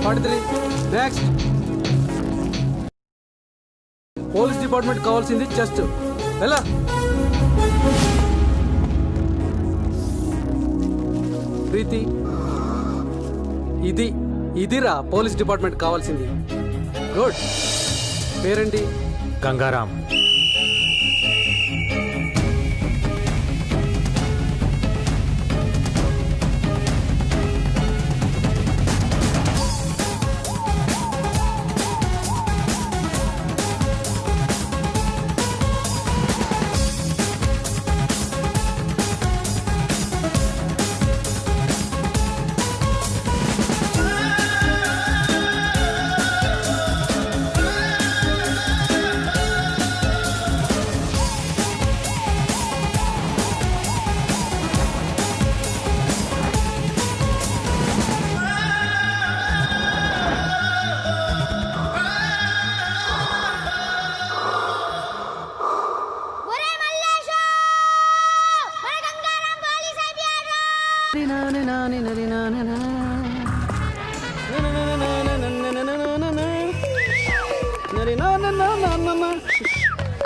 43 next. Police department కావాల్సింది chest. ఎలా ప్రీతి, ఇదిరా పోలీస్ డిపార్ట్మెంట్ కావాల్సింది. గుడ్. పేరేంటి? గంగారాం.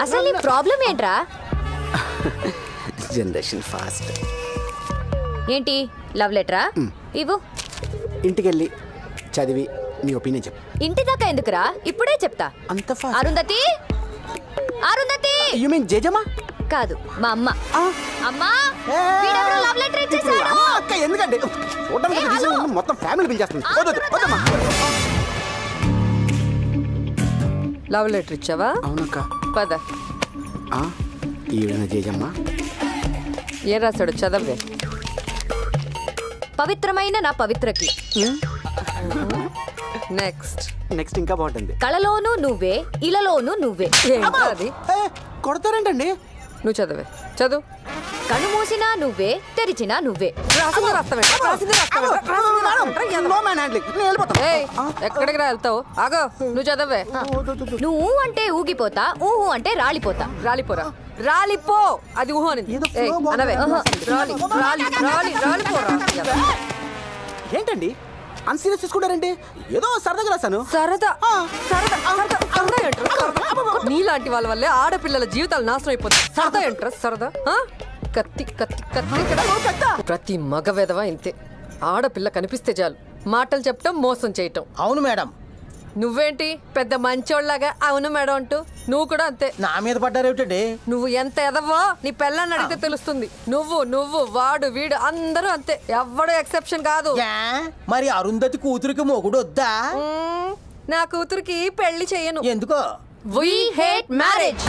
అసలు నీ ప్రాబ్లం ఏంట్రా? Generation fast. ఏంటి లవ్ లెటరా? ఇవ్వు. ఇంటికెళ్ళి చదివి నీ ఒపీనియన్ చెప్పు. ఇంటి దాకా ఎందుకురా? ఇప్పుడే చెప్తా. అంత fast? Arundhati, Arundhati. You mean జేజమ్మా? కాదు, మా అమ్మ. అమ్మా, వీడెవరో లవ్ లెటర్ ఇచ్చేసాడు. అక్క ఎందుకంటే చూడడానికి మొత్తం ఫ్యామిలీ బిల్ చేస్తుంది. లవ్ లెటర్ ఇచ్చావా? అవునక్క. పద. ఈవిడ జేజమ్మా. ఏం రాశాడు చదవే. పవిత్రమైన నా పవిత్రకి. నెక్స్ట్. నెక్స్ట్ ఇంకా బాగుంటుంది. కళలోనూ నువ్వే, ఇలలోనూ నువ్వే. ఏంటో అది? కొడతారేంటండి? నువ్వు చదవే. చదువు. కను మూసినా నువ్వే, తెరిచినా నువ్వే. రాసింది రాస్తావేంట్రా? రాసింది రాస్తావేంట్రా? ఏయ్, ఎక్కడికి రా వెళ్తావు? ఆగో, నువ్వు చదవే. నువ్వు అంటే ఊగిపోతా, ఊహు అంటే రాలిపోతా. రాలిపోరా. రాలిపో. అది ఊహ అనేది. ఏయ్, అనవే. రాలి రాలి రాలి రాలిపోరా. ఏంటండి అన్సీరియస్ తీసుకుంటారండి? ఏదో సరదాగా రాశాను. సరదా సరదా సరదా సరదా ఏంట్రా? నీలాంటి వాళ్ళ వల్లే ఆడపిల్లల జీవితాలు నాశనం అయిపోతాయి. సరదా ఏంట్రా? సరదా. కత్తి కత్తి కత్తి ఇక్కడ. ప్రతి మగ వెధవ ఇంతే. ఆడపిల్ల కనిపిస్తే చాలు మాటలు చెప్పటం, మోసం చేయటం. అవును మేడం. నువ్వేంటి పెద్ద మంచోళ్ళగా అవును మేడం అంటూ? నువ్వు కూడా అంతే. నా మీద పడ్డారేమిటండి? నువ్వు ఎంత ఎదవో నీ పెళ్ళాన్ని అడిగితే తెలుస్తుంది. నువ్వు వాడు వీడు అందరూ అంతే. ఎవ్వడు ఎక్సెప్షన్ కాదు. మరి అరుంధతి కూతురికి మొగుడు వద్దా? నా కూతురికి పెళ్లి చెయ్యను. ఎందుకో? We hate marriage.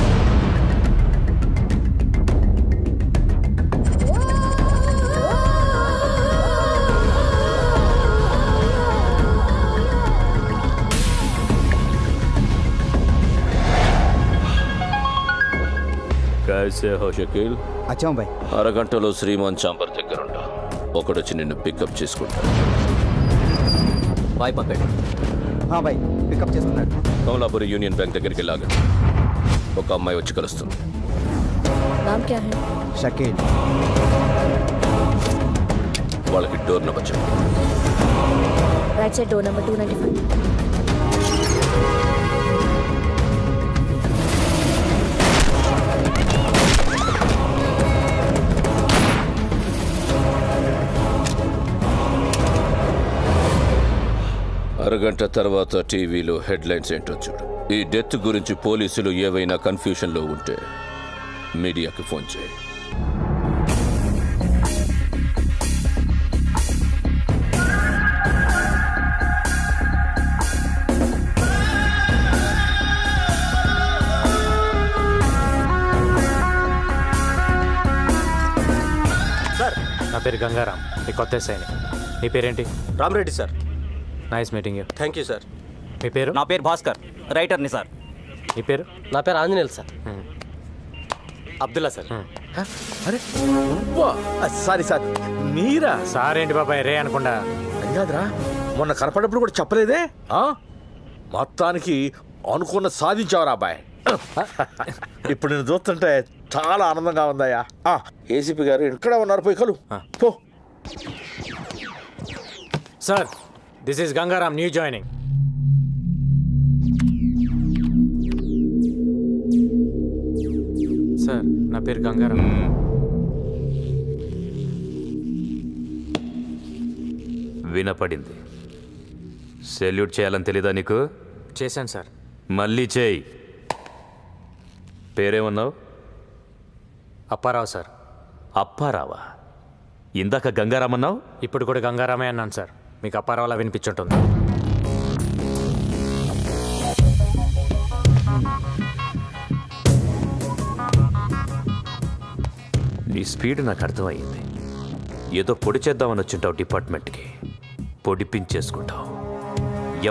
कैसे हो शकील? అచ్చా బాయ్. అరగంటలో శ్రీమాన్ చాంబర్ దగ్గర ఉంటా. ఒకడొచ్చి నిన్ను పికప్ చేసుకుంటా. బాయ్ పక్కడ్. బాయ్ పికప్ చేస్తున్నాడు. కమలాపురి యూనియన్ బ్యాంక్ దగ్గరికి లాగా ఒక అమ్మాయి వచ్చి కలుస్తుంది. नाम क्या है? షకీల్. వాళ్ళకి డోర్ నెంబర్ చెప్పు. Right side door number 295. అరగంట తర్వాత టీవీలో హెడ్లైన్స్ ఏంటో చూడు. ఈ డెత్ గురించి పోలీసులు ఏవైనా కన్ఫ్యూషన్లో ఉంటే మీడియాకి ఫోన్ చేయి. సార్, నా పేరు గంగారాం. నీ కొత్త ఎస్ఐని. నీ పేరేంటి? Ramreddy sir. Nice meeting you. Thank you sir. మీ పేరు? నా పేరు భాస్కర్, రైటర్ని సార్. నీ పేరు? నా పేరు ఆంజనేయులు సార్. అబ్దుల్లా సార్. అరే సారీ సార్, మీరా? సార్ ఏంటి బాబాయ్ రే అనకుండా? అది కాదురా, మొన్న కనపడప్పుడు కూడా చెప్పలేదే. మొత్తానికి అనుకున్న సాధించావరా అబ్బాయి. ఇప్పుడు నేను చూస్తుంటే చాలా ఆనందంగా ఉందయ్యా. ఏసీపీ గారు ఇక్కడ ఉన్నారు, పోయి కలు పో. Sir, this is Gangaram, new joining. Sir, నా పేరు గంగారాం. వినపడింది. సెల్యూట్ చేయాలని తెలీదా నీకు? చేశాను సార్. మళ్ళీ చేయి. పేరేమన్నావు? అప్పారావు సార్. అప్పారావా? ఇందాక గంగారామన్నావు. ఇప్పుడు కూడా గంగారామే అన్నాను సార్. మీకు అప్పారావులా వినిపించుంటుంది. నీ స్పీడ్ నాకు అర్థమయ్యింది. ఏదో పొడి చేద్దామని వచ్చింటావు డిపార్ట్మెంట్కి. పొడిపించేసుకుంటావు.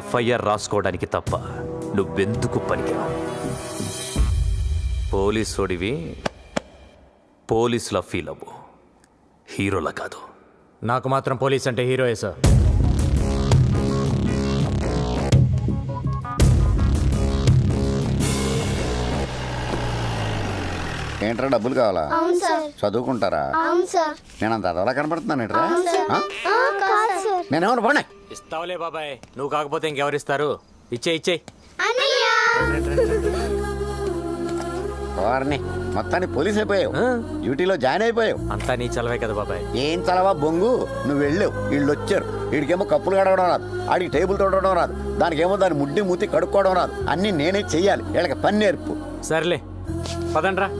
ఎఫ్ఐఆర్ రాసుకోవడానికి తప్ప నువ్వెందుకు పనికిరావు. పోలీసోడివి పోలీసులా ఫీల్ అవ్వు, హీరోలా కాదు. నాకు మాత్రం పోలీస్ అంటే హీరోయే సార్. ఏంట్రా డబ్బులు కావాలా? అవును సార్. చదువుకుంటారా? అవును సార్. నేను అంత అదోలా కనపడుతున్నాను ఏంట్రా? కాదు సార్. నేనేమన్నా పోనీ. ఇస్తావులే బాబాయ్, నువ్వు కాకపోతే ఇంకెవరిస్తారు? ఇచ్చేయి. వారిని మొత్తాన్ని పోలీస్ అయిపోయావు, డ్యూటీలో జాయిన్ అయిపోయావు. అంతా నీ చలవే కదా బాబాయ్. ఏం చలవా బొంగు, నువ్వు వెళ్ళావు, వీళ్ళు వచ్చారు. వీడికేమో కప్పులు కడగడం రాదు, ఆడికి టేబుల్ తొడవడం రాదు, దానికేమో దాని ముడ్డి మూతి కడుక్కోవడం రాదు. అన్నీ నేనే చెయ్యాలి. వీళ్ళకి పని నేర్పు. సర్లే పదండ్రా.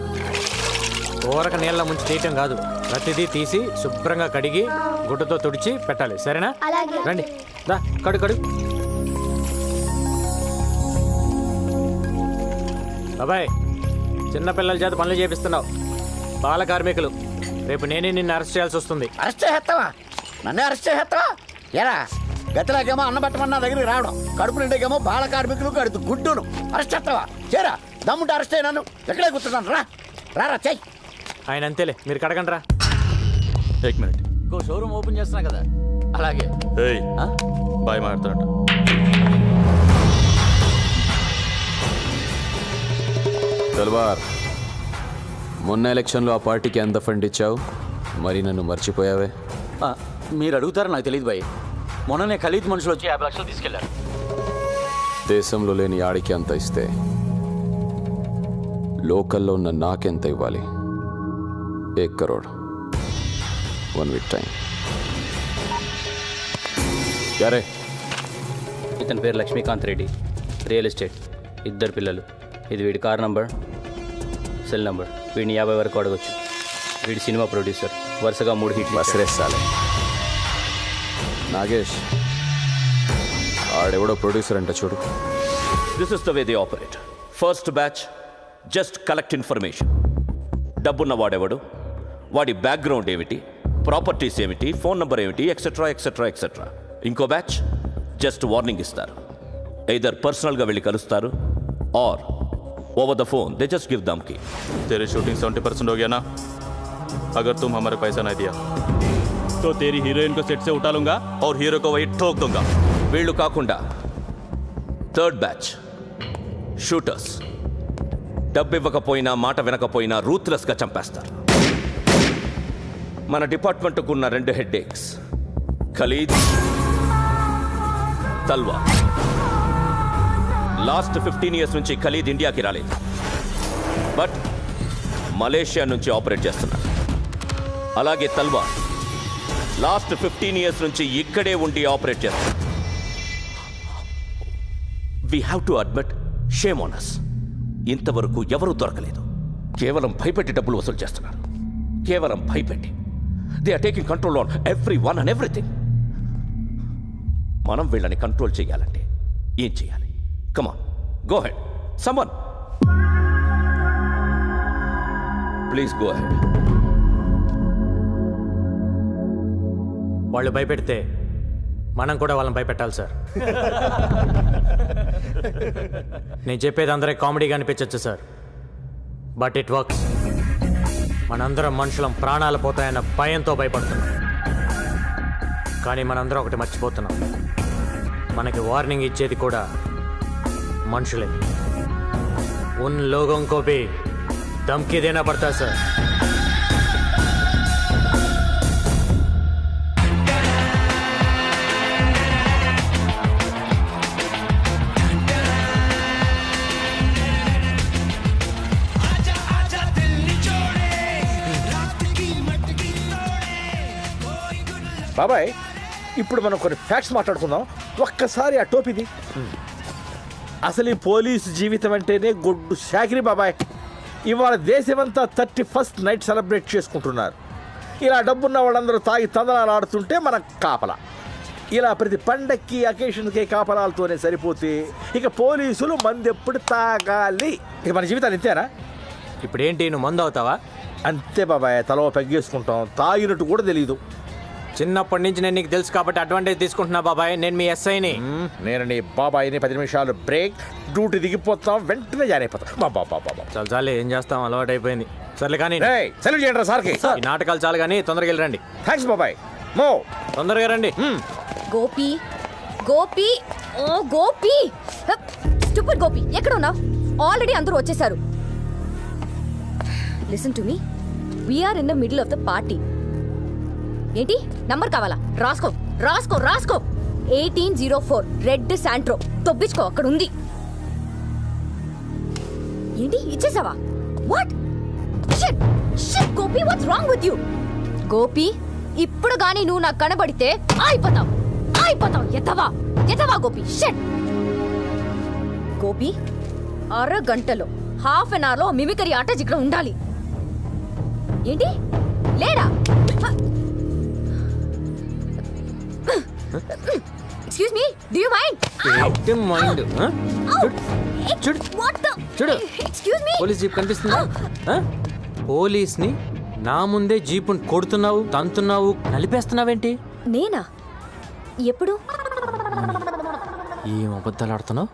ఊరక నీళ్ళ ముంచి తీయటం కాదు, ప్రతిదీ తీసి శుభ్రంగా కడిగి గుడ్డతో తుడిచి పెట్టాలి. సరేనా? రండి, దా కడు. బాబాయ్, చిన్నపిల్లల చేత పనులు చేపిస్తున్నావు. బాల కార్మికులు. రేపు నేనే నిన్ను అరెస్ట్ చేయాల్సి వస్తుంది. అరెస్ట్ చేస్తావా? నన్నే అరెస్ట్ చేస్తావా? ఎరా గతిలాగేమో అన్న పెట్టమన్న దగ్గరికి రావడం, కడుపు నిండేకేమో బాల కార్మికులు కడుతూ గుడ్డును అరెస్ట్ చేస్తావా? చేరా, దమ్ముంటే అరెస్ట్ అయినాను. ఎక్కడే కూర్చున్నాను. రా చెయ్యి. ఆయన అంతేలే, మీరు కడగండి రా. ఏక్ మినిట్. ఇంకో షోరూమ్ ఓపెన్ చేస్తున్నా కదా. అలాగే బాయ్ మాట్లాడుతున్నట్టు. తల్వార్, మొన్న ఎలక్షన్లో ఆ పార్టీకి ఎంత ఫండ్ ఇచ్చావు? మరి నన్ను మర్చిపోయావే? మీరు అడుగుతారో నాకు తెలియదు భయ్. మొన్ననే ఖలీద్ మనుషులు వచ్చి 50 లక్షలు తీసుకెళ్లారు. దేశంలో లేని ఆడికి అంత ఇస్తే లోకల్లో ఉన్న నాకెంత ఇవ్వాలి? 1 crore. 1 week time. యారే, ఇతని పేరు లక్ష్మీకాంత్ రెడ్డి, రియల్ ఎస్టేట్, 2 పిల్లలు. ఇది వీడి కార్ నంబర్, సెల్ నంబర్. వీడిని 50 వరకు అడగొచ్చు. వీడి సినిమా ప్రొడ్యూసర్, వరుసగా 3 హిట్లు. బసరేసాలే. నాగేష్, ఆడెవడో ప్రొడ్యూసర్ అంట చూడు. This is the way they operate. First batch just collect information. డబ్బున్న వాడెవడు, వాడి బ్యాక్గ్రౌండ్ ఏమిటి, ప్రాపర్టీస్ ఏమిటి, ఫోన్ నెంబర్ ఏమిటి, ఎక్సెట్రా. ఇంకో బ్యాచ్ జస్ట్ వార్నింగ్ ఇస్తారు. ఎయిదర్ పర్సనల్గా వెళ్ళి కలుస్తారు, और over the phone they just give धमकी. तेरी शूटिंग 70% हो गया ना? अगर तुम हमारे पैसा नहीं दिया तो तेरी हीरोइन को सेट से उठा लूंगा और हीरो को वही ठोक दूंगा. వీళ్ళు కాకుండా థర్డ్ బ్యాచ్ షూటర్స్. డబ్బు ఇవ్వకపోయినా మాట వినకపోయినా రూత్లెస్గా చంపేస్తారు. మన డిపార్ట్మెంట్కు ఉన్న 2 హెడ్ఏక్స్, ఖలీద్, తల్వార్. లాస్ట్ 15 years నుంచి ఖలీద్ ఇండియాకి రాలేదు, బట్ మలేషియా నుంచి ఆపరేట్ చేస్తున్నారు. అలాగే తల్వార్ లాస్ట్ 15 years నుంచి ఇక్కడే ఉండి ఆపరేట్ చేస్తున్నారు. We have to admit, shame on us. ఇంతవరకు ఎవరూ దొరకలేదు. కేవలం భయపెట్టి డబ్బులు వసూలు చేస్తున్నారు. కేవలం భయపెట్టి. They are taking control on everyone and everything. మనం వీళ్ళని కంట్రోల్ చేయాలంటే ఏం చేయాలి? Come on, go ahead. Someone. Please go ahead. వాళ్ళు భయపెడితే మనం కూడా వాళ్ళని భయపెట్టాలి సార్. నేను చెప్పేది అందరికి కామెడీగా అనిపించచ్చు సార్, బట్ ఇట్ వర్క్స్. మనందరం మనుషులం ప్రాణాలు పోతాయన్న భయంతో భయపడుతున్నాం. కానీ మనందరం ఒకటి మర్చిపోతున్నాం, మనకి వార్నింగ్ ఇచ్చేది కూడా మనుషులే. उन लोगों को भी धमकी देना पड़ता है सर. బాబాయ్ ఇప్పుడు మనం కొన్ని ఫ్యాక్ట్స్ మాట్లాడుకుందాం. ఒక్కసారి ఆ టోపీది. అసలు ఈ పోలీసు జీవితం అంటేనే గొడ్డు శాకిరి బాబాయ్. ఇవాళ దేశమంతా 31st నైట్ సెలబ్రేట్ చేసుకుంటున్నారు. ఇలా డబ్బున్న వాళ్ళందరూ తాగి తందనాలు ఆడుతుంటే మన కాపలా. ఇలా ప్రతి పండక్కి అకేషన్కి కాపలాలతోనే సరిపోతే ఇక పోలీసులు మందెప్పుడు తాగాలి? ఇక మన జీవితాలు ఇంతేనా? ఇప్పుడేంటి నువ్వు మందు అవుతావా? అంతే బాబాయ్, తలో పెగ్గేసుకుంటాం. తాగినట్టు కూడా తెలియదు. చిన్నప్పటి నుంచి నేను నీకు తెలుసు కాబట్టి అడ్వాంటేజ్ తీసుకుంటున్నా బాబాయ్. నేను మీ ఎస్ఐని. నేను నీ బాబాయిని 10 నిమిషాలు బ్రేక్, డ్యూటీ దిగిపోతాం, వెంటనే జాయిన్ అయిపోతాం. బాబా చాలు చాలు, ఏం చేస్తాం, అలవాటు అయిపోయింది. సర్లే కానీ సెలవు చేయండి సార్కి. ఈ నాటకాలు చాలు కానీ తొందరగా వెళ్ళండి. థ్యాంక్స్ బాబాయ్. మో తొందరగా రండి. గోపి గోపి ఓ గోపి, స్టూపిడ్ గోపి, ఎక్కడ ఉన్నావు? ఆల్రెడీ అందరూ వచ్చేసారు. Listen to me, we're in the middle of the party. ఏంటి నంబర్ కావాలా? రాసుకో రాసుకో రాసుకో. 1804 రెడ్ శాంట్రో. తొబ్బించుకో, అక్కడ ఉంది. ఏంటి ఇచ్చేసావా? What shit shit Gopi, what's wrong with you? Gopi, ఇప్పుడు గానీ నువ్వు నాకు కనబడితే అయిపోతావు అయిపోతావు. ఎత్తవా గోపి. షిట్ గోపి, అరగంటలో హాఫ్ అన్ అవర్లో మిమికరీ ఆర్టిస్ట్ ఇక్కడ ఉండాలి. ఏంటి లేడా? Excuse me, do you mind? Mind చూడు. ఎక్స్క్యూజ్ మీ, పోలీస్ జీప్ కనిపిస్తుందా? పోలీస్ని నా ముందే జీపుని కొడుతున్నావు, తంతున్నావు, నలిపేస్తున్నావేంటి? నేనా? ఎప్పుడు? ఏం అబద్ధాలు ఆడుతున్నావు?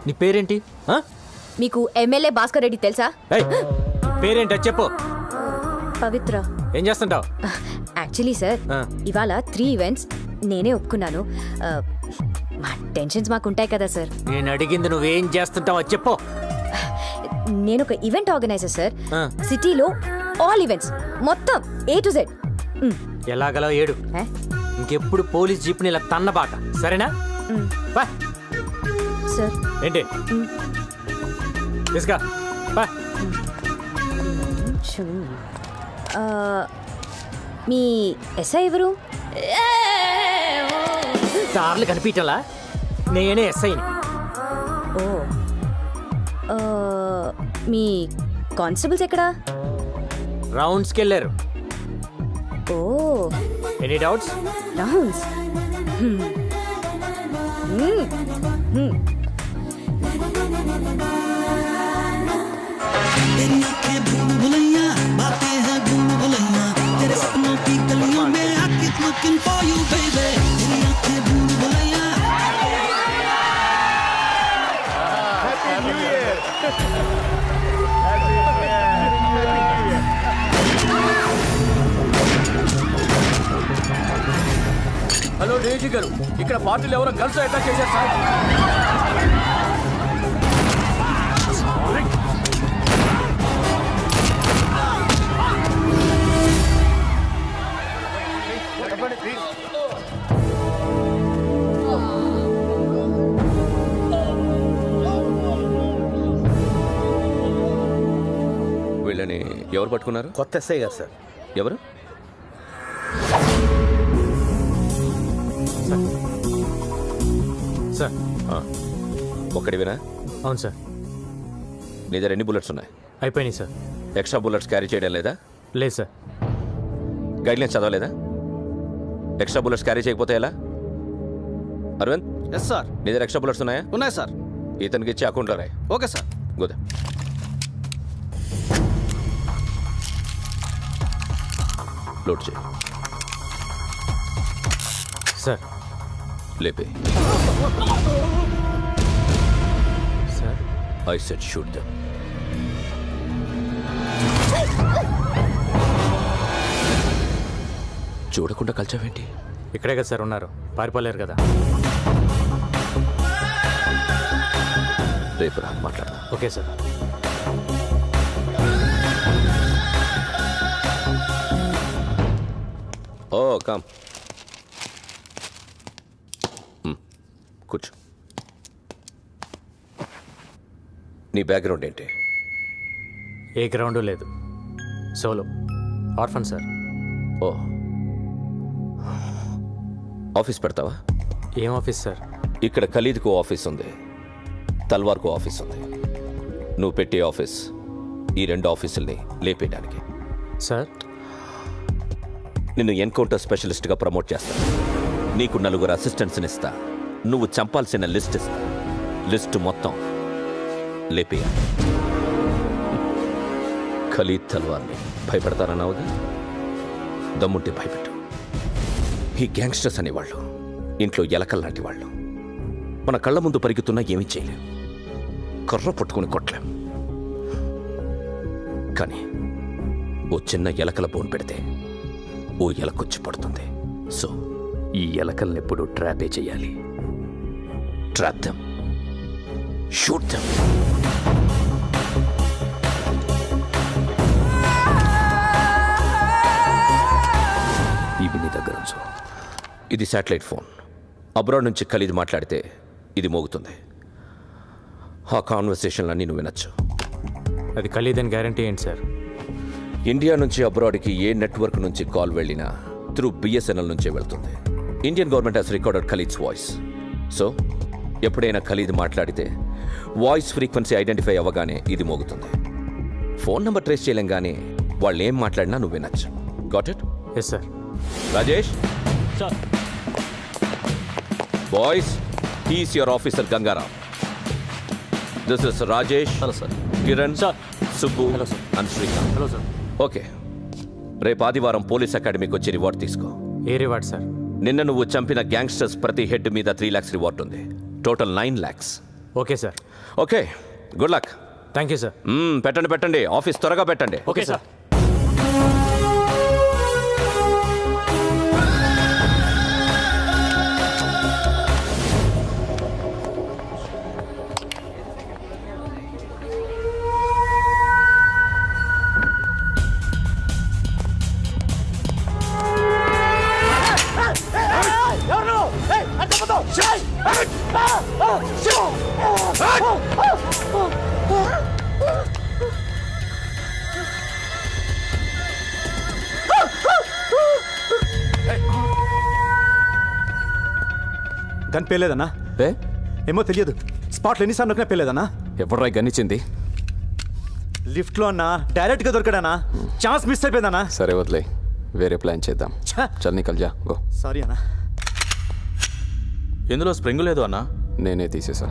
నీ పేరేంటి? మీకు ఎమ్మెల్యే భాస్కర్ రెడ్డి తెలుసా? పేరేంటి చెప్పు. పవిత్ర. ఏం చేస్తుంటావు? యాక్చువల్లీ సార్, ఇవాళ 3 ఈవెంట్స్ నేనే ఒప్పుకున్నాను. మా టెన్షన్స్ మాకుంటాయి కదా సార్. నేను అడిగింది నువ్వేం చేస్తుంటావో చెప్పు. నేను ఒక ఈవెంట్ ఆర్గనైజర్ సార్. సిటీలో ఆల్ ఈవెంట్స్ మొత్తం A to Z. ఎలాగలో ఏడు. ఇంకెప్పుడు పోలీస్ జీప్ని ఇలా తన్నబాక, సరేనా? సార్ ఏంటి తీసుకా? మీ ఎస్ఐ ఎవరు? సార్లు కనిపించాలా? నేనే ఎస్ఐని. ఓ, మీ కానిస్టేబుల్స్ ఎక్కడా? రౌండ్స్కి వెళ్ళారు. Oh, any doubts? Rounds. Hello Daisy గారు, ఇక్కడ పార్టీలు ఎవరో గర్ల్స్ అటాక్ చేశారు సార్. వీళ్ళని ఎవరు పట్టుకున్నారు? కొత్త ఎస్ఐ గారు సార్. ఎవరు? సార్ ఒక్కడివేనా? అవును సార్. నీ దగ్గర ఎన్ని బుల్లెట్స్ ఉన్నాయి? అయిపోయినాయి సార్. ఎక్స్ట్రా బుల్లెట్స్ క్యారీ చేయడం లేదా? లేదు సార్. గైడ్లైన్స్ చదవలేదా? ఎక్స్ట్రా బుల్లెట్స్ క్యారీ చేయకపోతే ఎలా? అరవింద్. Yes sir. నీ దగ్గర ఎక్స్ట్రా బుల్లెట్స్ ఉన్నాయా? ఉన్నాయి సార్. ఇతనికి ఇచ్చి అకౌంట్లో రాయి. Okay sir. గుడ్. లోడ్ చేయి సార్. లేపే. Sir I said shoot them. చూడకుండా కలిచావేంటి? ఇక్కడే కదా సార్ ఉన్నారు, పారిపోలేరు కదా. రేపు రా మాట్లాడదాం. Okay sir. ఓ కమ్, కూర్చో. నీ బ్యాక్గ్రౌండ్ ఏంటి? ఏ గ్రౌండ్ లేదు, సోలో ఆర్ఫన్ సార్. ఓ ఆఫీస్ పెడతావా? ఏం ఆఫీస్ సార్? ఇక్కడ ఖలీద్కు ఆఫీస్ ఉంది, తల్వార్కు ఆఫీస్ ఉంది. నువ్వు పెట్టే ఆఫీస్ ఈ 2 ఆఫీసుల్ని లేపేయడానికి. సార్, నిన్ను ఎన్కౌంటర్ స్పెషలిస్ట్గా ప్రమోట్ చేస్తా. నీకు 4 అసిస్టెంట్స్ని ఇస్తా. నువ్వు చంపాల్సిన లిస్ట్ ఇస్తా. లిస్టు మొత్తం లేపేయాలి. ఖలీద్ తల్వార్ని భయపెడతారన్నావుగా, దమ్ముంటే భయపెట్టు. ఈ గ్యాంగ్స్టర్స్ అనేవాళ్ళు ఇంట్లో ఎలకల్లాంటి వాళ్ళు. మన కళ్ళ ముందు పరిగెత్తున్నా ఏమీ చేయలేం, కర్ర పట్టుకుని కొట్టలేం. కానీ ఓ చిన్న ఎలకల బోన్ పెడితే ఓ ఎలకొచ్చి పడుతుంది. సో ఈ ఎలకల్ని ఎప్పుడు ట్రాపే చేయాలి. Trap them, shoot them. ఇవి నీ దగ్గర ఉంచు. ఇది శాటిలైట్ ఫోన్. అబ్రాడ్ నుంచి ఖలీద్ మాట్లాడితే ఇది మోగుతుంది. ఆ కాన్వర్సేషన్లన్నీ నువ్వు వినొచ్చు. అది ఖలీద్ అని గ్యారంటీ ఏంటి సార్? ఇండియా నుంచి అబ్రాడ్కి ఏ నెట్వర్క్ నుంచి కాల్ వెళ్ళినా త్రూ బిఎస్ఎన్ఎల్ నుంచే వెళ్తుంది. Indian government has recorded Khalid's voice. So ఎప్పుడైనా ఖలీద్ మాట్లాడితే వాయిస్ ఫ్రీక్వెన్సీ ఐడెంటిఫై అవ్వగానే ఇది మోగుతుంది. ఫోన్ నెంబర్ ట్రేస్ చేయలేం, కానీ వాళ్ళు ఏం మాట్లాడినా నువ్వు వినొచ్చు. Got it? Yes sir. Rajesh sir. Boys, he's your officer Gangaram. This is Rajesh. Hello sir. Kiran sir, Subbu and Srikanth. Hello sir. Okay, రేపు ఆదివారం పోలీస్ అకాడమీకి వచ్చి రివార్డ్ తీసుకో. ఏ రివార్డ్ సార్? నిన్న నువ్వు చంపిన గ్యాంగ్స్టర్స్ ప్రతి హెడ్ మీద 3 lakhs రివార్డ్ ఉంది. Total 9 lakhs. Okay sir. Okay, good luck. Thank you sir. పెట్టండి, ఆఫీస్ త్వరగా పెట్టండి. Okay sir. గన్ పేలేదన్నా? ఏమో తెలియదు. స్పాట్లో ఎన్నిసార్లు నొక్కినా పేలేదన్నా. ఎవడ్రా గన్నిచ్చింది? లిఫ్ట్లో అన్నా, డైరెక్ట్గా దొరికాడన్నా. Chance miss అయిపోయిందన్నా. సరే వదిలే, వేరే ప్లాన్ చేద్దాం. చల్ నికల్ జా, గో. సారీ అన్నా. ఇందులో స్ప్రింగ్ లేదు అన్నా. నేనే తీసేసా.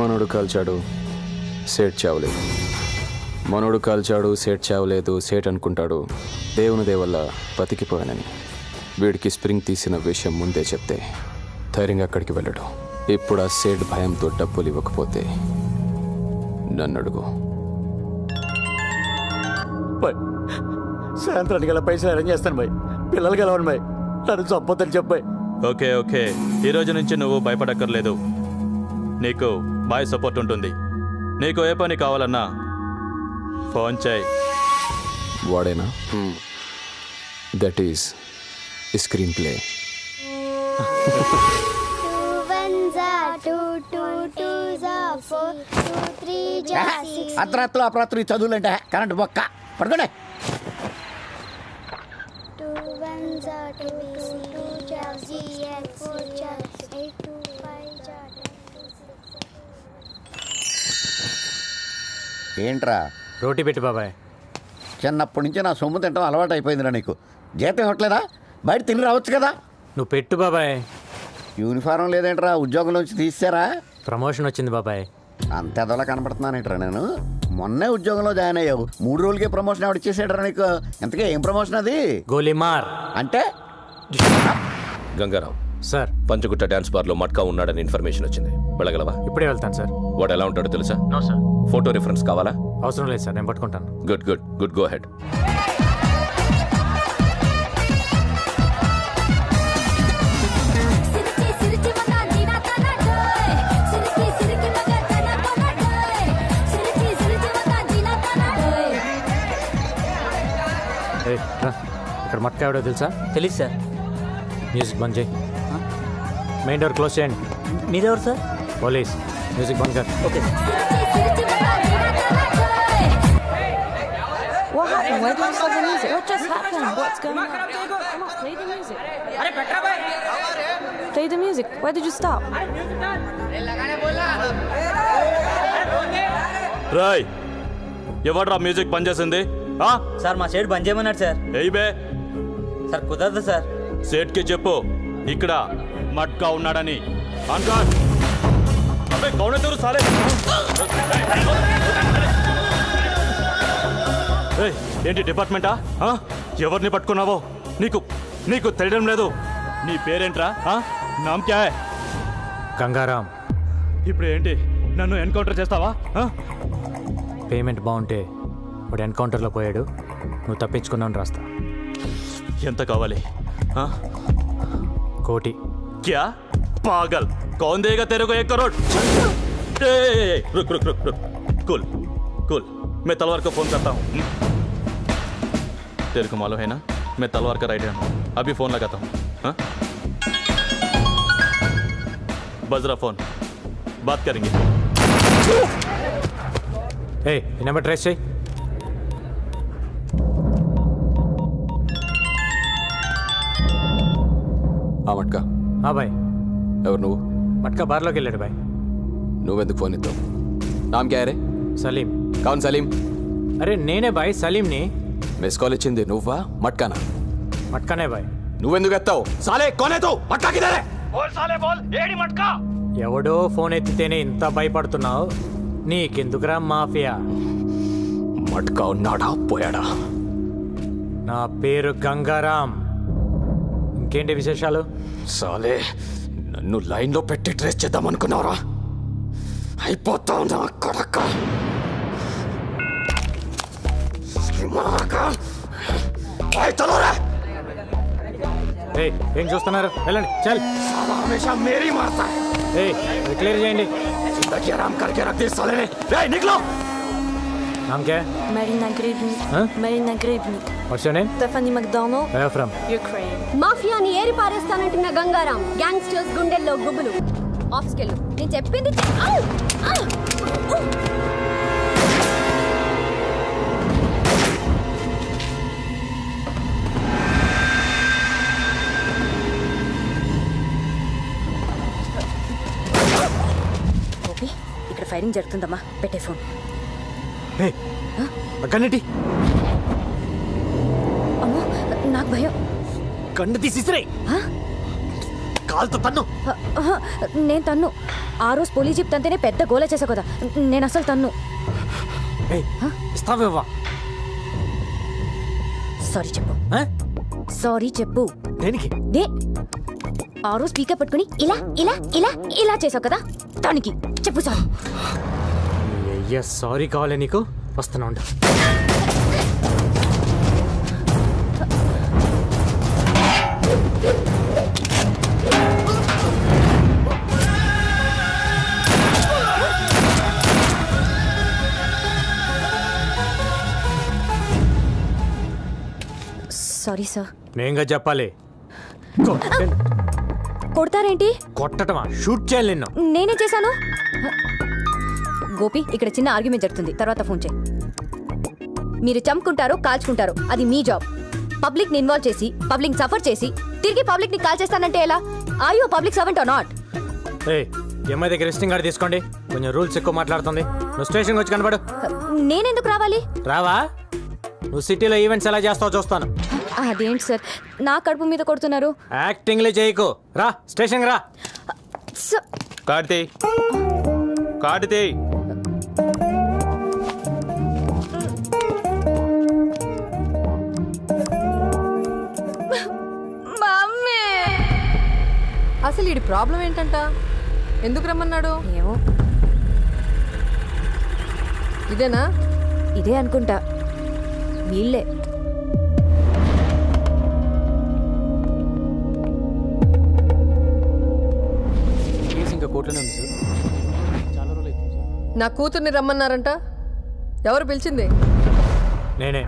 మనోడు కాల్చాడు, సేట్ చావలేదు. మనోడు కాల్చాడు, సేట్ చావలేదు. సేట్ అనుకుంటాడు దేవుని దేవల్ల బతికిపోయానని. వీడికి స్ప్రింగ్ తీసిన విషయం ముందే చెప్తే ధైర్యంగా అక్కడికి వెళ్ళడు. ఇప్పుడు ఆ సేట్ భయంతో డబ్బులు ఇవ్వకపోతే నన్ను అడుగు. సాయంత్రానికి గల పైసలు అరేంజ్ చేస్తాను బాయ్. పిల్లలు గెలవండి బాయ్. నన్ను చంపొద్దని చెప్పాయి. ఓకే, ఈ రోజు నుంచి నువ్వు భయపడక్కర్లేదు. నీకు బాయ్ సపోర్ట్ ఉంటుంది. నీకు ఏ పని కావాలన్నా ఫోన్ చేయి. వాడేనా? That is screenplay. అర్ధరాత్రులు అపరాత్రులు చదువులంటే కరెంట్ బొక్క పడుకోండి. ఏంట్రా? రోటీ పెట్టి బాబాయ్. చిన్నప్పటి నుంచి నా సొమ్ము తింటాం అలవాటు అయిపోయిందిరా నీకు. జీతం ఇవ్వట్లేదా? బయట తిని రావచ్చు కదా. నువ్వు పెట్టు బాబాయ్. యూనిఫారం లేదేంట్రా? ఉద్యోగం నుంచి తీసారా? ప్రమోషన్ వచ్చింది బాబాయ్. అంత ఎదలా కనపడుతున్నానేంట్రా నేను? మొన్నే ఉద్యోగంలో జాయిన్ అయ్యావు, 3 రోజులకే ప్రమోషన్ ఎవడు ఇచ్చేసాడరా నీకు? ఎంతకే ఏం ప్రమోషన్ అది? గోలీమార్. అంటే గంగారాం సార్, పంచగుట్ట డాన్స్ బార్లో మట్కా ఉన్నాడని ఇన్ఫర్మేషన్ వచ్చింది. వెళ్ళగలవా? ఇప్పుడే వెళ్తాను సార్. వాడు ఎలా ఉంటాడో తెలుసా? No sir. ఫోటో రిఫరెన్స్ కావాలా? అవసరం లేదు సార్, నేను పట్టుకుంటాను. Good, go head. ఇక్కడ మట్కా ఎవడో తెలుసా? తెలీదు సార్. మ్యూజిక్ బంద్ చేయి. మెయిన్ డోర్ క్లోజ్ చేయండి. మీరెవరు సార్? పోలీస్. మ్యూజిక్ బంద్ కర్. Okay. What happened? Where did you stop the music? What just happened? What's going on? Come on, play the music. Play the music. Why did you stop? రాయ్ ఎవడ్రా music బంద్ చేసింది? Sir మా shade బంద్ చేయమన్నాడు sir. ఏయ్ బే sir కుదరదు sir. సేట్కి చెప్పు ఇక్కడ మట్కా ఉన్నాడని. అంకార్ అబ్బే కౌనెతూరు సాలే. ఏయ్ ఏంటి డిపార్ట్మెంటా? ఎవరిని పట్టుకున్నావో నీకు నీకు తెలియడం లేదు. నీ పేరేంట్రా? నామ్ క్యా హై? గంగారాం. ఇప్పుడు ఏంటి నన్ను ఎన్కౌంటర్ చేస్తావా? పేమెంట్ బాగుంటే వాడు ఎన్కౌంటర్లో పోయాడు, నువ్వు తప్పించుకున్నాను రాస్తా. ఎంత కావాలి? కోటి. क्या पागल कौन देगा तेरे को 1 करोड़? रुक रुक रुक रुक कूल कूल मैं तलवार को फोन करता हूँ. तेरे को मालूम है ना मैं तलवार का राइट हैंड हूँ. अभी फोन लगाता हूँ. बज रहा फोन, बात करेंगे. ఏ ఈ నెంబర్ ట్రేస్ చేయి. మట్కా. బాయ్. ఎవరు నువ్వు? మట్కా బార్లోకి వెళ్ళాడు బాయ్. నువ్వెందుకు ఫోన్ ఇద్దావు? నామ్ క్యా రే? సలీం. కౌన్ సలీం? అరే నేనే బాయ్, సలీంని. మిస్ కాల్ ఇచ్చింది నువ్వా మట్కానా? మట్కానే బాయ్. నువ్వెందుకు ఎత్తావు? సాలే కోనే తో మట్కా కిదరే? బోల్ సాలే బోల్ ఏడి మట్కా? ఎవడో ఫోన్ ఎత్తితేనే ఇంత భయపడుతున్నావు, నీకెందుకురా మాఫియా? మట్కా ఉన్నాడా పోయాడా? నా పేరు గంగారాం. ఇంకేంటి విశేషాలు? సాలే నన్ను లైన్లో పెట్టి ట్రేస్ చేద్దాం అనుకున్నావురా? అయిపోతావు నా కొడక. ఏం చూస్తున్నారు? వెళ్ళండి చల్. క్లియర్ చేయండి. नाम क्या है? Marina Gribnik. Marina Gribnik. What's your name? Stephanie McDonald. Where from? Ukraine. మాఫియాని eri పారేస్తానంటున్న Gangaram, gangsters గుండెల్లో గుబులు. ఆఫీస్కెళ్ళు. నేను చెప్పింది గోపి, ఇక్కడ ఫైరింగ్ జరుగుతుందమ్మా, పెట్టే ఫోన్. కన్నటి అమ్మో నాకు భయం. కన్ను తీసిరే కాల్తో తన్ను. నేను తన్ను. ఆ రోజు పోలీస్ జీప్ తంతేనే పెద్ద గోల చేసా కదా, నేను అసలు తన్ను. ఇస్తావేవా? సారీ చెప్పు. సారీ చెప్పు. దేనికి? ఆ రోజు స్పీకర్ పట్టుకుని ఇలా ఇలా ఇలా ఇలా చేసావు కదా, దానికి చెప్పు సారీ. సారీ కావాలి నీకు? వస్తున్నా ఉండు. Sorry sir. నేంగా చెప్పాలి. కొడతారేంటి? కొట్టటమా? షూట్ చేయాలి నిన్ను. నేనే చేశాను. గోపి, ఇక్కడ చిన్న ఆర్గ్యుమెంట్ జరుగుతుంది, తర్వాత ఫోన్ చేయి. మీరు చంపుకుంటారో కాల్చుకుంటారో అది మీ జాబ్. పబ్లిక్ ని ఇన్వాల్వ్ చేసి పబ్లిక్ సఫర్ చేసి తిరిగి పబ్లిక్ ని కాల్ చేస్తానంటే ఎలా? Are you public servant or not? ఎంఐ దగ్గర విజిటింగ్ కార్డు తీసుకోండి. కొంచెం రూల్స్ ఎక్కువ మాట్లాడుతుంది. నువ్వు స్టేషన్కి వచ్చి కనబడు. నేనెందుకు రావాలి? రావా? నువ్వు సిటీలో ఈవెంట్స్ ఎలా చేస్తావో చూస్తాను. అదేంటి సార్ నా కడుపు మీద కొడుతున్నారు? యాక్టింగ్లే చేయకు. రా స్టేషన్ రా. కార్తీ కార్తీ అసలు ఈ ప్రాబ్లం ఏంటంట? ఎందుకు రమ్మన్నాడు? ఏమో. ఇదేనా? ఇదే అనుకుంటా. వీళ్ళే. ఇంకా కోర్టులోనే ఉంది సార్. చాలా రోజులు అవుతుంది సార్. నా కూతుర్ని రమ్మన్నారంట. ఎవరు పిలిచింది? నేనే.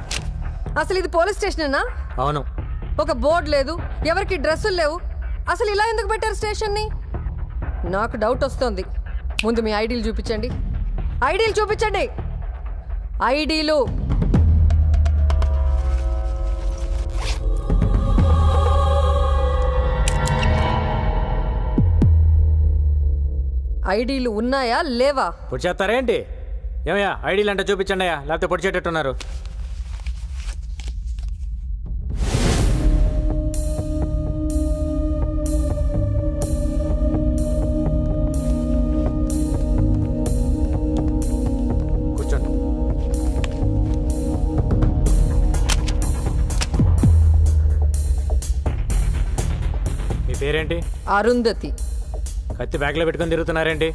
అసలు ఇది పోలీస్ స్టేషనేనా? అవును. ఒక బోర్డు లేదు, ఎవరికి డ్రెస్సులు లేవు. అసలు ఇలా ఎందుకు పెట్టారు స్టేషన్ని? నాకు డౌట్ వస్తుంది. ముందు మీ ఐడీలు చూపించండి. ఐడీలు చూపించండి. ఐడీలు. ఐడీలు ఉన్నాయా లేవా? పొడి చేస్తారేంటి? ఏమయ్యా ఐడీలు అంటే చూపించండి అయ్యా, లేకపోతే పొడి చేటట్టున్నారు. కూర్చోండి. మీ పేరేంటి? అరుంధతి. కత్తి బ్యాగ్లో పెట్టుకొని తిరుగుతున్నారేంటి?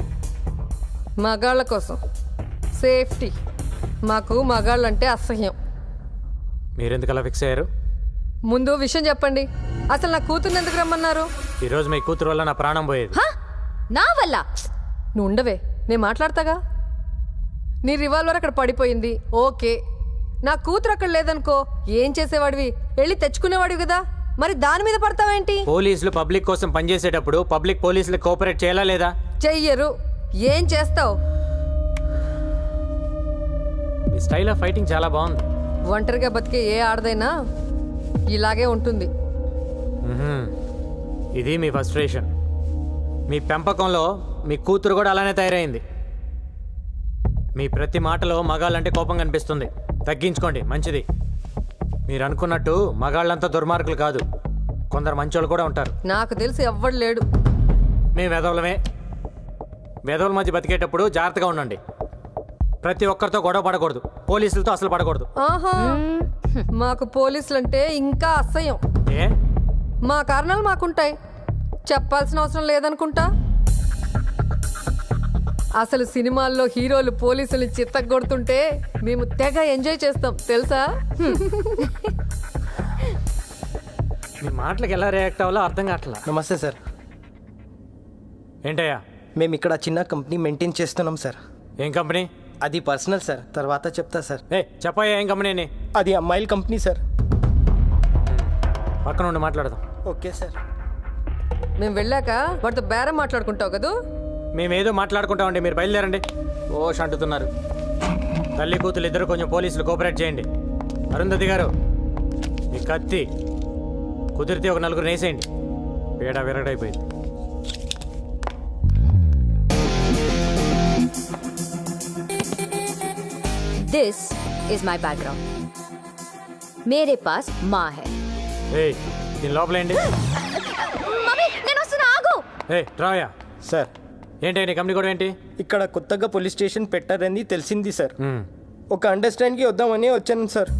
మగాళ్ళ కోసం సేఫ్టీ. మాకు మగాళ్ళంటే అసహ్యం. మీరెందుకు అలా ఫిక్స్ అయ్యారు? ముందు విషయం చెప్పండి. అసలు నా కూతుర్ని ఎందుకు రమ్మన్నారు? ఈరోజు మీ కూతురు వల్ల నా ప్రాణం పోయేది. నా వల్ల? నువ్వు ఉండవే, నేను మాట్లాడతాగా. నీ రివాల్వర్ అక్కడ పడిపోయింది, ఓకే. నా కూతురు అక్కడ లేదనుకో, ఏం చేసేవాడివి? వెళ్ళి తెచ్చుకునేవాడివి కదా, మరి దాని మీద పడతావేంటి? పోలీసులు పబ్లిక్ కోసం పనిచేసేటప్పుడు పబ్లిక్ పోలీసులు కోఆపరేట్ చేయాలా లేదా? చెయ్యరు. ఏం చేస్తావు? మీ స్టైల్ ఆఫ్ ఫైటింగ్ చాలా బాగుంది. ఒంటరిగా బతికే ఏ ఆడదైనా ఇలాగే ఉంటుంది. ఇది మీ ఫ్రస్ట్రేషన్. మీ పెంపకంలో మీ కూతురు కూడా అలానే తయారైంది. మీ ప్రతి మాటలో మగాళ్ళంటే కోపం కనిపిస్తుంది. తగ్గించుకోండి, మంచిది. మీరు అనుకున్నట్టు మగాళ్ళంతా దుర్మార్గులు కాదు, కొందరు మంచోళ్ళు కూడా ఉంటారు. నాకు తెలిసి ఎవ్వడు లేడు. మేము వెధవులమే. వెధవుల మధ్య బతికేటప్పుడు జాగ్రత్తగా ఉండండి. ప్రతి ఒక్కరితో గొడవ పడకూడదు, పోలీసులతో అసలు పడకూడదు. ఆహా, మాకు పోలీసులంటే ఇంకా అసహ్యం. ఏ? మా కారణాలు మాకుంటాయి, చెప్పాల్సిన అవసరం లేదనుకుంటా. అసలు సినిమాల్లో హీరోలు పోలీసులు చిత్తగొడుతుంటే మేము తెగ ఎంజాయ్ చేస్తాం తెలుసా. మీ మాటలకు ఎలా రియాక్ట్ అవ్వాలో అర్థం కావట్లా. నమస్తే సార్. ఏంటయ్యా? మేము ఇక్కడ చిన్న కంపెనీ మెయింటైన్ చేస్తున్నాం సార్. ఏం కంపెనీ? అది పర్సనల్ సార్, తర్వాత చెప్తా సార్. చెప్పయ్యా, ఏం కంపెనీ? అది అమ్మాయిల కంపెనీ సార్. పక్కన ఉండి మాట్లాడదాం. Okay sir. మేము వెళ్ళాక వాటితో బేరం మాట్లాడుకుంటావు కదా. మేమేదో మాట్లాడుకుంటామండి, మీరు బయలుదేరండి. ఓష్ అంటున్నారు. తల్లి కూతురు ఇద్దరు కొంచెం పోలీసులు కోఆపరేట్ చేయండి. అరుంధతి గారు, మీ కత్తి కుదిరితే ఒక నలుగురు నేసేయండి. పేడ విరగడైపోయింది. This is my background. मेरे पास माँ है. దీని లోపలేండి. మమ్మీ, నేను వస్తున్నా, ఆగు. రాయా సార్. ఏంటి నీ కంపెనీ కూడా ఏంటి? ఇక్కడ కొత్తగా పోలీస్ స్టేషన్ పెట్టారని తెలిసింది సార్. ఒక అండర్స్టాండ్కి వద్దామని వచ్చాను సార్.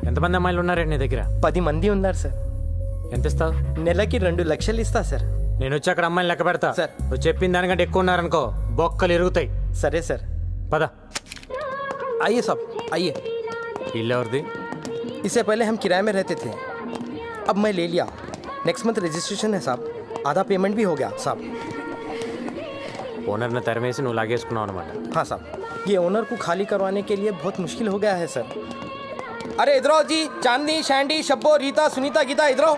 ఎంతమంది అమ్మాయిలు ఉన్నారండి నీ దగ్గర? 10 మంది ఉన్నారు సార్. ఎంత ఇస్తావు? నెలకి 2 లక్షలు ఇస్తా సార్. నేను వచ్చి అక్కడ అమ్మాయిని లెక్క పెడతా సార్. నువ్వు చెప్పిన దానికంటే ఎక్కువ ఉన్నారనుకో బొక్కలు ఇరుగుతాయి. సరే సార్. పద. आइए साहब, आइए. इल्ल ఎవరిది? इससे पहले हम किराए में रहते थे, अब मैं ले लिया. नेक्स्ट मंथ रजिस्ट्रेशन है साहब, आधा पेमेंट भी हो गया साहब. ఓనర్ని తరిమేసి నువ్వు లాగేసుకున్నావు అనమాట. हाँ साहब, ये ओनर को खाली करवाने के लिए बहुत मुश्किल हो गया है सर. अरे इधर आओ जी, चांदनी, शैंडी, शब्बो, रीता, सुनीता, गीता, इधर आओ.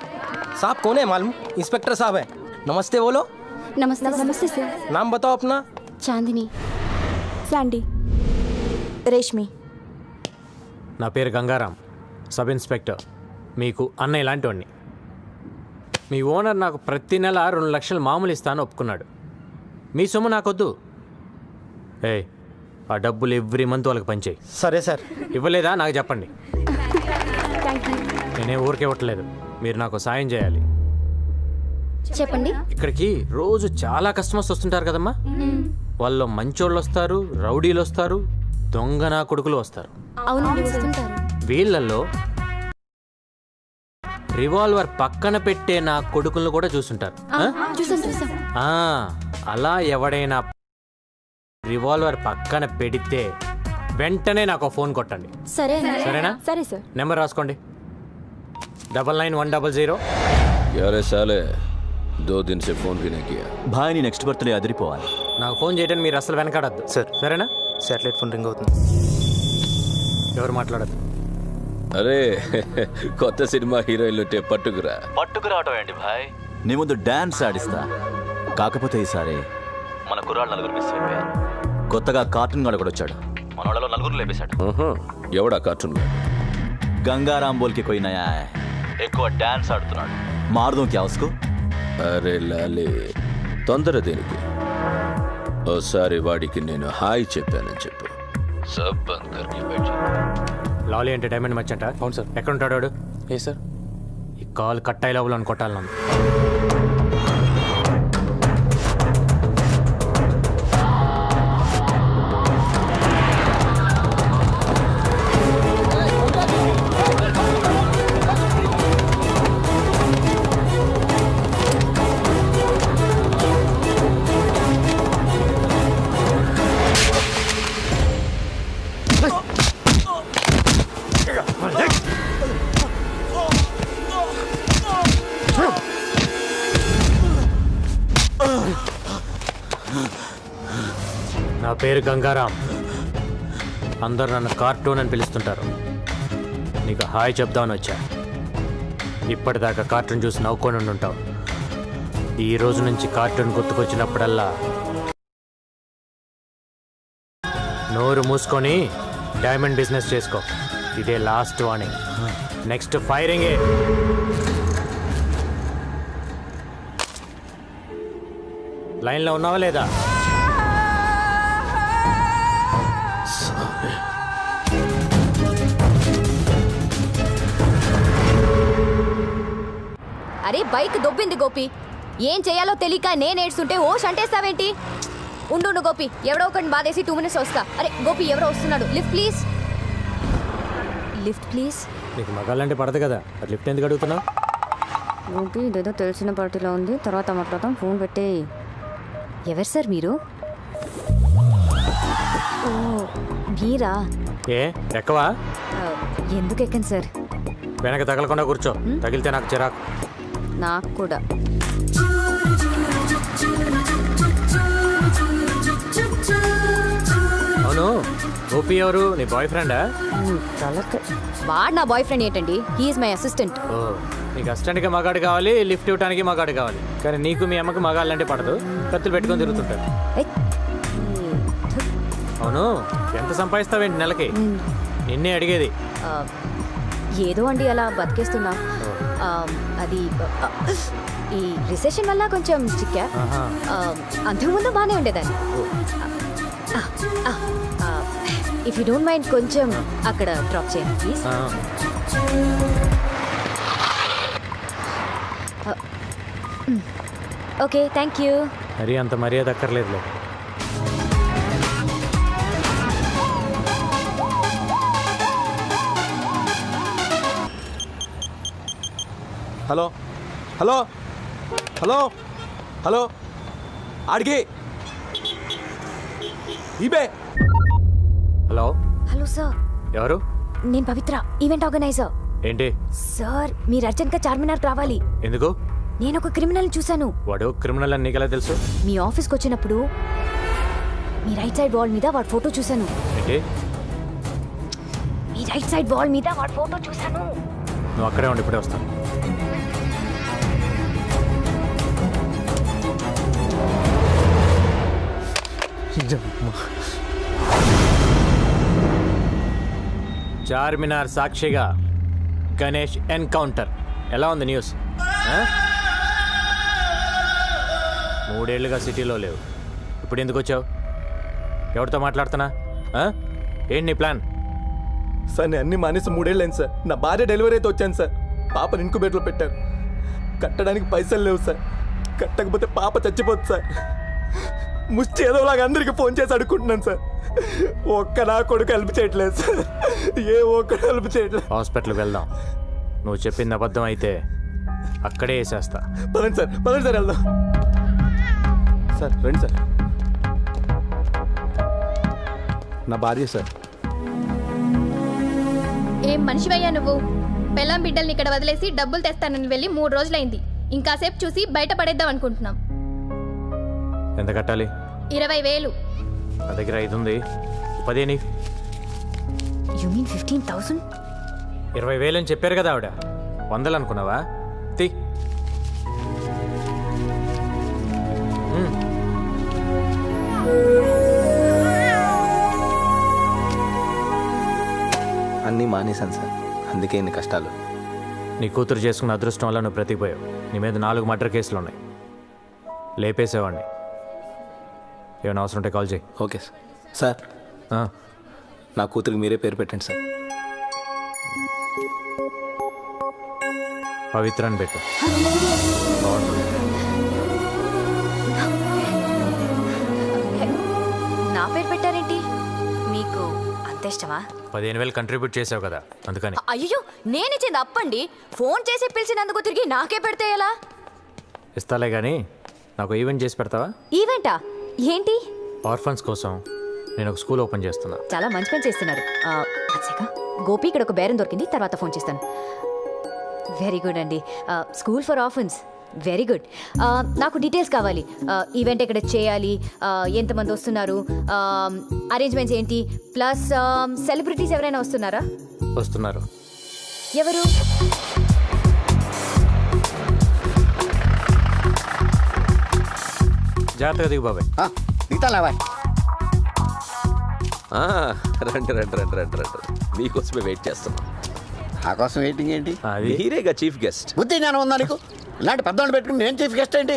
साहब कौन है मालूम? इंस्पेक्टर साहब है. नमस्ते बोलो. नमस्ते. नमस्ते सर. नाम बताओ अपना. चांदनी. सैंडी. రేష్మి. నా పేరు గంగారాం, సబ్ ఇన్స్పెక్టర్. మీకు అన్న ఇలాంటి వాడిని. మీ ఓనర్ నాకు ప్రతి నెల 2 లక్షలు మామూలు ఇస్తాను ఒప్పుకున్నాడు. మీ సొమ్ము నాకొద్దు. ఆ డబ్బులు ఎవ్రీ మంత్ వాళ్ళకి పంచేయి. సరే సార్. ఇవ్వలేదా నాకు చెప్పండి. నేనే ఊరికే ఇవ్వట్లేదు, మీరు నాకు సాయం చేయాలి. చెప్పండి. ఇక్కడికి రోజు చాలా కస్టమర్స్ వస్తుంటారు కదమ్మా. వాళ్ళు మంచోళ్ళు వస్తారు, రౌడీలు వస్తారు, దొంగ నా కొడుకులు వస్తారు. అవునండి, వస్తుంటారు. వీళ్ళల్లో రివాల్వర్ పక్కన పెట్టే నా కొడుకులను కూడా చూసుంటారు. అలా ఎవడైనా రివాల్వర్ పక్కన పెడితే వెంటనే నాకు ఫోన్ కొట్టండి. సరేనా? సరే సార్. నెంబర్ రాసుకోండి. 991000. यार साले 2 दिन से फोन भी नहीं किया. भाई नी నెక్స్ట్ బర్త్డే అదిరిపోవాలి. నాకు ఫోన్ చేయడానికి మీరు అసలు వెనకాడద్దు సార్. సరేనా? శాటిలైట్ ఫోన్ రింగ్ అవుతుంది. ఎవరు మాట్లాడద్దు. అరే కొత్త సినిమా హీరోయిన్లు ఉంటే పట్టుకురావటం ఏంటి భాయ్? నీ ముందు డాన్స్ ఆడిస్తా. కాకపోతే ఈసారి మన కుర్రాళ్ళు 9 మిస్ అయిపోయారు. కొత్తగా కార్టూన్ గాడు కూడా వచ్చాడు, మన వాళ్ళలో 9 లేపేశాడు. ఎవడా కార్టూన్? గంగారాం బోల్కి కోయి నయా హై. ఎక్కువ డాన్స్ ఆడుతున్నాడు. మారుదాం క్యా ఉస్కో? అరే లాలే, తొందర దేనికి? ఓసారి వాడికి నేను హాయ్ చెప్పానని చెప్పు. సబ్ బంద్ కర్కే బైఠ. లాలీ ఎంటర్టైన్మెంట్ మర్చెంట. అవును సార్. ఎక్కడ ఉంటాడు వాడు? ఏ సార్? ఈ కాల్ కట్ అయ్యే లోపల అని కొట్టాలి నన్ను. నా పేరు గంగారాం. అందరు నన్ను కార్టూన్ అని పిలుస్తుంటారు. నీకు హాయ్ చెప్దామని వచ్చా. ఇప్పటిదాకా కార్టూన్ చూసి నవ్వుకొని ఉంటావు. ఈ రోజు నుంచి కార్టూన్ గుర్తుకొచ్చినప్పుడల్లా నోరు మూసుకొని డైమండ్ బిజినెస్ చేసుకో. ఇదే లాస్ట్ వార్నింగ్. నెక్స్ట్ ఫైరింగే. లైన్లో ఉన్నావా లేదా? అరే బైక్ దొబ్బింది గోపి. ఏం చేయాలో తెలియక నేను ఏడ్చుంటే ఓ షంటేస్తావేంటి? ఉండు గోపి, ఎవడో ఒకటి బాధేసి 2 minutes వస్తా. అరే గోపి, ఎవరో వస్తున్నాడు. Lift please. Lift please. నీకు మగాళ్ళంటే పడదు కదా, అది లిఫ్ట్ ఎందుకు అడుగుతున్నావు? గోపి, ఇదేదో తెలిసిన పార్టీలో ఉంది, తర్వాత మాట్లాడతాం. ఫోన్ పెట్టే. ఎవరు సార్ మీరు? ఓ మీరా? ఏ ఎక్కవా? ఎందుకు ఎక్కండి సార్? వెనక తగలకుండా కూర్చో. తగిలితే నాకు చిరాకు. నాకు కూడా. అవును, గోపి ఎవరు? నీ బాయ్ ఫ్రెండా? వాడు నా బాయ్ ఫ్రెండ్ ఏంటండి? He's my assistant. ఓ, నీకు అసిస్టెంట్గా మగాడు కావాలి, లిఫ్ట్ ఇవ్వడానికి మగాడు కావాలి. కానీ నీకు మీ అమ్మకి మగాళ్ళంటే పడదు. కత్తులు పెట్టుకొని తిరుగుతుంటారు. అవును, ఎంత సంపాదిస్తావేంటి నెలకి? నిన్నే అడిగేది. ఏదో అండి, అలా బతికేస్తున్నా. అది ఈ రిసెషన్ వల్ల కొంచెం చిక్కా. అంతకుముందు బాగానే ఉండేదాన్ని. ఇఫ్ యూ డోంట్ మైండ్ కొంచెం అక్కడ డ్రాప్ చేయండి ప్లీజ్. Okay, thank you. మరి అంత మర్యాద అక్కర్లేదులే. హలో హలో హలో హలో అడిగి ఇబే. Hello hello sir. ఎవరు? నేను పవిత్ర, ఈవెంట్ ఆర్గనైజర్. ఏంటి సార్, మీరు అర్జెంట్గా చార్మినార్కి రావాలి. ఎందుకు? నేను ఒక క్రిమినల్ చూశాను. వాడు క్రిమినల్ అని నీకెలా తెలుసు? మీ ఆఫీస్కి వచ్చినప్పుడు మీ రైట్ సైడ్ వాల్ మీద వాడి ఫోటో చూశాను. ఏంటి? మీ రైట్ సైడ్ వాల్ మీద వాడి ఫోటో చూశాను. నువ్వు అక్కడే ఉండి ఇప్పుడే వస్తాను. చార్మినార్ సాక్షిగా గణేష్ ఎన్కౌంటర్. ఎలా ఉంది న్యూస్? 3 ఏళ్లుగా సిటీలో లేవు. ఇప్పుడు ఎందుకు వచ్చావు? ఎవరితో మాట్లాడుతున్నా? ఏంటి నీ ప్లాన్? సార్, నేను అన్ని మానేసి 3 ఏళ్ళు అయింది సార్. నా భార్య డెలివరీ అయితే వచ్చాను సార్. పాపని ఇంకుబేట్లో పెట్టారు. కట్టడానికి పైసలు లేవు సార్. కట్టకపోతే పాప చచ్చిపోతుంది సార్. ముష్టి ఏదోలాగా అందరికి ఫోన్ చేసి అడుక్కుంటున్నాను సార్. ఒక్క నా కొడుకు హెల్ప్ చేయట్లేదు సార్. ఏ ఒక్కడు హెల్ప్ చేయట్లేదు. హాస్పిటల్కి వెళ్దాం. నువ్వు చెప్పింది అబద్ధం అయితే అక్కడే వేసేస్తా. పదండి సార్ వెళ్దాం. సార్ రండి సార్. నా భార్య సార్. ఏం మనిషివయ్యా నువ్వు? పెళ్ళాం బిడ్డల్ని ఇక్కడ వదిలేసి డబ్బులు తెస్తానని వెళ్ళి 3 రోజులైంది. ఇంకాసేపు చూసి బయట పడేద్దాం అనుకుంటున్నాం. ఎంత కట్టాలి? 20,000. నా దగ్గర 5 ఉంది. 10 నీ. You mean 15,000? 20,000 అని చెప్పారు కదా ఆవిడ. 100 అనుకున్నావా? తీ. అన్నీ మానేశాను సార్. అందుకే ఇన్ని కష్టాలు. నీ కూతురు చేసుకున్న అదృష్టం వల్ల నువ్వు బ్రతికిపోయావు. నీ మీద 4 మర్డర్ కేసులు ఉన్నాయి. లేపేసేవాడిని. ఏమైనా అవసరం ఉంటే కాల్ చేయి. Okay sir. నా కూతురికి మీరే పేరు పెట్టండి సార్. పవిత్ర అని పెట్టు. నా పేరు పెట్టారేంటి? మీకు అంత ఇష్టమా? 15,000 కంట్రిబ్యూట్ చేసావు కదా అందుకని. అయ్యో నేనిచ్చింది అప్పండి. ఫోన్ చేసి పిలిచినందుకు తిరిగి నాకే పెడితే ఎలా? ఇస్తాలే కానీ నాకు ఈవెంట్ చేసి పెడతావా? ఈవెంటా? ఏంటి? ఆర్ఫన్స్ కోసం నేను ఒక స్కూల్ ఓపెన్ చేస్తున్నా. చాలా మంచి పని చేస్తున్నారు. గోపి ఇక్కడ ఒక బేరం దొరికింది, తర్వాత ఫోన్ చేస్తాను. వెరీ గుడ్ అండి. School for orphans, very good. నాకు డీటెయిల్స్ కావాలి. ఈవెంట్ ఎక్కడ చేయాలి, ఎంతమంది వస్తున్నారు, అరేంజ్మెంట్స్ ఏంటి, ప్లస్ సెలబ్రిటీస్ ఎవరైనా వస్తున్నారా? వస్తున్నారు. ఎవరు? జాగ్రత్తగా దిగు బాబాయ్. దిగుతాలే బాయ్. రండి రండి రండి రండి రండి, మీకోసమే వెయిట్ చేస్తున్నాం. నా కోసం వెయిటింగ్ ఏంటి? మీరేగా చీఫ్ గెస్ట్. బుద్ధి జ్ఞానం ఉందా నీకు? ఇలాంటి పెద్దవాళ్ళు పెట్టుకుని నేను చీఫ్ గెస్ట్ ఏంటి?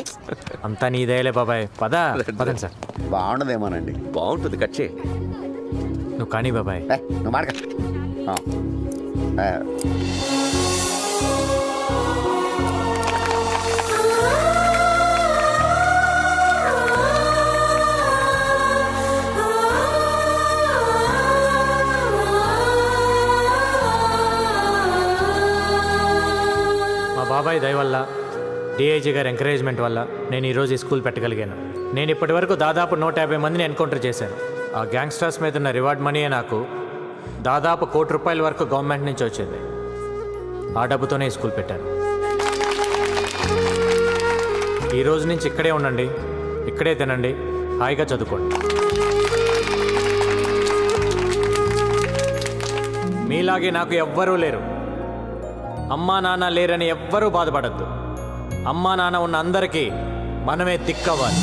అంతా నీదేలే బాబాయ్. పదండి సార్. బాగుండదేమోనండి. బాగుంటుంది, కట్ చేయి. నువ్వు కానీ బాబాయ్. నువ్వు మాడక. బాబాయ్ దయ వల్ల, డిఐజీ గారి ఎంకరేజ్మెంట్ వల్ల నేను ఈరోజు ఈ స్కూల్ పెట్టగలిగాను. నేను ఇప్పటి వరకు దాదాపు 150 మందిని ఎన్కౌంటర్ చేశాను. ఆ గ్యాంగ్స్టర్స్ మీద ఉన్న రివార్డ్ మనీయే నాకు దాదాపు ₹1 కోటి వరకు గవర్నమెంట్ నుంచి వచ్చింది. ఆ డబ్బుతోనే ఈ స్కూల్ పెట్టాను. ఈ రోజు నుంచి ఇక్కడే ఉండండి, ఇక్కడే తినండి, హాయిగా చదువుకోండి. మీలాగే నాకు ఎవ్వరూ లేరు. అమ్మా నాన్న లేరని ఎవ్వరూ బాధపడద్దు. అమ్మా నాన్న ఉన్న అందరికీ మనమే దిక్కవ్వాలి.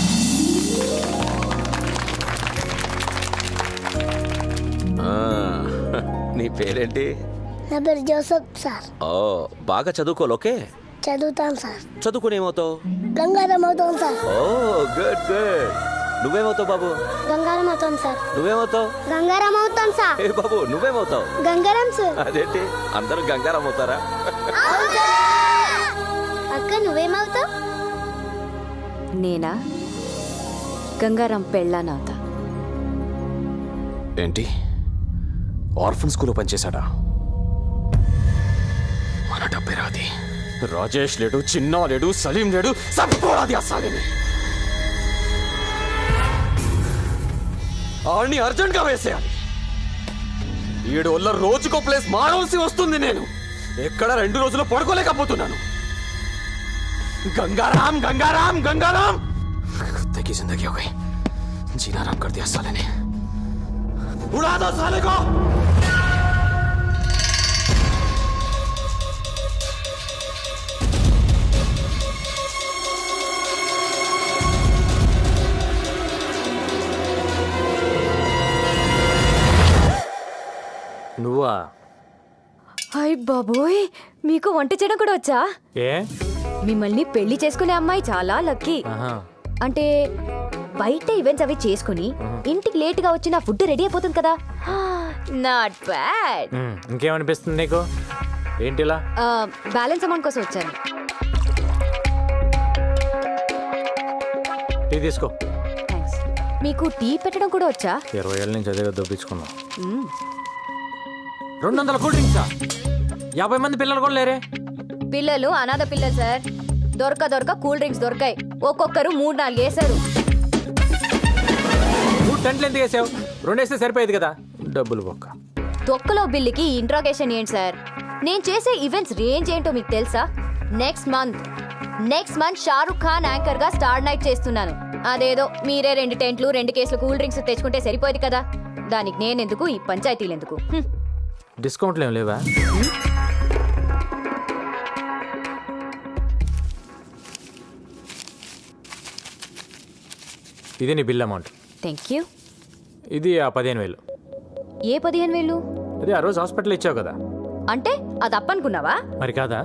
నీ పేరేంటి? నా పేరు జోసఫ్ సార్. ఓ, బాగా చదువుకోవాలి. ఓకే, చదువుతాను సార్. చదువుకుని ఏమవుతావు? గంగారం అవుతాను సార్. ఓ గుడ్ గుడ్. నువ్వేమవుతావు బాబు? గంగారం అవుతాను సార్. నువ్వేమవుతావు? గంగారం అవుతాను సార్. ఏ బాబు నువ్వేమవుతావు? గంగారం సార్. అదేంటి అందరూ గంగారం అవుతారా? అక్క నువ్వేమవుతావు? నేనా? గంగారం పెళ్ళానవుతా. ఏంటి ఆర్ఫన్ స్కూల్లో పనిచేశాడా? మన డబ్బే రాది. రాజేష్ లేడు, చిన్నా లేడు, సలీం లేడు, సరిపోరాది అసలేని. ఆడిని అర్జెంట్గా వేసేయాలి. 7 వల్ల రోజుకో ప్లేస్ మారవలసి వస్తుంది. నేను ఎక్కడ 2 రోజులు పడుకోలేకపోతున్నాను. गंगाराम गंगाराम गंगाराम कुत्ते की जिंदगी हो गई. जीना आराम कर दिया साले ने. उड़ा दो साले को. నువ్వా? హాయ్ బాబోయ్, మీకు వంట చేయడం కూడా వచ్చా? ఏ, మిమ్మల్ని పెళ్లి చేసుకునే అమ్మాయి చాలా లక్కీ. అంటే బయట ఈవెంట్స్ అవి చేసుకుని ఇంటికి లేట్ గా వచ్చి నా ఫుడ్ రెడీ అయిపోతుంది కదా. Not bad. ఇంకేమనిపిస్తుంది నీకు? ఏంటిలా? బ్యాలెన్స్ అమౌంట్ కోసం వచ్చాను. టీ తీసుకో. థ్యాంక్స్. మీకు టీ పెట్టడం కూడా వచ్చా? 20 ఏళ్ళ నుంచి అదే దొప్పించుకున్నాం. 200 కూల్ డ్రింక్సా? 50 మంది పిల్లలు కూడా లేరే. పిల్లలు అనాథ పిల్లలు సార్. దొరక కూల్ డ్రింక్స్ దొరకాయి. ఒక్కొక్కరు 3-4 వేసారు. నువ్వు టెంట్లు ఎందుకు వేసావు? 2 వేస్తే సరిపోయేది కదా. డబ్బులు బొక్క. తొక్కలో బిల్లుకి ఇంట్రాగేషన్ ఏంటి సార్? నేను చేసే ఈవెంట్స్ రేంజ్ ఏంటో మీకు తెలుసా? Next month Shahrukh Khan anchor గా స్టార్ నైట్ చేస్తున్నాను. అదేదో మీరే 2 టెంట్లు 2 కేసులు కూల్ డ్రింక్స్ తెచ్చుకుంటే సరిపోయేది కదా. దానికి నేనెందుకు, ఈ పంచాయతీలు ఎందుకు? డిస్కౌంట్లు ఏం లేవా? ఇది నీ బిల్ అమౌంట్. Thank you. ఇది ఆ 15,000. ఏ 15,000? అది ఆ రోజు హాస్పిటల్ ఇచ్చావు కదా. అంటే అది అప్పనుకున్నావా? మరి కాదా?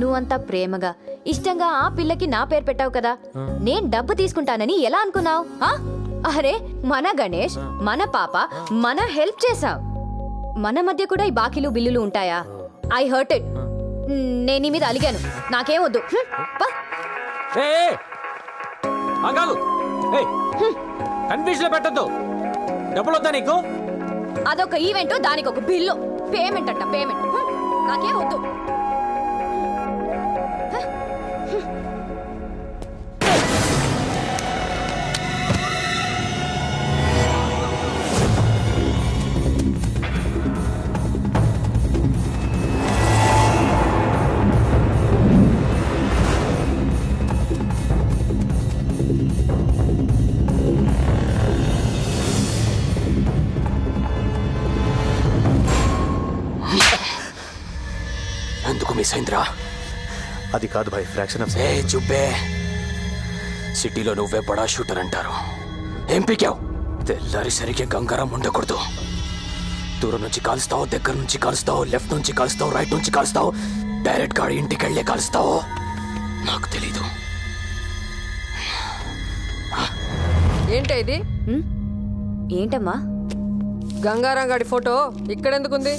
నువ్వంతా ప్రేమగా ఇష్టంగా ఆ పిల్లకి నా పేరు పెట్టావు కదా. నేను డబ్బు తీసుకుంటానని ఎలా అనుకున్నావు? అరే మన గణేష్, మన పాప, మన హెల్ప్ చేసాం. మన మధ్య కూడా ఈ బాకీలు బిల్లులు ఉంటాయా? I hurt it. నేను నీ మీద అలిగాను. నాకేం వద్దు. కన్ఫ్యూజన్ పెట్టద్దు. డబ్బులు వద్దా నీకు? అదొక ఈవెంట్, దానికి ఒక బిల్లు. పేమెంట్ అంట పేమెంట్. నాకేం వద్దు. ఎందుకు మిస్ అయిందిరా? అది కాదు భాయ్, ఫ్రాక్షన్ ఆఫ్ ఏ చుబ్బే, సిటీలో నువ్వే బడా షూటర్ అంటారు. ఏం పీకావు? తెల్లారి సరిగ్గా గంగారం ఉండకూడదు. దూరం నుంచి కాలుస్తావు, దగ్గర నుంచి కాలుస్తావు, లెఫ్ట్ నుంచి కాలుస్తావు, రైట్ నుంచి కాలుస్తావు, డైరెక్ట్ గాడి ఇంటికి వెళ్ళే కాలుస్తావు. నాకు తెలీదు. ఏంటి ఇది? ఏంటమ్మా? గంగారాం గాడి ఫోటో ఇక్కడెందుకుంది?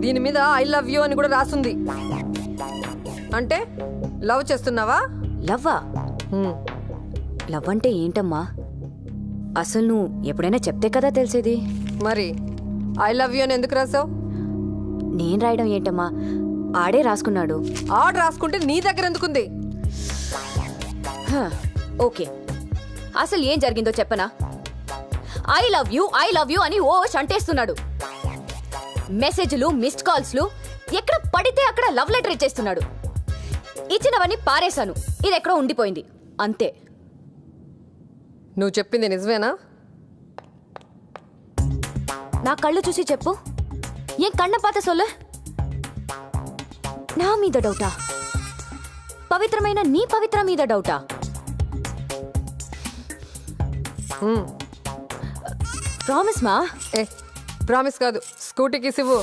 దీని మీద ఐ లవ్ యూ అని కూడా రాసుంది. అంటే లవ్ చేస్తున్నావా? లవ్వా? లవ్ అంటే ఏంటమ్మా? అసలు నువ్వు ఎప్పుడైనా చెప్తే కదా తెలిసేది. మరి ఐ లవ్ యూ అని ఎందుకు రాసావు? నేను రాయడం ఏంటమ్మా, ఆడే రాసుకున్నాడు. ఆడు రాసుకుంటే నీ దగ్గర ఎందుకుంది? ఓకే, అసలు ఏం జరిగిందో చెప్పనా? ఐ లవ్ యూ అని ఓ షంటేస్తున్నాడు. మెసేజ్లు, మిస్డ్ కాల్స్లు, ఎక్కడ పడితే అక్కడ లవ్ లెటర్ ఇచ్చేస్తున్నాడు. ఇచ్చినవన్నీ పారేశాను, ఇది ఎక్కడో ఉండిపోయింది అంతే. నువ్వు చెప్పింది నిజమేనా? నా కళ్ళు చూసి చెప్పు. ఏం కన్న పాత సొల్ల? నా మీద డౌటా? పవిత్రమైన నీ పవిత్ర మీద డౌటా? ప్రామిస్ మా? ప్రామిస్ కాదు, స్కూటీకి ఇవ్వు.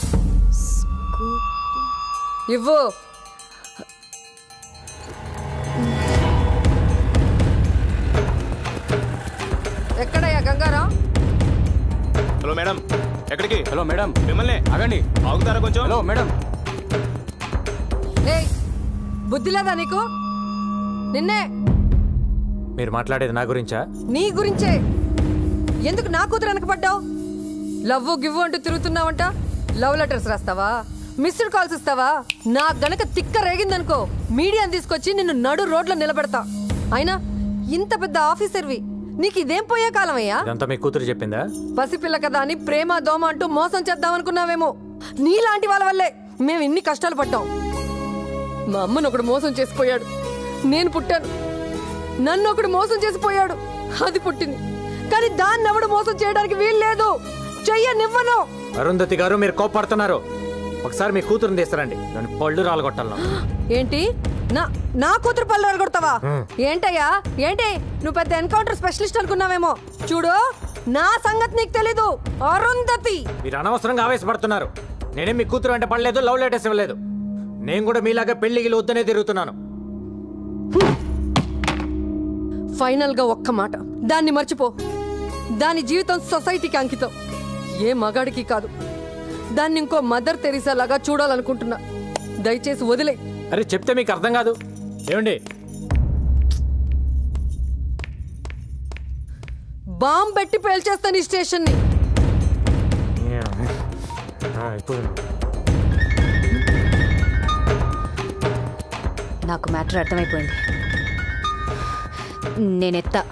ఇవ్వు. ఎక్కడయ్యా గంగారాం? హలో మేడం, ఎక్కడికి? హలో మేడం, మిమ్మల్ని ఆగండి. ఆగుతారా కొంచెం? Hello madam. ఏయ్, బుద్ధి లేదా నీకు? నిన్నే. మీరు మాట్లాడేది నా గురించా? నీ గురించే. ఎందుకు నా కూతురు వెనకపడ్డావు? లవ్వు గివ్వు అంటూ తిరుగుతున్నావంట. లవ్ లెటర్స్ రాస్తావా? మిస్డ్ కాల్స్ ఇస్తావా? నాకు గనక తిక్క రేగిందనుకో, మీడియాని తీసుకొచ్చి నిన్ను నడు రోడ్లో నిలబెడతా. అయినా ఇంత పెద్ద ఆఫీసర్వి, నీకు ఇదేం పోయే కాలం అయ్యా? ఇదంతా మీ కూతురు చెప్పిందా? పసిపిల్ల కదా అని ప్రేమ దోమ అంటూ మోసం చేద్దామనుకున్నావేమో. నీలాంటి వాళ్ళ వల్లే మేము ఇన్ని కష్టాలు పడ్డాం. మా అమ్మను ఒకడు మోసం చేసిపోయాడు, నేను పుట్టాను. నన్ను ఒకడు మోసం చేసిపోయాడు, అది పుట్టింది. కానీ దాన్ని ఎవడు మోసం చేయడానికి వీలు లేదు. చెయ్యనివ్వను. అరుంధతి గారు, మీరు కోపడుతున్నారు. ఒకసారి మీ కూతురుని తీస్తారండి, దాని పళ్ళు రాలగొట్టాలను. ఏంటి? నా కూతురు పళ్ళు రాలగొడతావా? ఏంటయ్యా ఏంటి? నువ్వు పెద్ద ఎన్కౌంటర్ స్పెషలిస్ట్ అనుకున్నావేమో. చూడు, నా సంగతి నీకు తెలీదు. అరుంధతి, మీరు అనవసరంగా ఆవేశపడుతున్నారు. నేనేం మీ కూతురు అంటే పడలేదు, లవ్ లెటర్స్ ఇవ్వలేదు. నేను కూడా మీలాగా పెళ్లికి వద్దనే తిరుగుతున్నాను. ఫైనల్ గా ఒక్క మాట, దాన్ని మర్చిపో. దాని జీవితం సొసైటీకి అంకితం, ఏ మగాడికి కాదు. దాన్ని ఇంకో మదర్ తెరీసా లాగా చూడాలనుకుంటున్నా. దయచేసి వదిలే. అరే చెప్తే మీకు అర్థం కాదు. ఏమండి, బాంబు పెట్టి పేల్చేస్తాను ఈ స్టేషన్ని. నాకు మ్యాటర్ అర్థమైపోయింది. నేనెత్తా.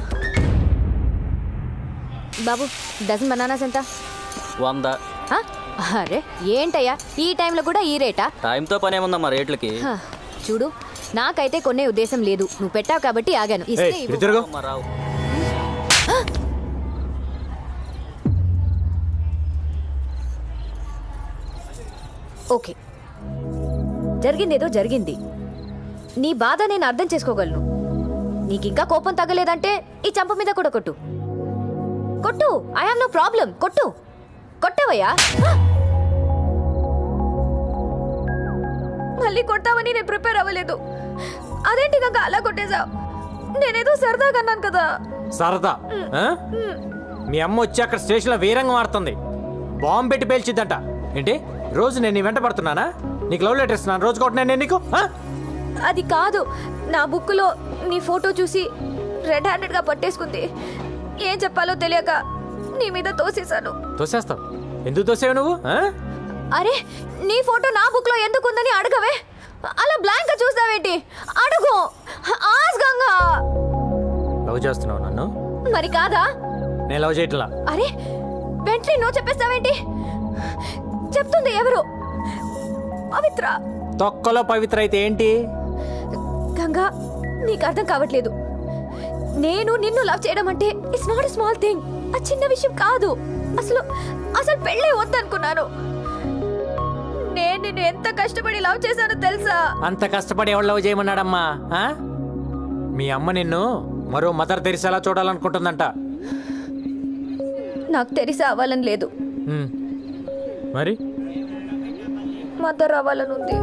బాబు, డజన్ బనానాస్ ఎంత? 100. అరే ఏంటయ్యా, ఈ టైంలో కూడా ఈ రేటా? టైంతో పని ఏముందమ్మా రేట్లకి? చూడు, నాకైతే కొనే ఉద్దేశం లేదు. నువ్వు పెట్టావు కాబట్టి ఆగాను. ఇస్తే రావు. ఓకే, జరిగిందేదో జరిగింది. నీ బాధ నేను అర్థం చేసుకోగలను. నీకింకా కోపం తగ్గలేదంటే ఈ చంప మీద కూడా కొట్టు. కొట్టు, ఐ హావ్ నో ప్రాబ్లం. కొట్టు. కొట్టవయ్యా. మళ్ళీ కొట్టావని నేను ప్రిపేర్ అవ్వలేదు. అదేంటి గంగా అలా కొట్టేశావు? నేనేదో సరదాగా అన్నాను కదా. సరదా ఆ? మీ అమ్మ వచ్చి అక్కడ స్టేషన్లో వీరంగం ఆడుతుంది, బాంబు పెట్టి పేల్చిద్దంట. ఏంటి రోజు నేను నీ వెంట పడుతున్నానా? నీకు లవ్ లెటర్ ఇస్తున్నాను, రోజు కొట్టినా నేను నీకు? అది కాదు, నా బుక్లో నీ ఫోటో చూసి రెడ్ హ్యాండెడ్గా పట్టేసుకుంది. ఏం చెప్పాలో తెలియక నీ మీద తోసేశాను. తోసేస్తావు? ఎందుకు తోసేవు నువ్వు? అరే, నీ ఫోటో నా బుక్లో ఎందుకుందని అడగవే. అలా బ్లాంక్గా చూస్తావేంటి? అడుగు, ఆస్గంగా. లవ్ చేస్తున్నావు నన్ను? మరి కాదా? నేను లవ్ చేయట్లా. అరే, వెంటనే నువ్వు చెప్పేస్తావేంటి? చెప్తుంది ఎవరు? పవిత్ర. తొక్కలో పవిత్ర అయితే ఏంటి? గంగా, నీకు అర్థం కావట్లేదు. నేను నిన్ను లవ్ చేయడం అంటే it's not a small thing. ఆ చిన్న విషయం కాదు. అసలు అసలు పెళ్ళే వద్దనుకున్నాను. నేను నిన్ను ఎంత కష్టపడి లవ్ చేశానో తెలుసా? అంత కష్టపడి ఎవరు లవ్ చేయమన్నాడమ్మా? మీ అమ్మ నిన్ను మరో మదర్ తెరిసేలా చూడాలనుకుంటుందంట. నాకు తెలిసి అవ్వాలని లేదు, మరి మదర్ అవ్వాలని ఉంది.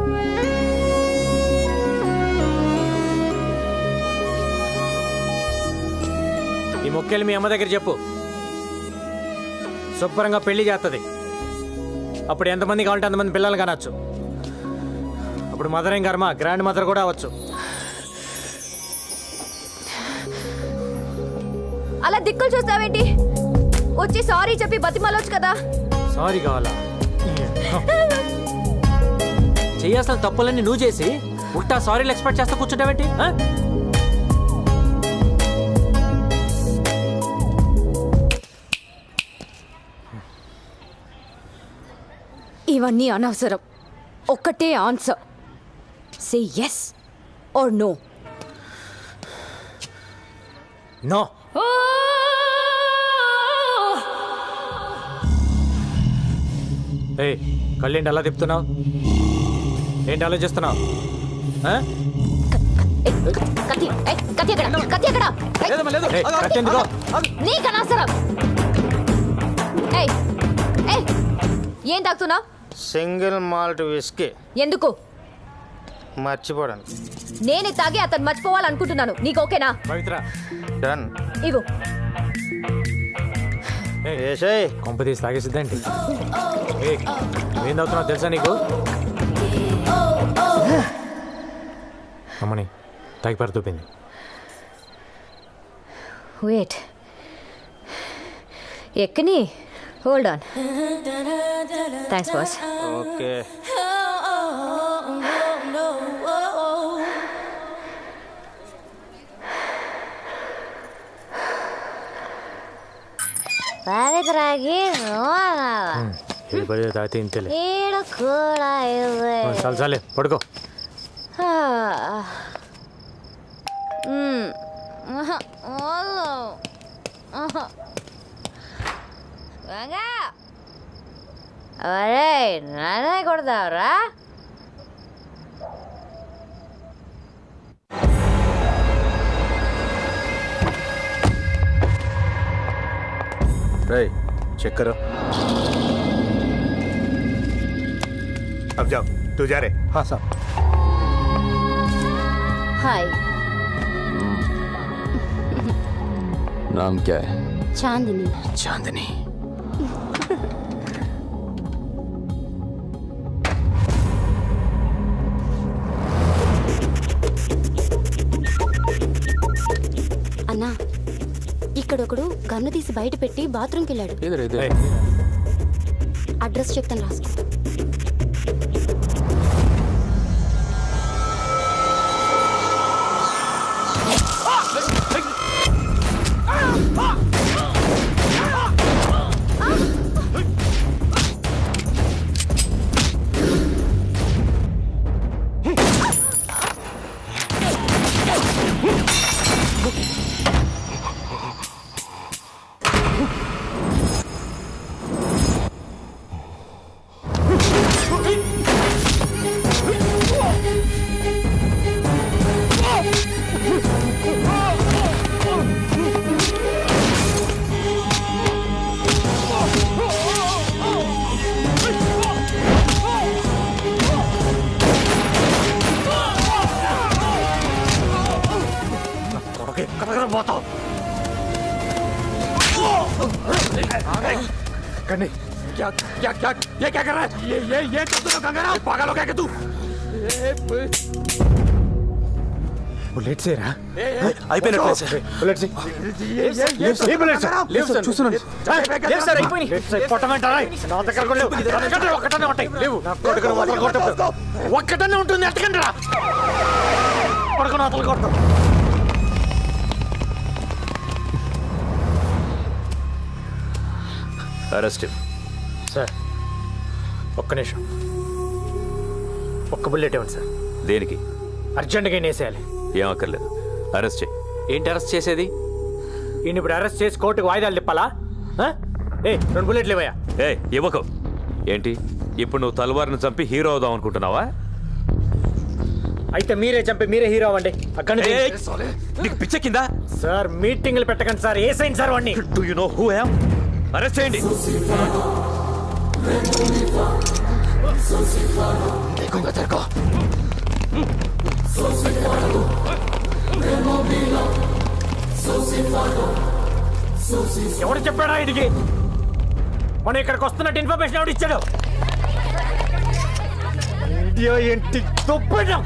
ఈ మొక్కేళ్ళు మీ అమ్మ దగ్గర చెప్పు, శుభ్రంగా పెళ్లి చేస్తుంది. అప్పుడు ఎంతమంది కావాలంటే అంతమంది పిల్లలు కానొచ్చు. అప్పుడు మదర్ ఏం కర్మ, గ్రాండ్ మదర్ కూడా అవ్వచ్చు. అలా దిక్కులు చూస్తావేంటి? వచ్చి సారీ చెప్పి బతిమాలొచ్చు కదా. సారీ కావాలా? చెయ్యాల్సిన తప్పులన్నీ నువ్వు చేసి ఉల్టా సారీలు ఎక్స్పెక్ట్ చేస్తా కూర్చుంటావేంటి? ఇవన్నీ అనవసరం. ఒక్కటే answer, say yes or no. No. ఏ కళ్ళేంటి అలా తిప్పుతున్నావు? ఏంటి ఆలోచిస్తున్నావు? ఏం తాగుతున్నా? Single malt whisky. ఎందుకు? మర్చిపోవడానికి. నేనే తాగి అతను మర్చిపోవాలనుకుంటున్నాను. నీకు ఓకేనా? పవిత్ర, డన్. ఇవ్వు. కొంప తీసి తాగేసిద్దేంటి? ఏం తాగుతున్నావు తెలుసా నీకు? అమ్మని తాగి పరుతూపింది. వెయిట్, ఎక్కని. Hold on. Thanks boss. Okay. పవిత్రకి తాగితే ఇంతలే. ఈడ కూడా చాలు చాలే, పడుకో. అరే, నానే కొడతావురా? चेक करो. अब जाओ, तू जा रहे? हाँ साहब. हाय. नाम क्या है? चांदनी. चांदनी. అన్నా, ఇక్కడొకడు గన్ను తీసి బయట పెట్టి బాత్రూమ్కి వెళ్ళాడు. అడ్రస్ చెప్తాను, రాసుకో. कन्नी क्या क्या क्या ये क्या कर रहा है? ये कर दो गंगाराम, पागल हो गया क्या तू? बुलेट से रहा అయిపోయినట్లే సార్ बुलेट से ये बुलेट से లేవు సార్ చూస్తున్నాను లేవు సార్ అయిపోయి లెఫ్ట్ సైడ్ కొట్టమంటారా నా దగ్గర కూడా లేవు ఒక్కటనే ఉంటాయి లేవు నా కొడుకును వదల కొట్ట ఒక్కటనే ఉంటుంది ఎట్టకండి రా కొడుకును వదల కొట్ట అరెస్ట్ సార్ ఒక్క నిమిషం ఒక్క బుల్లెట్ ఇవ్వండి సార్ దేనికి? అర్జెంటుగా వేసేయాలి. ఏం అక్కర్లేదు, అరెస్ట్ చేయి. ఏంటి అరెస్ట్ చేసేది? ఈయన ఇప్పుడు అరెస్ట్ చేసి కోర్టుకు వాయిదాలు తిప్పాలా? ఏ 2 బుల్లెట్లు ఇవ్వయా? ఏ ఇవ్వకు. ఏంటి ఇప్పుడు నువ్వు తల్వార్ని చంపి హీరో అవుదాం అనుకుంటున్నావా? అయితే మీరే చంపి మీరే హీరో అవ్వండి. అక్కడ నీకు పిచ్చెక్కిందా? సార్ మీటింగ్లు పెట్టకండి సార్. ఏ సైన్ సార్ వాడిని? Do you know who I am? Arrest చేయండి. ఎవరు చెప్పాడా ఇదికి? మనం ఇక్కడికి వస్తున్నట్టు ఇన్ఫర్మేషన్ ఎవడు ఇచ్చాడు? ఇండియా ఏంటి దుప్పటం?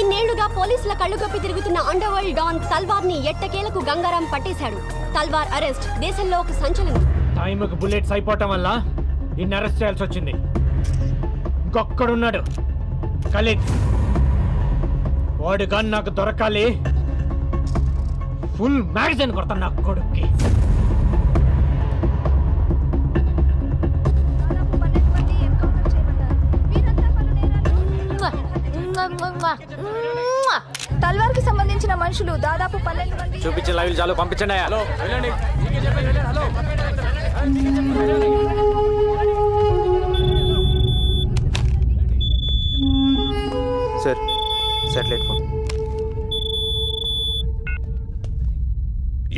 ఇన్నేళ్లుగా పోలీసుల కళ్ళు కప్పి తిరుగుతున్న అండర్ వరల్డ్ డాన్ తల్వార్ ని ఎట్టకేలకు గంగారాం పట్టేశాడు. తల్వార్ అరెస్ట్ దేశంలో ఒక సంచలనం. టైంకి బుల్లెట్స్ అయిపోవటం వల్ల ఇన్ని అరెస్ట్ చేయాల్సి వచ్చింది. ఇంకొక్కడున్నాడు ఖలీద్. వాడు కానీ నాకు దొరకాలి. ఫుల్ మ్యాగజైన్ కొడతాను నా కొడుక్కి. తల్వార్ కి సంబంధించిన మనుషులు దాదాపు 12 మంది. చూపించే లైవ్ చాలు, పంపించండి. Hello sir satellite phone.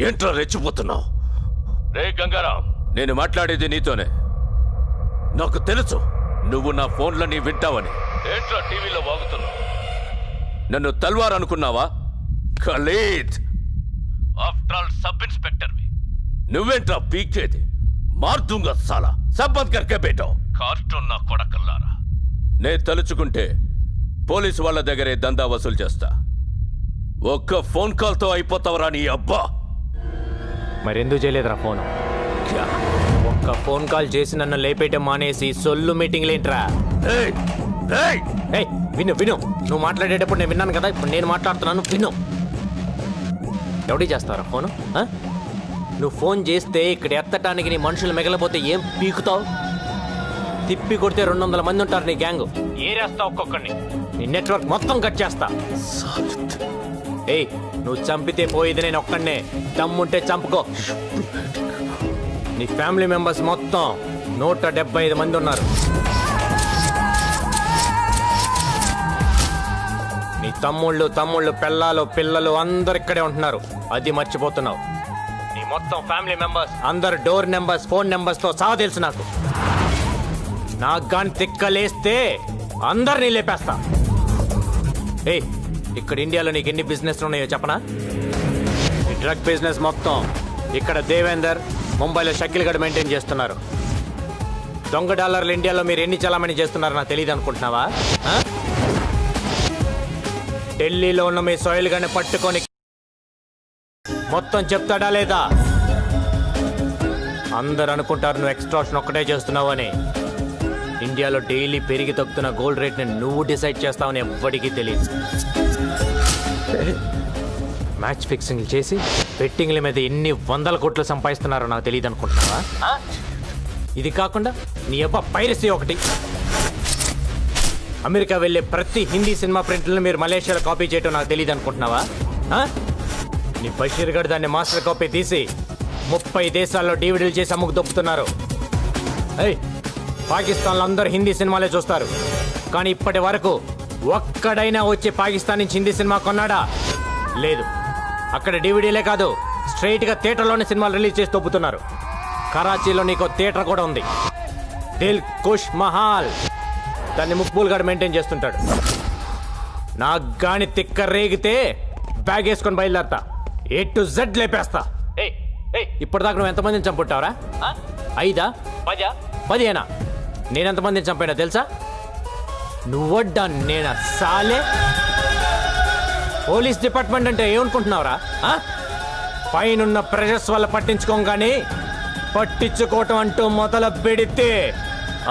ఏంట్రా రెచ్చిపోతున్నావు? రే గంగారాం, నేను మాట్లాడేది నీతోనే. నాకు తెలుసు నువ్వు నా ఫోన్లని వింటావని. ఏంట్రా టీవీలో వాగుతున్నావు? నన్ను తల్వార్ అనుకున్నావా? ఖలీద్, ఆఫ్టర్ ఆల్ సబ్ ఇన్స్పెక్టర్వి. నువ్వేంట్రా పీకేది? మార్దుంగ సాలా సబ్బంద్ కర్కే బేటో. కార్టూన్ నా కొడకల్లారా. నే తలుచుకుంటే పోలీసు వాళ్ళ దగ్గరే దందా వసూలు చేస్తా. ఒక్క ఫోన్ కాల్తో అయిపోతావరా నీ అబ్బా. మరెందుకు చేయలేదురా ఫోన్? ఒక్క ఫోన్ కాల్ చేసి నన్ను లేపేయటం మానేసి సొల్లు మీటింగ్ లేంట్రా. విను విను, నువ్వు మాట్లాడేటప్పుడు నేను విన్నాను కదా, ఇప్పుడు నేను మాట్లాడుతున్నాను విను. ఎవడి చేస్తారా ఫోను? నువ్వు ఫోన్ చేస్తే ఇక్కడ ఎత్తటానికి నీ మనుషులు మిగలపోతే ఏం పీకుతావు? తిప్పి కొడితే 200 మంది ఉంటారు నీ గ్యాంగ్. ఏరేస్తా ఒక్కొక్కడిని. నీ నెట్వర్క్ మొత్తం కట్ చేస్తా. ఏయ్, నువ్వు చంపితే పోయేది నేను ఒక్కడనే. దమ్ముంటే చంపుకో. నీ ఫ్యామిలీ మెంబర్స్ మొత్తం 175 మంది ఉన్నారు. నీ తమ్ముళ్ళు పెళ్ళాలు పిల్లలు అందరు ఇక్కడే ఉంటున్నారు. అది మర్చిపోతున్నావు. నీ మొత్తం ఫ్యామిలీ మెంబర్స్ అందరు డోర్ నెంబర్స్ ఫోన్ నెంబర్స్తో సహా తెలుసు నాకు. నాకు గాని తిక్కలేస్తే అందరినీ లేపేస్తా. ఏ ఇక్కడ ఇండియాలో నీకు ఎన్ని బిజినెస్ ఉన్నాయో చెప్పనా? ఈ డ్రగ్ బిజినెస్ మొత్తం ఇక్కడ దేవేందర్, ముంబైలో షకిల్ గడ్ మెయింటైన్ చేస్తున్నారు. దొంగ డాలర్లు ఇండియాలో మీరు ఎన్ని చలామణి చేస్తున్నారో నాకు తెలియదు అనుకుంటున్నావా? ఢిల్లీలో ఉన్న మీ సోయిల్ గని పట్టుకొని మొత్తం చెప్తాడా లేదా? అందరు అనుకుంటారు నువ్వు ఎక్స్ట్రాక్షన్ ఒక్కటే చేస్తున్నావు అని. ఇండియాలో డైలీ పెరిగి తగ్గుతున్న గోల్డ్ రేట్ని నువ్వు డిసైడ్ చేస్తావని ఎవ్వడికి తెలియదు. మ్యాచ్ ఫిక్సింగ్ చేసి బెట్టింగ్ల మీద ఎన్ని 100 కోట్లు సంపాదిస్తున్నారో నాకు తెలియదు అనుకుంటున్నావా? ఇది కాకుండా నీ అబ్బా పైరసీ ఒకటి. అమెరికా వెళ్ళే ప్రతి హిందీ సినిమా ప్రింట్లను మీరు మలేషియాలో కాపీ చేయటం నాకు తెలియదు అనుకుంటున్నావా? నీ బషీర్ గడ్ దాన్ని మాస్టర్ కాపీ తీసి 30 దేశాల్లో డివిడీలు చేసి అమ్ముకు దొప్పుతున్నారు. పాకిస్తాన్లో అందరూ హిందీ సినిమాలే చూస్తారు, కానీ ఇప్పటి వరకు ఒక్కడైనా వచ్చి పాకిస్తాన్ నుంచి హిందీ సినిమా కొన్నాడా? లేదు. అక్కడ డివిడీలే కాదు, స్ట్రైట్గా థియేటర్లోనే సినిమాలు రిలీజ్ చేసి దొప్పుతున్నారు. కరాచీలో నీకు థియేటర్ కూడా ఉంది, దిల్ కుష్ మహాల్. దాన్ని ముక్బూల్ గడ్ మెయింటైన్ చేస్తుంటాడు. నాకు గాని తిక్క రేగితే బ్యాగ్ వేసుకొని బయలుదేరతా. A to Z లేపేస్తా. ఇప్పటిదాకా నువ్వు ఎంతమందిని చంపుంటావురా? 5, 10, 15? నేనెంతమందిని చంపానో తెలుసా? నువ్వడ్డా నేనా సాలే? పోలీస్ డిపార్ట్మెంట్ అంటే ఏమనుకుంటున్నావురా? పైనున్న ప్రెషర్స్ వల్ల పట్టించుకోగానే పట్టించుకోవటం అంటూ మొదలు పెడితే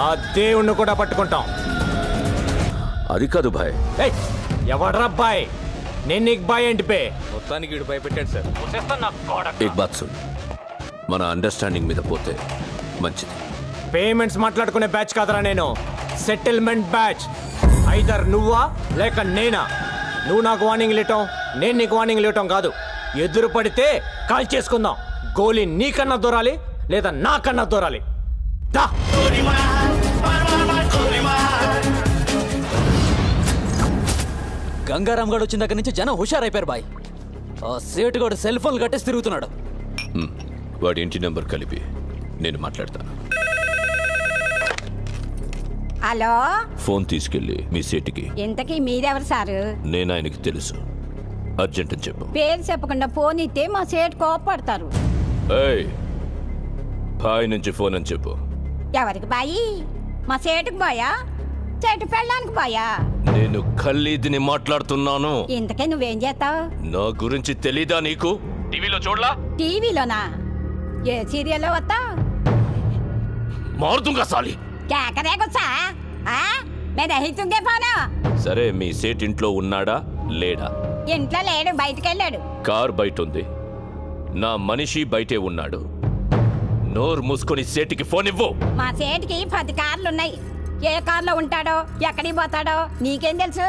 ఆ దేవుణ్ణి కూడా పట్టుకుంటాం. అది కాదు భాయ్. ఎవడ్రా బాయ్? నేను నీకు బాయ్ ఏంటి పే? మొత్తానికి వీడు భయపెట్టాడు సార్. ఏక్ బాత్ సున్, మన అండర్స్టాండింగ్ మీద పోతే మంచిది. పేమెంట్స్ మాట్లాడుకునే బ్యాచ్ కాదరా నేను, సెటిల్మెంట్ బ్యాచ్. ఐదర్ నువ్వా లేక నేనా. నువ్వు నాకు వార్నింగ్ లేటం, నేను నీకు వార్నింగ్ లేటం కాదు. ఎదురు పడితే కాల్ చేసుకుందాం. గోలీ నీకన్నా దూరాలి లేదా నాకన్నా దూరాలి. దా గంగారాం గడు వచ్చిన దగ్గర నుంచి జనం హుషారైపోయారు బాయ్. ఆ సేటు గడు సెల్ ఫోన్ కట్టేసి తిరుగుతున్నాడు. వాడి ఇంటి నెంబర్ కలిపి నేను మాట్లాడతాను. హలో, ఫోన్ తీసుకెళ్ళి మీ సేటుకి. ఇంతకీ మీరెవరు సారు? నేను ఆయనకి తెలుసు, అర్జెంట్ అని చెప్పు. పేరు చెప్పకుండా ఫోన్ ఇస్తే మా సేటు కోపడతారు. ఏయ్, బాయ్ నుంచి ఫోన్ అని చెప్పు. ఎవరికి బాయి? మా సేటుకు బాయా? సేటు పెళ్ళడానికి బాయా? నేను ఖల్లీదిని మాట్లాడుతున్నాను. ఇంతకే నువ్వేం చేస్తావు? నా గురించి తెలీదా నీకు? టీవీలో చూడలా? టీవీలోనా? ఏ సీరియల్లో వస్తా? మారుతుంగా సాలి. కేకరే గుచ్చా? మే దహితుంగే ఫోను. సరే, మీ సేట్ ఇంట్లో ఉన్నాడా లేడా? ఇంట్లో లేడు, బయటికి వెళ్ళాడు. కార్ బయట ఉంది, నా మనిషి బయటే ఉన్నాడు. నోరు మూసుకొని సేటికి ఫోన్ ఇవ్వు. మా సేటుకి 10 కార్లున్నాయి. ఏ కార్లో ఉంటాడో ఎక్కడికి పోతాడో నీకేం తెలుసు?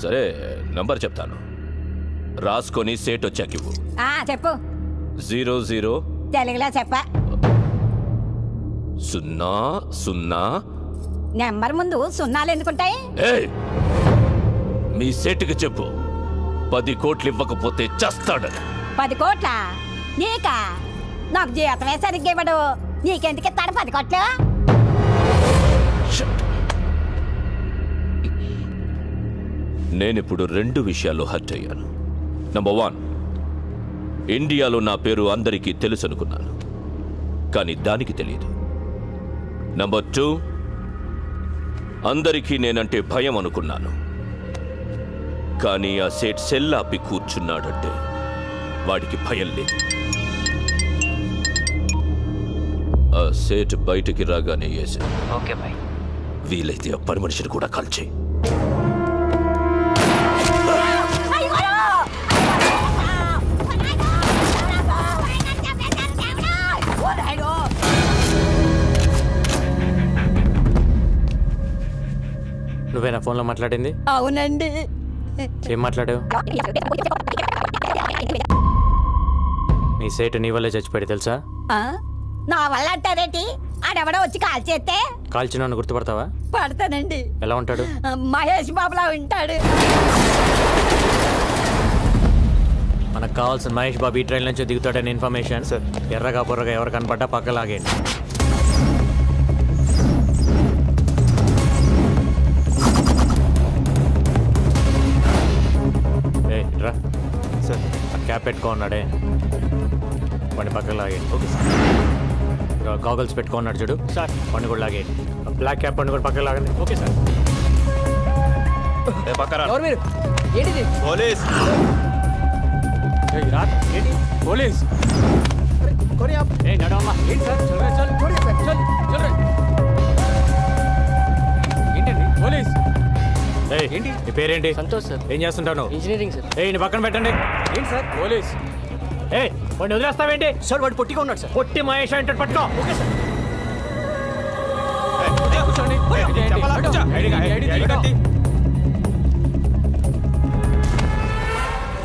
సరే, నంబర్ చెప్తాను, రాసుకొని సేట్ వచ్చాక ఇవ్వు. చెప్పు. 00 తెలుగులో చెప్పా. 00. నెంబర్ ముందు సున్నాలు ఎందుకుంటాయి? మీ సేటుకి చెప్పు, 10 కోట్లు ఇవ్వకపోతే చస్తాడు. 10 కోట్ల? నీకా? నాకు జీతమే సరిగ్గా ఇవ్వడు. నీకెందుకు ఇస్తాడు 10 కోట్లు? నేనిప్పుడు 2 విషయాల్లో హర్ట్ అయ్యాను. నంబర్ 1, ఇండియాలో నా పేరు అందరికీ తెలుసు అనుకున్నాను, కానీ దానికి తెలియదు. నంబర్ 2, అందరికీ నేనంటే భయం అనుకున్నాను, కానీ ఆ సేట్ సెల్లాపి కూర్చున్నాడంటే వాడికి భయం లేదు. ఆ సేట్ బయటికి రాగానే వేసా. Okay bye. వీలైతే ఆ పని మనిషిని కూడా కాల్చేయి. నువ్వేనా ఫోన్లో మాట్లాడింది? అవునండి. ఏం మాట్లాడావు? నీ సేటు నీ వల్లే చచ్చిపోయాడు తెలుసా? నా వల్ల అంటారేంటి? ఆడెవడో వచ్చి కాల్ చేస్తే కాల్చిన గుర్తుపడతావా? పడతానండి. ఎలా ఉంటాడు? మహేష్ బాబులా ఉంటాడు. మనకు కావాల్సిన మహేష్ బాబు ఈ ట్రైన్ నుంచి దిగుతాడని ఇన్ఫర్మేషన్. ఎర్రగా బుర్రగా ఎవరు కనపడ్డా పక్కలాగేయండి. రా సార్, ఆ క్యాప్ పెట్టుకో ఉన్నాడే, వాడిని పక్కకు లాగేయండి. Okay sir. గాగల్స్ పెట్టుకున్నాడు చూడు సార్, పండు కూడా లాగేయండి. బ్లాక్ క్యాప్ పండు కూడా పక్కకు లాగండి. Okay sir. ఎవరు మీరు? ఏంటిది? పోలీస్. ఏంటి పోలీస్? నడవమ్మా. ఏంటి సార్? ఏంటండి పోలీస్? ఏంటి నీ పేరేంటి? సంతోష్ సార్. ఏం చేస్తుంటాను? Engineering sir. నీ పక్కన పెట్టండి. ఏంటి సార్ పోలీస్? వాడిని వదిలేస్తావేంటి? సార్ వాడు పొట్టిగా ఉన్నాడు సార్. పొట్టి మహేష్ అంటే పట్టుకో. Okay sir.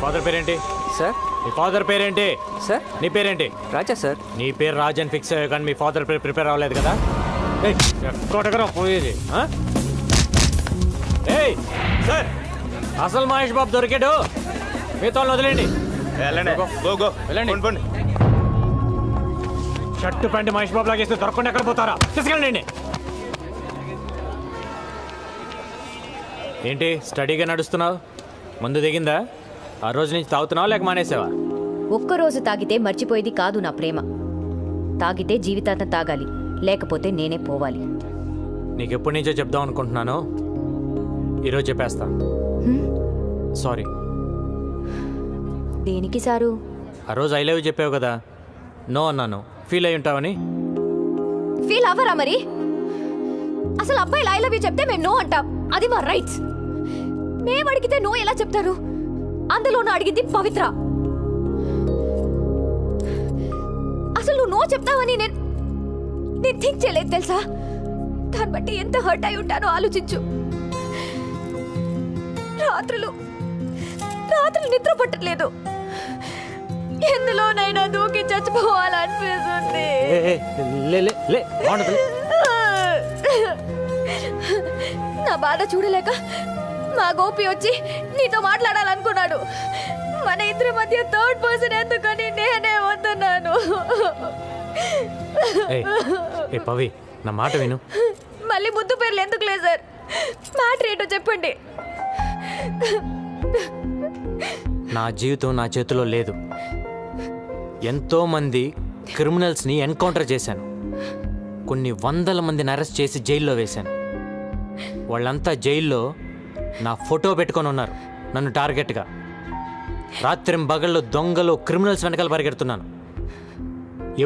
ఫాదర్ పేరేంటి సార్? మీ ఫాదర్ పేరేంటి సార్? నీ పేరేంటి? రాజా సార్. నీ పేరు రాజన్ ఫిక్స్ అయ్యా, కానీ మీ ఫాదర్ పేరు ప్రిపేర్ అవ్వలేదు కదా? ఎక్కడెక్కడ పోయేది? సార్, అసలు మహేష్ బాబు దొరికాడు, మీతో వదిలేండి. వెళ్ళండి. షర్టు ప్యాంట్ మహేష్ బాబు లాగేస్తే దొరకకుండా ఎక్కడ పోతారా? తీసుకెళ్ళండి. ఏంటి స్టడీగా నడుస్తున్నావు? ముందు దిగిందా? ఆ రోజు నుంచి తాగుతున్నావా లేక మానేసావా? ఒక్కరోజు తాగితే మర్చిపోయేది కాదు నా ప్రేమ. తాగితే జీవితాంతం తాగాలి, లేకపోతే నేనే పోవాలి. నీకెప్పటి నుంచో చెప్దాం అనుకుంటున్నాను, ఈరోజు చెప్పేస్తా. సారీ. దేనికి సారు? ఆ రోజు ఐ లవ్ యూ చెప్పావు కదా, నో అన్నాను. ఫీల్ అయి ఉంటావని. ఫీల్ అవ్వరా మరి? అసలు అబ్బాయిలు ఐ లవ్ యూ చెప్తే మేము నో అంటాం, అది మా రైట్స్. మేము అడిగితే నో ఎలా చెప్తారు? అందులోనూ అడిగింది పవిత్ర. అసలు నువ్వు నో చెప్తావని నేను థింక్ చేయలేదు తెలుసా? దాన్ని బట్టి ఎంత హర్ట్ అయి ఉంటానో ఆలోచించు. రాత్రులు నిద్ర పట్టట్లేదు, ఎందులోనైనా దూకి చచ్చిపోవాలనిపిస్తుంది. నా బాధ చూడలేక మా గోపి వచ్చి నీతో మాట్లాడాలనుకున్నాడు. మన ఇద్దరి మధ్య థర్డ్ పర్సన్ ఎందుకని నేనే వస్తున్నాను. పవి, నా మాట విను. మళ్ళీ ముద్దు పేర్లు ఎందుకు లేదు సార్? మ్యాటర్ ఏంటో చెప్పండి. నా జీవితం నా చేతిలో లేదు. ఎంతో మంది క్రిమినల్స్ని ఎన్కౌంటర్ చేశాను. కొన్ని వందల మందిని అరెస్ట్ చేసి జైల్లో వేశాను. వాళ్ళంతా జైల్లో నా ఫోటో పెట్టుకొని ఉన్నారు నన్ను టార్గెట్గా. రాత్రింబగళ్ళు దొంగలు క్రిమినల్స్ వెనకాల పరిగెడుతున్నాను.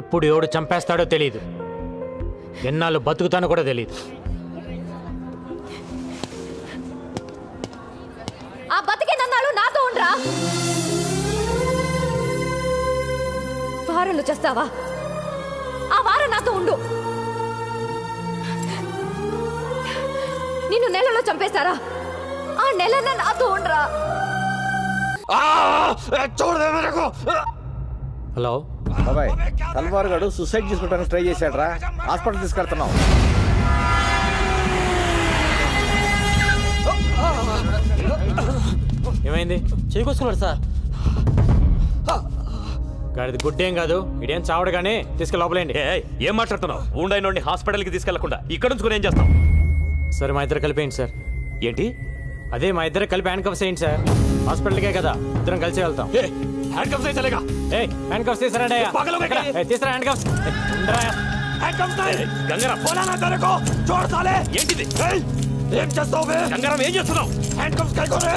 ఎప్పుడు ఎవడు చంపేస్తాడో తెలియదు, ఎన్నాళ్ళు బతుకుతానో కూడా తెలియదు. ఆ బతికే నన్నాళ్ళు నాతో ఉండరా? వారంలో చేస్తావా? ఆ వారం నాతో ఉండు. నిన్ను నెలలో చంపేస్తారా? ఆ నెలన్న నాతో ఉండరా? హలో బాబాయ్, తల్వార్ గారు సూసైడ్ చేసుకోవడానికి ట్రై చేశాడు రా. హాస్పిటల్ తీసుకెళ్తున్నాం. ఏమైంది? చేకొసుకున్నాడు సార్. గాడిది గుడ్డేం కాదు, ఇదేం చావడు కానీ తీసుకెళ్ళి లోపలేండి. ఏం మాట్లాడుతున్నావు? ఉండైన హాస్పిటల్కి తీసుకెళ్లకుండా ఇక్కడ నుంచి ఏం చేస్తాం? సరే, మా ఇద్దరు కలిపేయండి సార్. ఏంటి? అదే మా ఇద్దరు కలిపి హ్యాండ్ కప్స్ వేయండి సార్. హాస్పిటల్కే కదా, ఇద్దరం కలిసి వెళ్తాం. హ్యాండ్ కప్స్ వేసాలేగా? హ్యాండ్ కప్స్ తీసుకురండి. తీసుకురా హ్యాండ్ కప్స్. ఏంటిది? ఏం చేస్తావు? గంగారాం ఏం చేస్తున్నావు? హ్యాండ్ కప్స్ కైకోరే.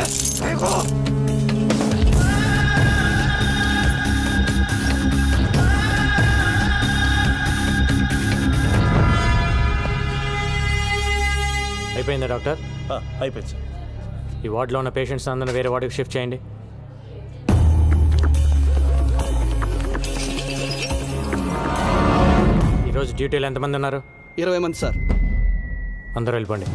అయిపోయిందా డాక్టర్? అయిపోయింది సార్. ఈ వార్డులో ఉన్న పేషెంట్స్ అందరిని వేరే వార్డుకి షిఫ్ట్ చేయండి. ఈరోజు డ్యూటీలో ఎంతమంది ఉన్నారు? 20 మంది సార్. అందరూ వెళ్ళిపోండి.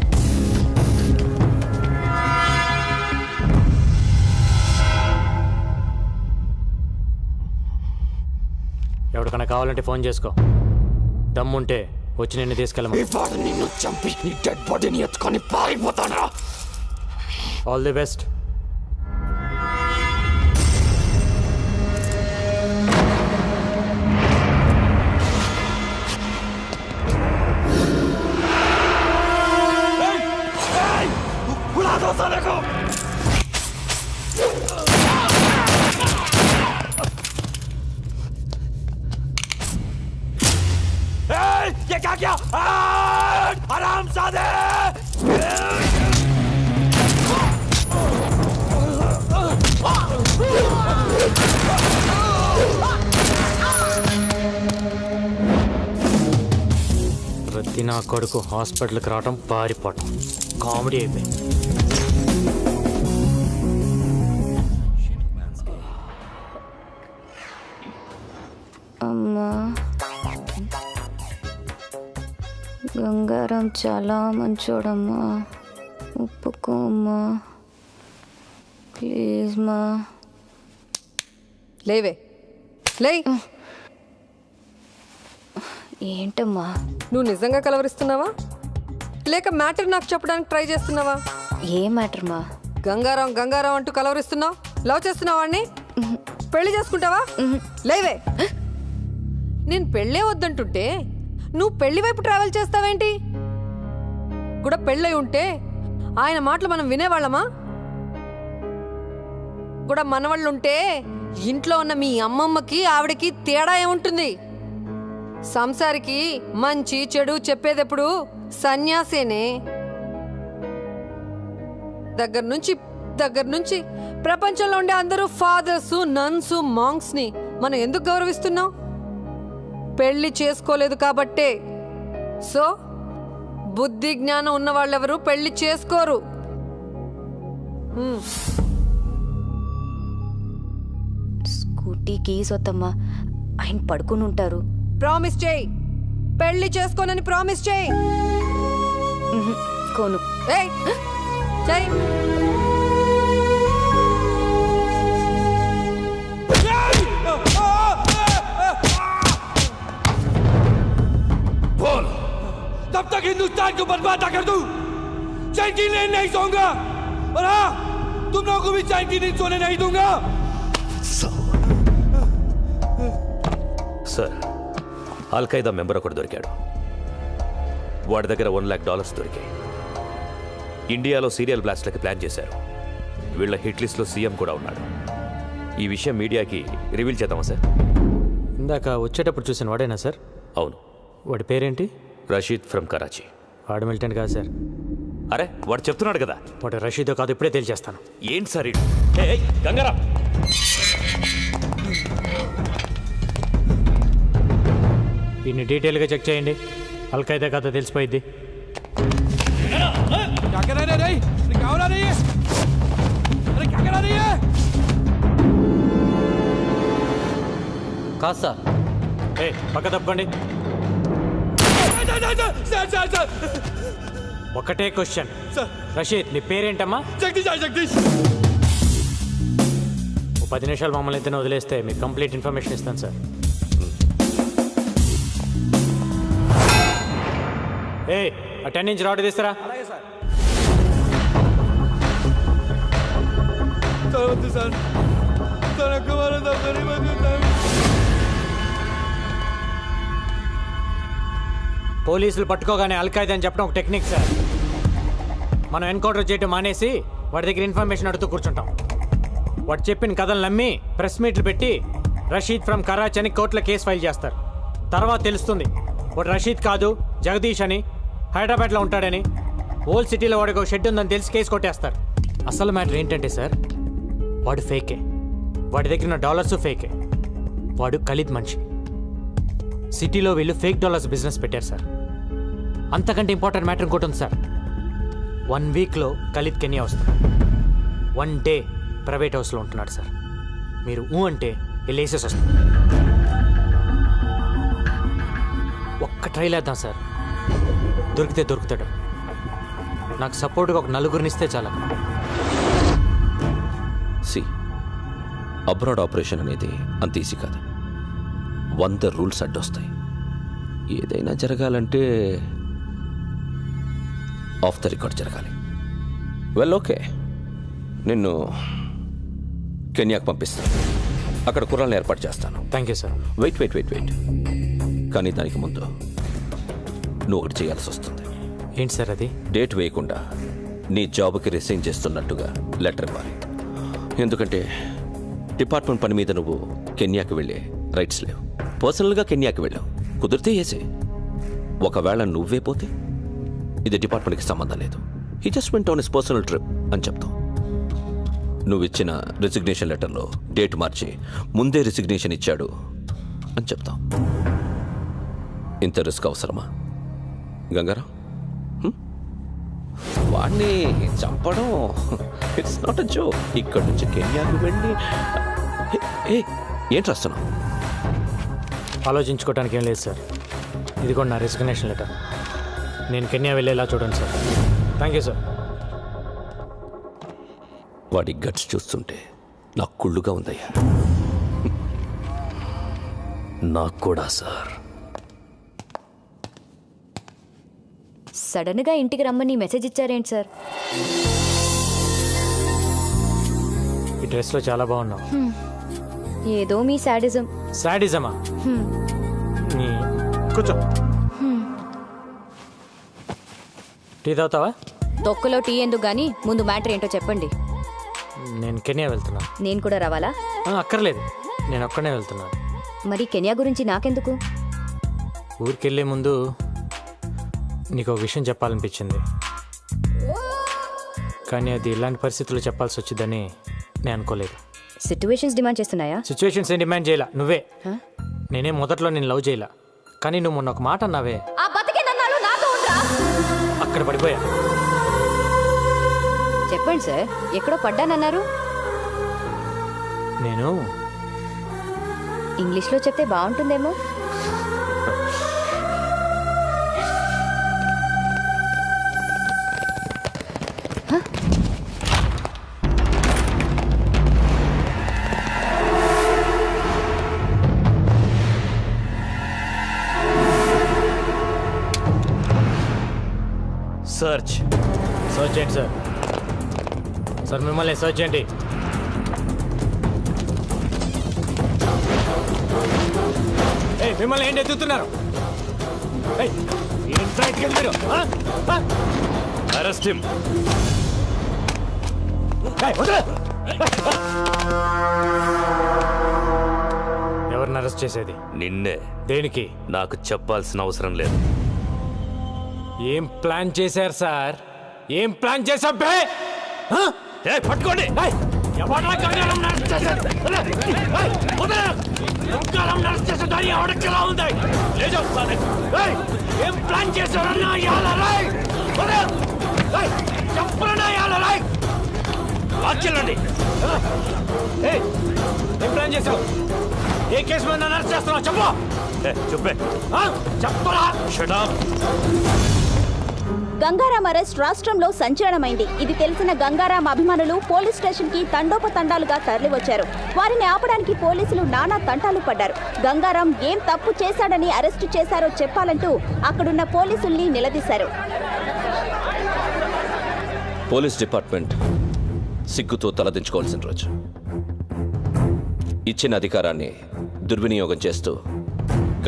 ఎవరికైనా కావాలంటే ఫోన్ చేసుకో. దమ్ముంటే వచ్చి నిన్ను తీసుకెళ్ళమని. నిన్ను చంపి నీ డెడ్ బాడీని ఎత్తుకొని పారిపోతాను. All the best. ये क्या किया? हरामजादे! ప్రతి నా కొడుకు హాస్పిటల్కి రావటం, పారిపోవటం కామెడీ అయిపోయింది. అమ్మా, గంగారాం చాలా మంచోడమ్మా, ఒప్పుకోమ్మా ప్లీజ్ మా. లేవే, లే. ఏంటమ్మా? నువ్వు నిజంగా కలవరిస్తున్నావా లేక మ్యాటర్ నాకు చెప్పడానికి ట్రై చేస్తున్నావా? ఏ మ్యాటర్ మా? గంగారాం గంగారాం అంటూ కలవరిస్తున్నావు. లవ్ చేస్తున్నావా వాడిని? పెళ్లి చేసుకుంటావా? లేవే. నేను పెళ్ళే వద్దంటుంటే నువ్వు పెళ్లి వైపు ట్రావెల్ చేస్తావేంటి? కూడా పెళ్ళై ఉంటే ఆయన మాటలు మనం వినేవాళ్ళమా? కూడా మనవాళ్ళుంటే ఇంట్లో ఉన్న మీ అమ్మమ్మకి ఆవిడకి తేడా ఏముంటుంది? సంసారికి మంచి చెడు చెప్పేదెప్పుడు సన్యాసేనే. దగ్గర నుంచి ప్రపంచంలో ఉండే అందరూ ఫాదర్స్, నన్స్, మాంగ్స్ ని మనం ఎందుకు గౌరవిస్తున్నాం? పెళ్లి చేసుకోలేదు కాబట్టే. సో బుద్ధి జ్ఞానం ఉన్న వాళ్ళెవరు పెళ్లి చేసుకోరు. స్కూటీ కీస్ వద్దమ్మా, ఆయన పడుకుని ఉంటారు. ప్రామిస్ చేయి, పెళ్లి చేసుకోనని ప్రామిస్ చేయి. కోను. ఏయ్ చెయ్. बोल, तब तक हिंदुस्तान को बर्बाद कर दूं, चैन की नींद नहीं सोऊंगा, और हाँ, तुम लोगों को भी चैन की नींद सोने नहीं दूंगा. సార్, అల్ఖైదా మెంబర్ ఒకటి దొరికాడు. వాడి దగ్గర $1 lakh దొరికాయి. ఇండియాలో సీరియల్ బ్లాస్ట్లకి ప్లాన్ చేశారు. వీళ్ళ హిట్ లిస్ట్లో సీఎం కూడా ఉన్నాడు. ఈ విషయం మీడియాకి రివీల్ చేద్దామా సార్? ఇందాక వచ్చేటప్పుడు చూసిన వాడేనా సార్? అవును. వాడి పేరేంటి? రషీద్ ఫ్రమ్ కరాచీ. వాడు మిలిటెంట్ కాదు సార్. అరే, వాడు చెప్తున్నాడు కదా. వాడు రషీదో కాదు, ఇప్పుడే తేల్చేస్తాను. ఏంటి సార్ ఇది? గంగారా, దీన్ని డీటెయిల్గా చెక్ చేయండి. అల్ఖైదా కథ తెలిసిపోయింది. కాదు సార్. పక్క తప్పుకోండి. ఒకటే క్వశ్చన్. రషీద్, నీ పేరేంటమ్మా? జగదీష్. 10 నిమిషాలు మమ్మల్ని ఇద్దరిని వదిలేస్తే మీకు కంప్లీట్ ఇన్ఫర్మేషన్ ఇస్తాను సార్. అటెండ్ నుంచి రావడం తీస్తారా? పోలీసులు పట్టుకోగానే అల్ఖైదా అని చెప్పడం ఒక టెక్నిక్ సార్. మనం ఎన్కౌంటర్ చేయడం మానేసి వాడి దగ్గర ఇన్ఫర్మేషన్ అడుగుతూ కూర్చుంటాం. వాడు చెప్పిన కథలు నమ్మి ప్రెస్ మీట్లు పెట్టి రషీద్ ఫ్రమ్ కరాచీ అని కోర్టులో కేసు ఫైల్ చేస్తారు. తర్వాత తెలుస్తుంది వాడు రషీద్ కాదు, జగదీష్ అని, హైదరాబాద్లో ఉంటాడని. ఓల్డ్ సిటీలో వాడికి ఒక షెడ్ ఉందని తెలిసి కేసు కొట్టేస్తారు. అసలు మ్యాటర్ ఏంటంటే సార్, వాడు ఫేకే. వాడి దగ్గర ఉన్న డాలర్స్ ఫేకే. వాడు ఖలీద్ మనిషి. సిటీలో వీళ్ళు ఫేక్ డాలర్స్ బిజినెస్ పెట్టారు సార్. అంతకంటే ఇంపార్టెంట్ మ్యాటర్ ఇంకోటి ఉంది సార్. 1 వీక్లో ఖలీద్ కెన్యా వస్తుంది. 1 డే ప్రైవేట్ హౌస్లో ఉంటున్నాడు సార్. మీరు అంటే వెళ్ళేసేసి వస్తుంది. ఒక్క ట్రైల్ వేద్దాం సార్, దొరికితే దొరుకుతాడు. నాకు సపోర్ట్గా ఒక 4గురిని ఇస్తే చాలా. అబ్రాడ్ ఆపరేషన్ అనేది అంత ఈజీ కాదు. 100 రూల్స్ అడ్డొస్తాయి. ఏదైనా జరగాలంటే ఆఫ్ ద రికార్డ్ జరగాలి. వెల్, ఓకే, నిన్ను కెన్యాకు పంపిస్తాను. అక్కడ కుర్రాలను ఏర్పాటు చేస్తాను. Thank you sir. వెయిట్. కానీ దానికి ముందు నువ్వు ఒకటి చేయాల్సి వస్తుంది. ఏంటి సార్ అది? డేట్ వేయకుండా నీ జాబ్కి రిసైన్ చేస్తున్నట్టుగా లెటర్ ఇవ్వాలి. ఎందుకంటే డిపార్ట్మెంట్ పని మీద నువ్వు కెన్యాకి వెళ్ళే రైట్స్ లేవు. పర్సనల్గా కెన్యాకి వెళ్ళావు, కుదిరితే వేసే. ఒకవేళ నువ్వే పోతే ఇది డిపార్ట్మెంట్కి సంబంధం లేదు. He just went on his personal trip అని చెప్తావు. నువ్వు ఇచ్చిన రిజిగ్నేషన్ లెటర్లో డేట్ మార్చి ముందే రిజిగ్నేషన్ ఇచ్చాడు అని చెప్తావు. ఇంత రిస్క్ అవసరమా గంగారాం? వాడిని చంపడం ఇట్స్ నాట్ అ జోక్. ఇక్కడ నుంచి కెన్యాకి వెళ్ళి ఏంటి రాస్తున్నావు? ఆలోచించుకోవడానికి ఏం లేదు సార్. ఇది కూడా నా రిజిగ్నేషన్ లెటర్. నేను కెన్యా వెళ్ళేలా చూడండి సార్. Thank you sir. వాడి గట్స్ చూస్తుంటే నాకు కుళ్ళుగా ఉందయ్యా. నాకు కూడా సార్. సడన్గా ఇంటికి రమ్మని మెసేజ్ ఇచ్చారేంటి సార్? ఈ డ్రెస్లో చాలా బాగున్నావు. ఏదో మీ సాడిజం. సాడిజమా? కూర్చో. టీ తాగుతావా? తొక్కలో టీ ఎందుకు గానీ ముందు మ్యాటర్ ఏంటో చెప్పండి. నేను కెనియా వెళ్తున్నాను. నేను కూడా రావాలా? అక్కర్లేదు, నేను ఒక్కనే వెళ్తున్నాను. మరి కెనియా గురించి నాకెందుకు? ఊరికి వెళ్ళే ముందు నీకు ఒక విషయం చెప్పాలనిపించింది, కానీ అది ఇలాంటి పరిస్థితుల్లో చెప్పాల్సి వచ్చిందని నేను అనుకోలేదు. సిచ్యువేషన్స్ డిమాండ్ చేస్తున్నాయా? సిచ్యువేషన్స్ ఏం డిమాండ్ చేయలా నువ్వే. నేనే మొదట్లో నేను లవ్ చేయలా, కానీ నువ్వు మొన్న ఒక మాట అన్నావే, అక్కడ పడిపోయా. చెప్పండి సార్, ఎక్కడో పడ్డానన్నారు. నేను ఇంగ్లీష్లో చెప్తే బాగుంటుందేమో. సర్చ్ చేయండి సార్. సార్ మిమ్మల్ని సర్చ్ చేయండి. మిమ్మల్ని ఏంటి ఎత్తుతున్నారు? Arrest him. ఎవరిని అరెస్ట్ చేసేది? నిన్నే. దేనికి? నాకు చెప్పాల్సిన అవసరం లేదు. ఏం ప్లాన్ చేశారు సార్? ఏం ప్లాన్ చేశా? పట్టుకోండి. ఏం ప్లాన్ చేశారన్నా? ఏం ప్లాన్ చేశావు? ఏ కేసు మీద నన్ను అరెస్ట్ చేస్తున్నావు? చెప్పు. చెప్పే. చెప్పరా? Shut up. గంగారాం అరెస్ట్ రాష్ట్రంలో సంచలనమైంది. ఇది తెలిసిన గంగారాం అభిమానులు పోలీస్ స్టేషన్ కి తండోపతండాలుగా తరలివచ్చారు. వారిని ఆపడానికి పోలీసులు నానా తంటాలు పడ్డారు. గంగారాం ఏం తప్పు చేశాడని అరెస్టు చేశారో చెప్పాలంటూ అక్కడున్న పోలీసుల్ని నిలదీశారు. పోలీస్ డిపార్ట్మెంట్ సిగ్గుతో తలదించుకోవాల్సిన రోజు. ఇచ్చిన అధికారాన్ని దుర్వినియోగం చేస్తూ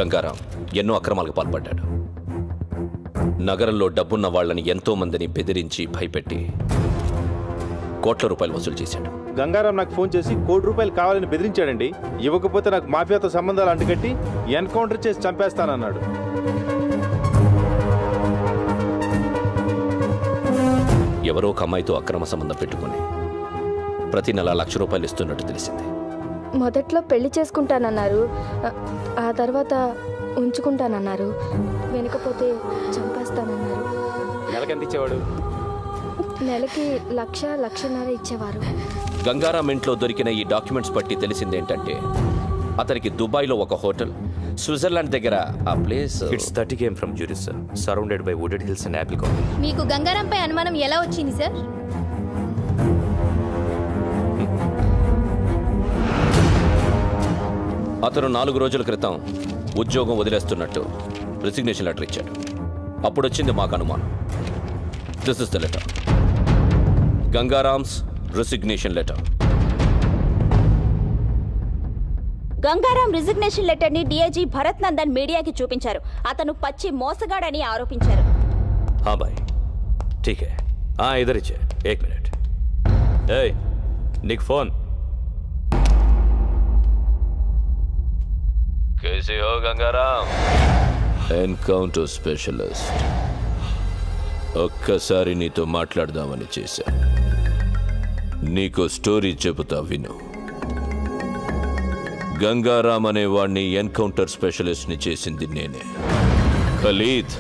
గంగారాం ఎన్నో అక్రమాలకు పాల్పడ్డాడు. నగరంలో డబ్బున్న వాళ్ళని ఎంతో మందిని బెదిరించి భయపెట్టి కోట్ల రూపాయలు వసూలు చేశాడు. గంగారాం నాకు ఫోన్ చేసి ₹1,00,00,000 కావాలని బెదిరించాడండి. ఇవ్వకపోతే నాకు మాఫియాతో సంబంధాలు అంటుకట్టి ఎన్కౌంటర్ చేసి చంపేస్తానన్నాడు. ఎవరో ఒక అమ్మాయితో అక్రమ సంబంధం పెట్టుకుని ప్రతి నెల ₹1,00,000 ఇస్తున్నట్టు తెలిసింది. మొదట్లో పెళ్లి చేసుకుంటానన్నారు, ఆ తర్వాత ఉంచుకుంటానన్నారు, వెనకపోతే చంపేస్తానన్నారు. నెలకి ఎంత ఇచ్చేవాడు? నెలకి 1,00,000-1,50,000 ఇచ్చేవారు. గంగారాం ఇంట్లో దొరికిన ఈ డాక్యుమెంట్స్ బట్టి తెలిసిందేంటంటే అతనికి దుబాయ్లో ఒక హోటల్, స్విట్జర్లాండ్ దగ్గర ఆ place. It's 30 km from Zurich sir, surrounded by wooded hills and apple colony. మీకు గంగారాంపై అనుమానం ఎలా వచ్చింది సార్? అతను 4 రోజుల క్రితం ఉద్యోగం వదిలేస్తున్నట్టు రిసిగ్నేషన్ లెటర్ ఇచ్చాడు. అప్పుడు వచ్చింది మాకు అనుమానం. This is the letter, Gangaram's resignation letter. Gangaram resignation letter ని డీఐజీ భరత్ నందన్ మీడియాకి చూపించారు. అతను పచ్చి మోసగాడని ఆరోపించారు. हाँ भाई ठीक है, हाँ इधर ही 1 मिनट. ए निक फोन. कैसे हो गंगाराम? Encounter specialist. ఒక్కసారి నీతో మాట్లాడదామని చేశా. నీకు స్టోరీ చెబుతా విను. గంగారాం అనే వాణ్ణి ఎన్కౌంటర్ స్పెషలిస్ట్ని చేసింది నేనే. ఖలీద్,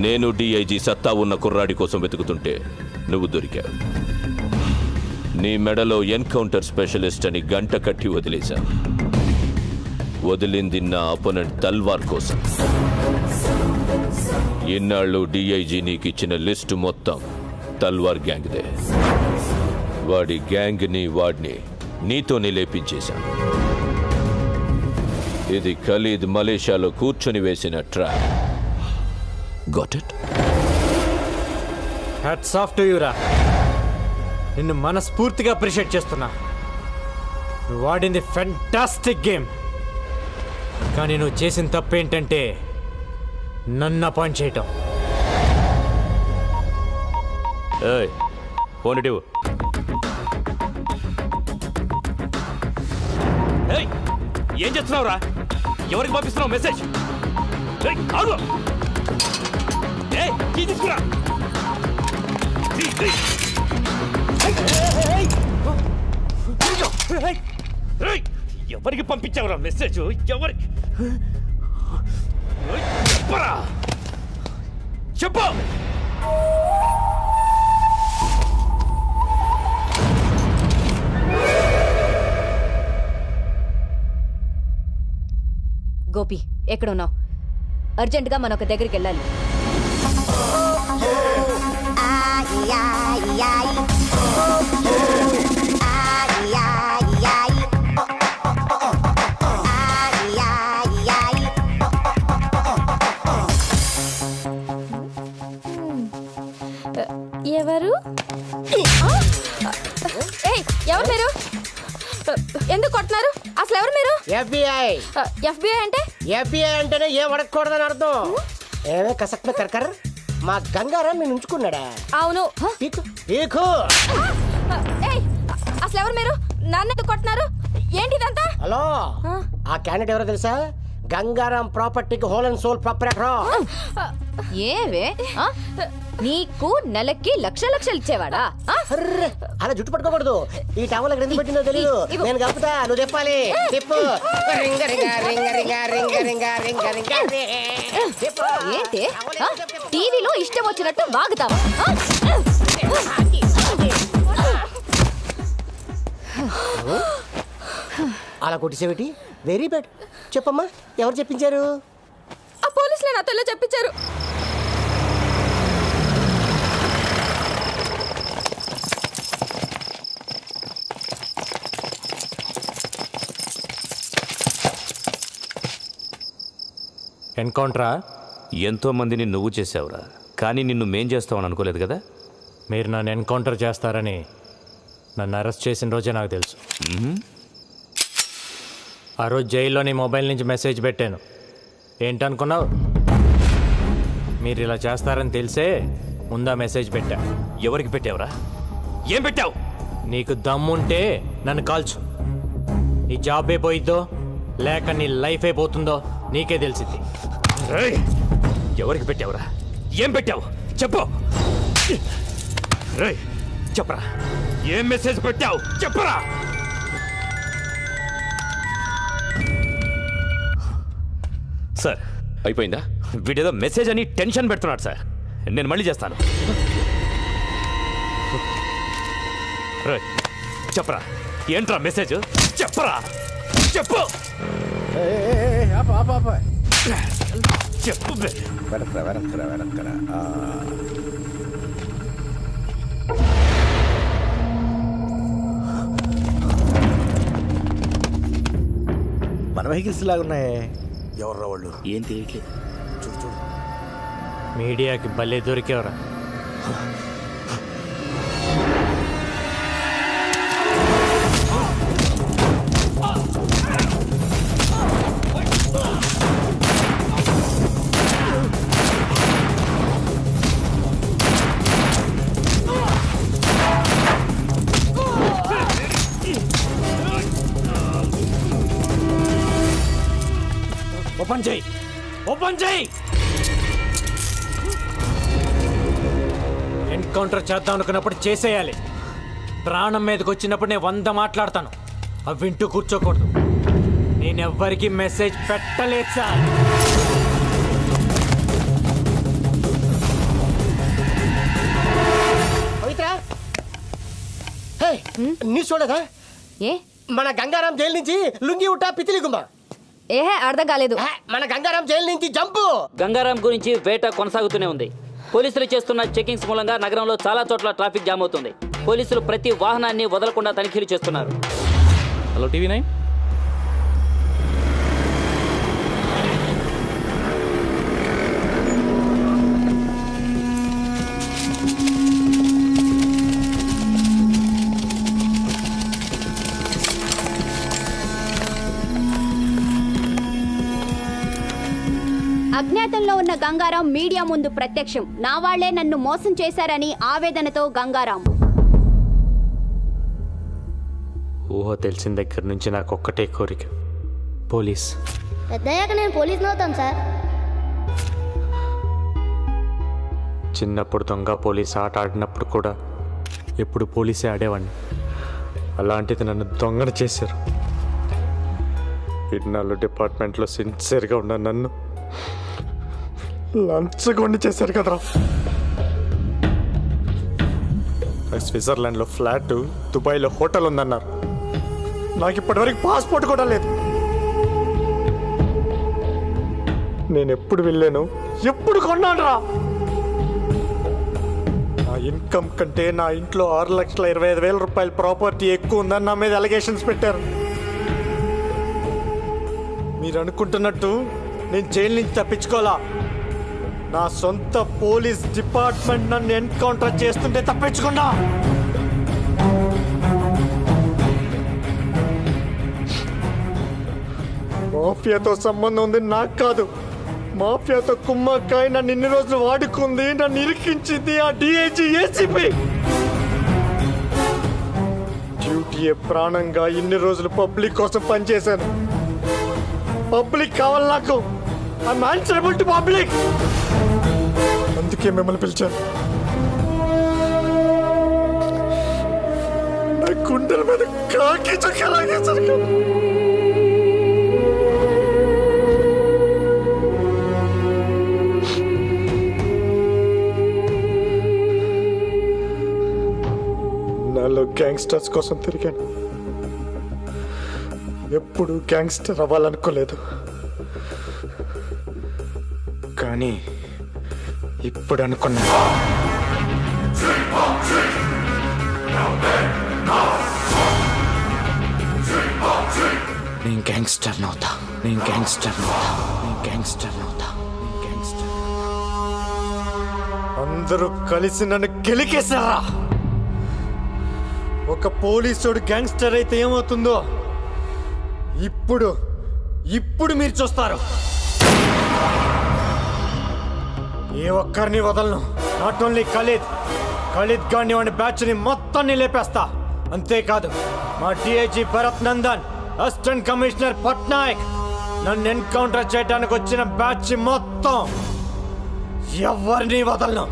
నేను డిఐజీ సత్తా ఉన్న కుర్రాడి కోసం వెతుకుతుంటే నువ్వు దొరికావు. నీ మెడలో ఎన్కౌంటర్ స్పెషలిస్ట్ అని గంట కట్టి వదిలేశా. వదిలింది నా అపోనెంట్ తల్వార్ కోసం. ఇన్నాళ్ళు డిఐజీ నీకు ఇచ్చిన లిస్టు మొత్తం తల్వార్ గ్యాంగ్దే. వాడి గ్యాంగ్ని వాడిని నీతోనే లేపించేశాను. ఇది ఖలీద్ మలేషియాలో కూర్చొని వేసిన trap. Got it? Hats off to you రా. నిన్ను మనస్ఫూర్తిగా అప్రిషియేట్ చేస్తున్నా. నువ్వు వాడింది ఫెంటాస్టిక్ గేమ్. కానీ నువ్వు చేసిన తప్పేంటంటే నన్ను అపాయింట్ చేయటం. ఫోన్ ఇటు. ఏం చేస్తున్నావురా? ఎవరికి పంపిస్తున్నావు మెసేజ్? తీసుకురా. ఎవరికి పంపించావురా మెసేజ్? ఎవరికి చెప్పరా? చెప్పు. గోపి ఎక్కడ ఉన్నావు? అర్జెంటుగా మన ఒక దగ్గరికి వెళ్ళాలి. ఎవరు? ఎవరు మీరు? ఎందుకు కొడుతున్నారు? అసలు ఎవరు మీరు? FBI. FBI అంటే? FBI అంటేనే ఏం అడగకూడదని అర్థం. ఏమే కసక్ మే కర్కర్ మా గంగారాం నేను ఉంచుకున్నాడా? అవును. పీకు. అసలు ఎవరు మీరు? నన్ను ఎందుకు కొడుతున్నారు? ఏంటి ఇదంతా? హలో, ఆ క్యాండిడేట్ ఎవరో తెలుసా? గంగారాం ప్రాపర్టీకి హోల్ అండ్ సోల్ ప్రాపరేటర్. ఏవే నీకు నెలకి లక్షలు ఇచ్చేవాడా? అలా జుట్టు పట్టుకోకూడదు. ఈ టవల్ ఎక్కడ ఎందుకు పెట్టిందో తెలియదు. నేను కలుపుతా, నువ్వు చెప్పాలి. చెప్పు. ఏంటి టీవీలో ఇష్టం వచ్చినట్టు వాగుతావా? అలా కొట్టిసేవిటి? Very bad. చెప్పమ్మా, ఎవరు చెప్పించారు? ఆ పోలీసులే నాతో ఇలా చెప్పించారు. ఎన్కౌంటరా? ఎంతో మందిని నువ్వు చేసావురా, కానీ నిన్ను మేం చేస్తావని అనుకోలేదు కదా. మీరు నన్ను ఎన్కౌంటర్ చేస్తారని నన్ను అరెస్ట్ చేసిన రోజే నాకు తెలుసు. ఆ రోజు జైల్లో నీ మొబైల్ నుంచి మెసేజ్ పెట్టాను. ఏంటనుకున్నావు? మీరు ఇలా చేస్తారని తెలిసే ముందా మెసేజ్ పెట్టా. ఎవరికి పెట్టావురా? ఏం పెట్టావు? నీకు దమ్ముంటే నన్ను కాల్చు. నీ జాబ్ అయిపోయిద్దో లేక నీ లైఫ్ అయిపోతుందో నీకే తెలిసింది. ఎవరికి పెట్టావురా? ఏం పెట్టావు? చెప్పు. చెప్పరా, ఏం మెసేజ్ పెట్టావు? చెప్పరా. సార్ అయిపోయిందా? వీడేదో మెసేజ్ అని టెన్షన్ పెడుతున్నాడు సార్. నేను మళ్ళీ చేస్తాను. చెప్పరా, ఏంట్రా మెసేజ్? చెప్పరా, చెప్పు. చెప్పు. మన వెహికల్స్ లాగా ఉన్నాయే. ఎవర్రా వాళ్ళు? ఏం తెలియట్లేదు. చూడు చూడు. మీడియాకి భలే దొరికేవరా. ఓపెన్ చేయి, ఓపెన్ చేయి. ఎన్కౌంటర్ చేద్దాం అనుకున్నప్పుడు చేసేయాలి. ప్రాణం మీదకి వచ్చినప్పుడు నేను 100 మాట్లాడతాను. అవి వింటూ కూర్చోకూడదు. నేనెవ్వరికి మెసేజ్ పెట్టలేదు సార్. న్యూస్ చూడదా? ఏ మన గంగారాం జైలు నుంచి లుంగి ఉట్టా పితిలి గుమ్మ. ఏహే అర్థం కాలేదు. మన గంగారాం జైలు నుంచి జంపు. గంగారాం గురించి వేట కొనసాగుతూనే ఉంది. పోలీసులు చేస్తున్న చెకింగ్స్ మూలంగా నగరంలో చాలా చోట్ల ట్రాఫిక్ జామ్ అవుతుంది. పోలీసులు ప్రతి వాహనాన్ని వదలకుండా తనిఖీలు చేస్తున్నారు. Hello TV 9. అజ్ఞాతంలో ఉన్న గంగారాం మీడియా ముందు ప్రత్యక్షం. నా వాళ్లే నన్ను మోసం చేశారని ఆవేదనతో గంగారాం. ఊహ తెలిసిన దగ్గర నుంచి నాకు ఒక్కటే కోరిక, పోలీస్. పెద్దయ్యాక నేను పోలీస్ని అవుతాను సార్. చిన్నప్పుడు దొంగ పోలీస్ ఆట ఆడినప్పుడు కూడా ఎప్పుడు పోలీసే ఆడేవాడిని. అలాంటిది నన్ను దొంగను చేశారు. ఇన్నాళ్ళు డిపార్ట్మెంట్లో సిన్సియర్గా ఉన్న నన్ను లంచగొండి చేశారు కదరా. స్విట్జర్లాండ్లో ఫ్లాట్, దుబాయ్లో హోటల్ ఉందన్నారు. నాకు ఇప్పటివరకు పాస్పోర్ట్ కూడా లేదు. నేను ఎప్పుడు వెళ్ళాను, ఎప్పుడు కొన్నాను రా. నా ఇన్కమ్ కంటే నా ఇంట్లో 6,25,000 రూపాయల ప్రాపర్టీ ఎక్కువ ఉందని నా మీద అలిగేషన్స్ పెట్టారు. మీరు అనుకుంటున్నట్టు నేను జైలు నుంచి తప్పించుకోవాలా? నా సొంత పోలీస్ డిపార్ట్మెంట్ నన్ను ఎన్కౌంటర్ చేస్తుంటే తప్పించుకున్నా. మాఫియాతో సంబంధం ఉంది నాకు కాదు. మాఫియాతో కుమ్మక్కాయ నన్ను ఇన్ని రోజులు వాడుకుంది, నన్ను ఇరికించింది ఆ డిఐజీ ఏసీపీ. డ్యూటీయే ప్రాణంగా ఇన్ని రోజులు పబ్లిక్ కోసం పనిచేశాను. పబ్లిక్ కావాలి నాకు. I'm answerable to public. అందుకే మిమ్మల్ని పిలిచాను. నా గుండెల మీద కాకి చక్కలాగేశారు. నాలో గ్యాంగ్స్టర్స్ కోసం తిరిగాను. ఎప్పుడు గ్యాంగ్స్టర్ అవ్వాలనుకోలేదు, కానీ ఇప్పుడు అనుకున్నా. నేను గ్యాంగ్స్టర్ అవుతా, నేను గ్యాంగ్స్టర్ అవుతా, నేను గ్యాంగ్స్టర్ అవుతా, నేను గ్యాంగ్స్టర్. అందరూ కలిసి నన్ను గెలికేశారా? ఒక పోలీసుడు గ్యాంగ్స్టర్ అయితే ఏమవుతుందో ఇప్పుడు మీరు చూస్తారు. ఏ ఒక్కరిని వదలను. నాట్ ఓన్లీ ఖలీద్ గాని వాడి బ్యాచ్ని మొత్తాన్ని లేపేస్తా. అంతేకాదు మా DIG Bharat Nandan, assistant commissioner Patnaik, నన్ను ఎన్కౌంటర్ చేయడానికి వచ్చిన బ్యాచ్ మొత్తం ఎవరిని వదలను.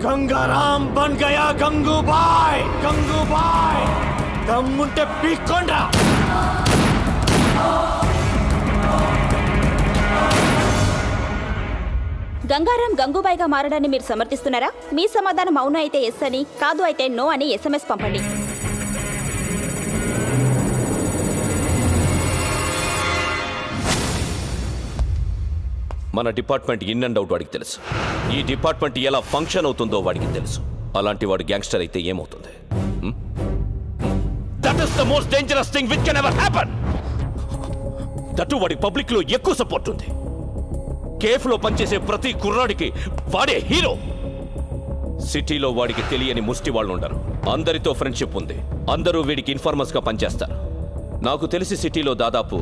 గంగారాం బన్ గయా గంగూబాయ్. దమ్ముంటే పీక్కోండ్రా. గంగారాం గంగూబాయిగా మారడాన్ని మీరు సమర్థిస్తున్నారా? మీ సమాధానం అవును అయితే ఎస్ అని, కాదు అయితే నో అని SMS పంపండి. మన డిపార్ట్మెంట్ ఇన్ అండ్ అవుట్ వాడికి తెలుసు. ఈ డిపార్ట్మెంట్ ఎలా ఫంక్షన్ అవుతుందో వాడికి తెలుసు. అలాంటి వాడు గ్యాంగ్స్టర్ అయితే ఏమవుతుంది? That is the most dangerous thing which can ever happen. That వాడి పబ్లిక్ లో ఎక్కువ సపోర్ట్ ఉంది. కేఫ్లో పనిచేసే ప్రతి కుర్రాడికి వాడే హీరో. సిటీలో వాడికి తెలియని ముష్టి వాళ్ళు ఉండరు. అందరితో ఫ్రెండ్షిప్ ఉంది. అందరూ వీడికి ఇన్ఫార్మర్స్ గా పనిచేస్తారు. నాకు తెలిసి సిటీలో దాదాపు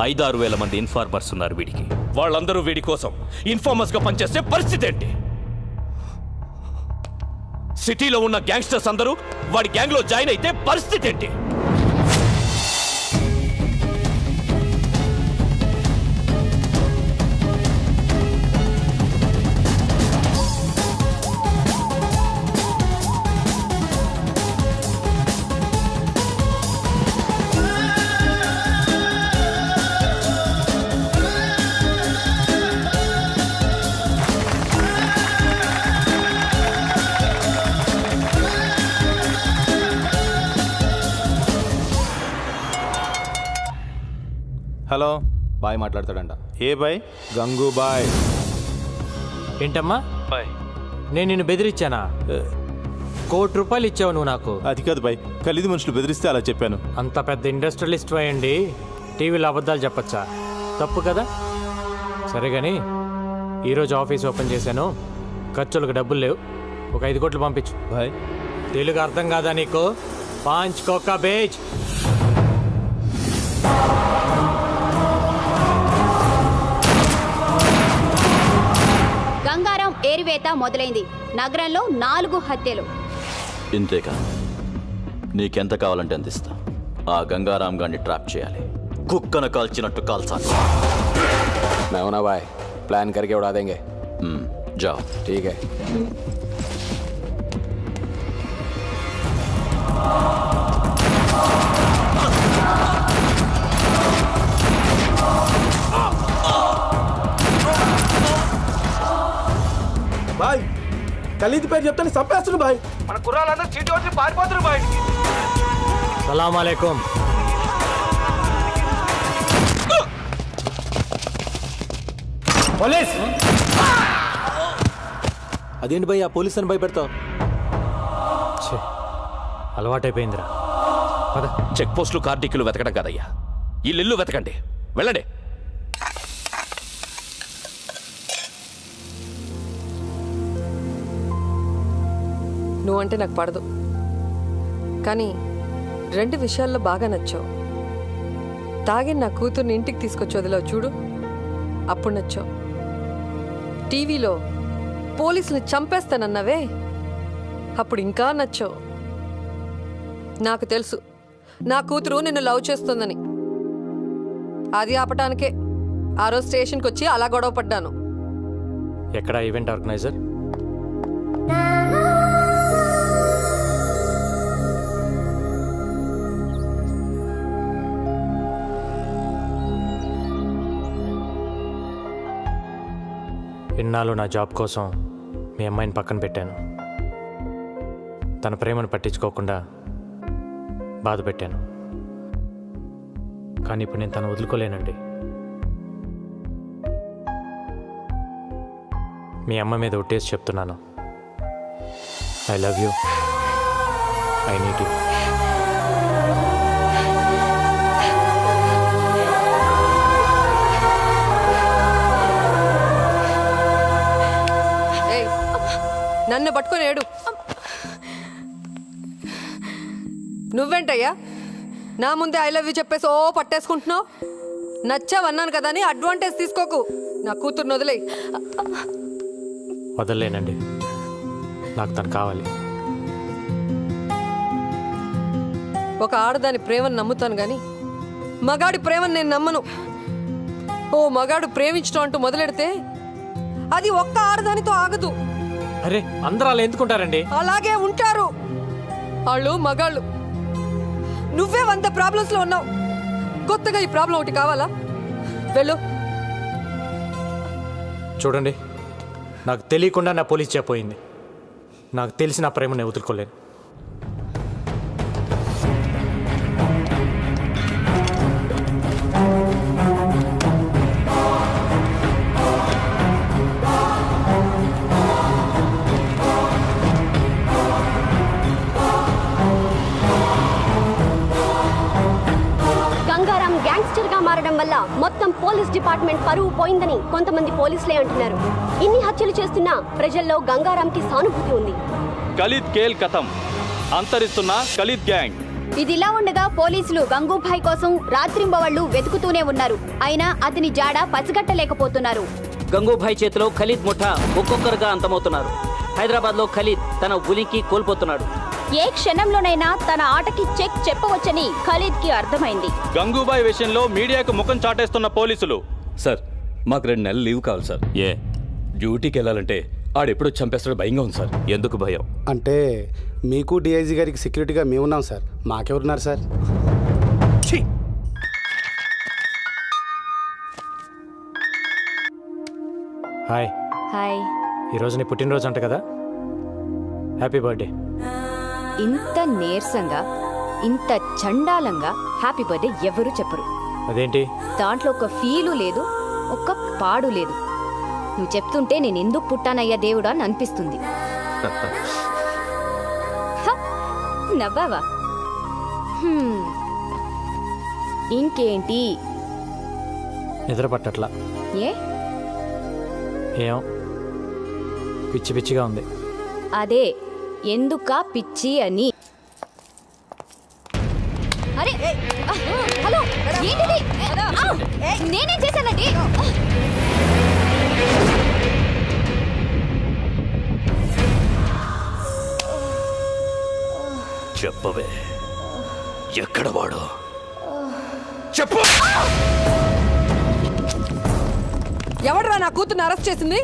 5-6 వేల మంది ఇన్ఫార్మర్స్ ఉన్నారు వీడికి. వాళ్ళందరూ వీడి కోసం ఇన్ఫార్మర్స్ గా పనిచేసే పరిస్థితి ఏంటి? సిటీలో ఉన్న గ్యాంగ్స్టర్స్ అందరూ వాడి గ్యాంగ్ లో జాయిన్ అయితే పరిస్థితి ఏంటి? హలో, బాయ్ మాట్లాడతాడంట. ఏ బాయ్? గంగూబాయ్. ఏంటమ్మా బాయ్? నేను నిన్ను బెదిరించానా? ₹1,00,00,000 ఇచ్చావు నువ్వు నాకు. అది కాదు బాయ్, ఖలీదు మనుషులు బెదిరిస్తే అలా చెప్పాను. అంత పెద్ద ఇండస్ట్రియలిస్ట్ అయ్యండి టీవీలో అబద్ధాలు చెప్పచ్చా? తప్పు కదా. సరే కానీ ఈరోజు ఆఫీస్ ఓపెన్ చేశాను, ఖర్చులకు డబ్బులు లేవు. ఒక 5 కోట్లు పంపించు. బాయ్ తెలుగు అర్థం కాదా నీకు? 5 కోకా బేజ్. గంగారాం ఏరివేత మొదలైంది. నగరంలో 4 హత్యలు. ఇంతేకా? నీకెంత కావాలంటే అంత ఇస్తా. ఆ గంగారాం గారిని ట్రాప్ చేయాలి. కుక్కను కాల్చినట్టు కాల్చాలి. मैं हूं ना भाई, प्लान करके उड़ा देंगे. जाओ. ठीक है. బాయ్ ఖలీద్ పేరు చెప్తాను చంపేస్తున్నారు బాయ్. మన కుర్రాళ్ళందరూ చీటి వచ్చి పారిపోతున్నారు బాయ్. సలాం అలైకుం. పోలీస్. అదేంటి భయ్ ఆ పోలీస్ అని భయపెడతావు? అలవాటైపోయిందిరా. చెక్ పోస్టులు కార్డిక్యులు వెతకడం కాదయ్యా, ఇల్లు వెతకండి. వెళ్ళండి. నువ్వంటే నాకు పడదు, కానీ 2 విషయాల్లో బాగా నచ్చావు. తాగి నా కూతుర్ని ఇంటికి తీసుకొచ్చి వదిలావు చూడు, అప్పుడు నచ్చావు. టీవీలో పోలీసుని చంపేస్తానన్నావే, అప్పుడు ఇంకా నచ్చావు. నాకు తెలుసు నా కూతురు నిన్ను లవ్ చేస్తుందని. అది ఆపటానికే ఆ రోజు స్టేషన్కి వచ్చి అలా గొడవ పడ్డాను. ఎక్కడ ఈవెంట్ ఆర్గనైజర్? ఇన్నాళ్ళు నా జాబ్ కోసం మీ అమ్మాయిని పక్కన పెట్టాను. తన ప్రేమను పట్టించుకోకుండా బాధ పెట్టాను. కానీ ఇప్పుడు నేను తను వదులుకోలేనండి. మీ అమ్మ మీద ఒట్టేసి చెప్తున్నాను, I love you, I need you. నన్ను పట్టుకొని ఏడు. నువ్వేంటయ్యా నా ముందే ఐ లవ్ యూ చెప్పేసి ఓ పట్టేసుకుంటున్నావు? నచ్చావన్నాను కదా అని అడ్వాంటేజ్ తీసుకోకు. నా కూతుర్ని వదిలేయి. వదలలేనండి, నాకు తను కావాలి. ఒక ఆడదాని ప్రేమను నమ్ముతాను కానీ మగాడి ప్రేమను నేను నమ్మను. ఓ మగాడు ప్రేమించడం అంటూ మొదలెడితే అది ఒక్క ఆడదానితో ఆగదు. అరే అందరూ అలా ఎందుకుంటారండి? అలాగే ఉంటారు వాళ్ళు మగాళ్ళు. నువ్వే 100 ప్రాబ్లమ్స్ లో ఉన్నావు, కొత్తగా ఈ ప్రాబ్లం ఒకటి కావాలా? వెళ్ళు. చూడండి, నాకు తెలియకుండా నా పోలీస్ చెప్పోయింది. నాకు తెలిసి నా ప్రేమను వదులుకోలేను. గంగారాం గ్యాంగ్స్టర్ గా మారడం వల్ల మొత్తం పోలీస్ డిపార్ట్మెంట్ పరువు పోయిందని కొంతమంది పోలీసులే అంటున్నారు. ఇన్ని హత్యలు చేస్తున్నా ప్రజల్లో గంగారాంకి సానుభూతి ఉంది. ఖలీద్ కేల్ కథం, అంతరిస్తున్న ఖలీద్ గ్యాంగ్. ఇదిలా ఉండగా పోలీసులు గంగూభాయ్ కోసం రాత్రింబవళ్లు వెతుకుతూనే ఉన్నారు. అయినా అతని జాడ పసిగట్టలేకపోతున్నారు. గంగూభాయ్ చేతిలో ఖలీద్ ముఠా ఒక్కొక్కరుగా అంతమవుతున్నారు. హైదరాబాద్లో ఖలీద్ తన ఉనికి కోల్పోతున్నాడు. ఏ క్షణంలోనైనా తన ఆటకి చెక్ చెప్పవచ్చని ఖలీద్ కి అర్థమైంది. గంగూబాయ్ విషయంలో మీడియాకు ముఖం చాటేస్తున్న పోలీసులు. సార్, మాకు 2 నెలలు లీవ్ కావాలి సార్. ఏ డ్యూటీకి వెళ్ళాలంటే ఆడెప్పుడు చంపేస్తాడో భయంగా ఉంది సార్. ఎందుకు భయం? అంటే మీకు డిఐజీ గారికి సెక్యూరిటీగా మేమున్నాం సార్, మాకెవరున్నారు సార్? హాయ్. హాయ్. ఈరోజు నీ పుట్టినరోజు అంట కదా, హ్యాపీ బర్త్డే. ఇంత నీరసంగా ఇంత చండాలంగా హ్యాపీ బర్త్డే ఎవరు చెప్పరు. అదేంటి? దాంట్లో ఒక ఫీలు లేదు, ఒక్క పాడు లేదు. నువ్వు చెప్తుంటే నేను ఎందుకు పుట్టానయ్యా దేవుడా అని అనిపిస్తుంది. నవ్వావా? ఇంకేంటి? నిద్ర పట్టట్లా. ఏ? ఏం పిచ్చి పిచ్చిగా ఉంది. అదే ఎందుకా పిచ్చి అని. అరే హలో, ఏంటిది? నేనేం చేశానండి? చెప్పవే, ఎక్కడ వాడు చెప్పు. ఎవడరా నా కూతుర్ని అరెస్ట్ చేసింది?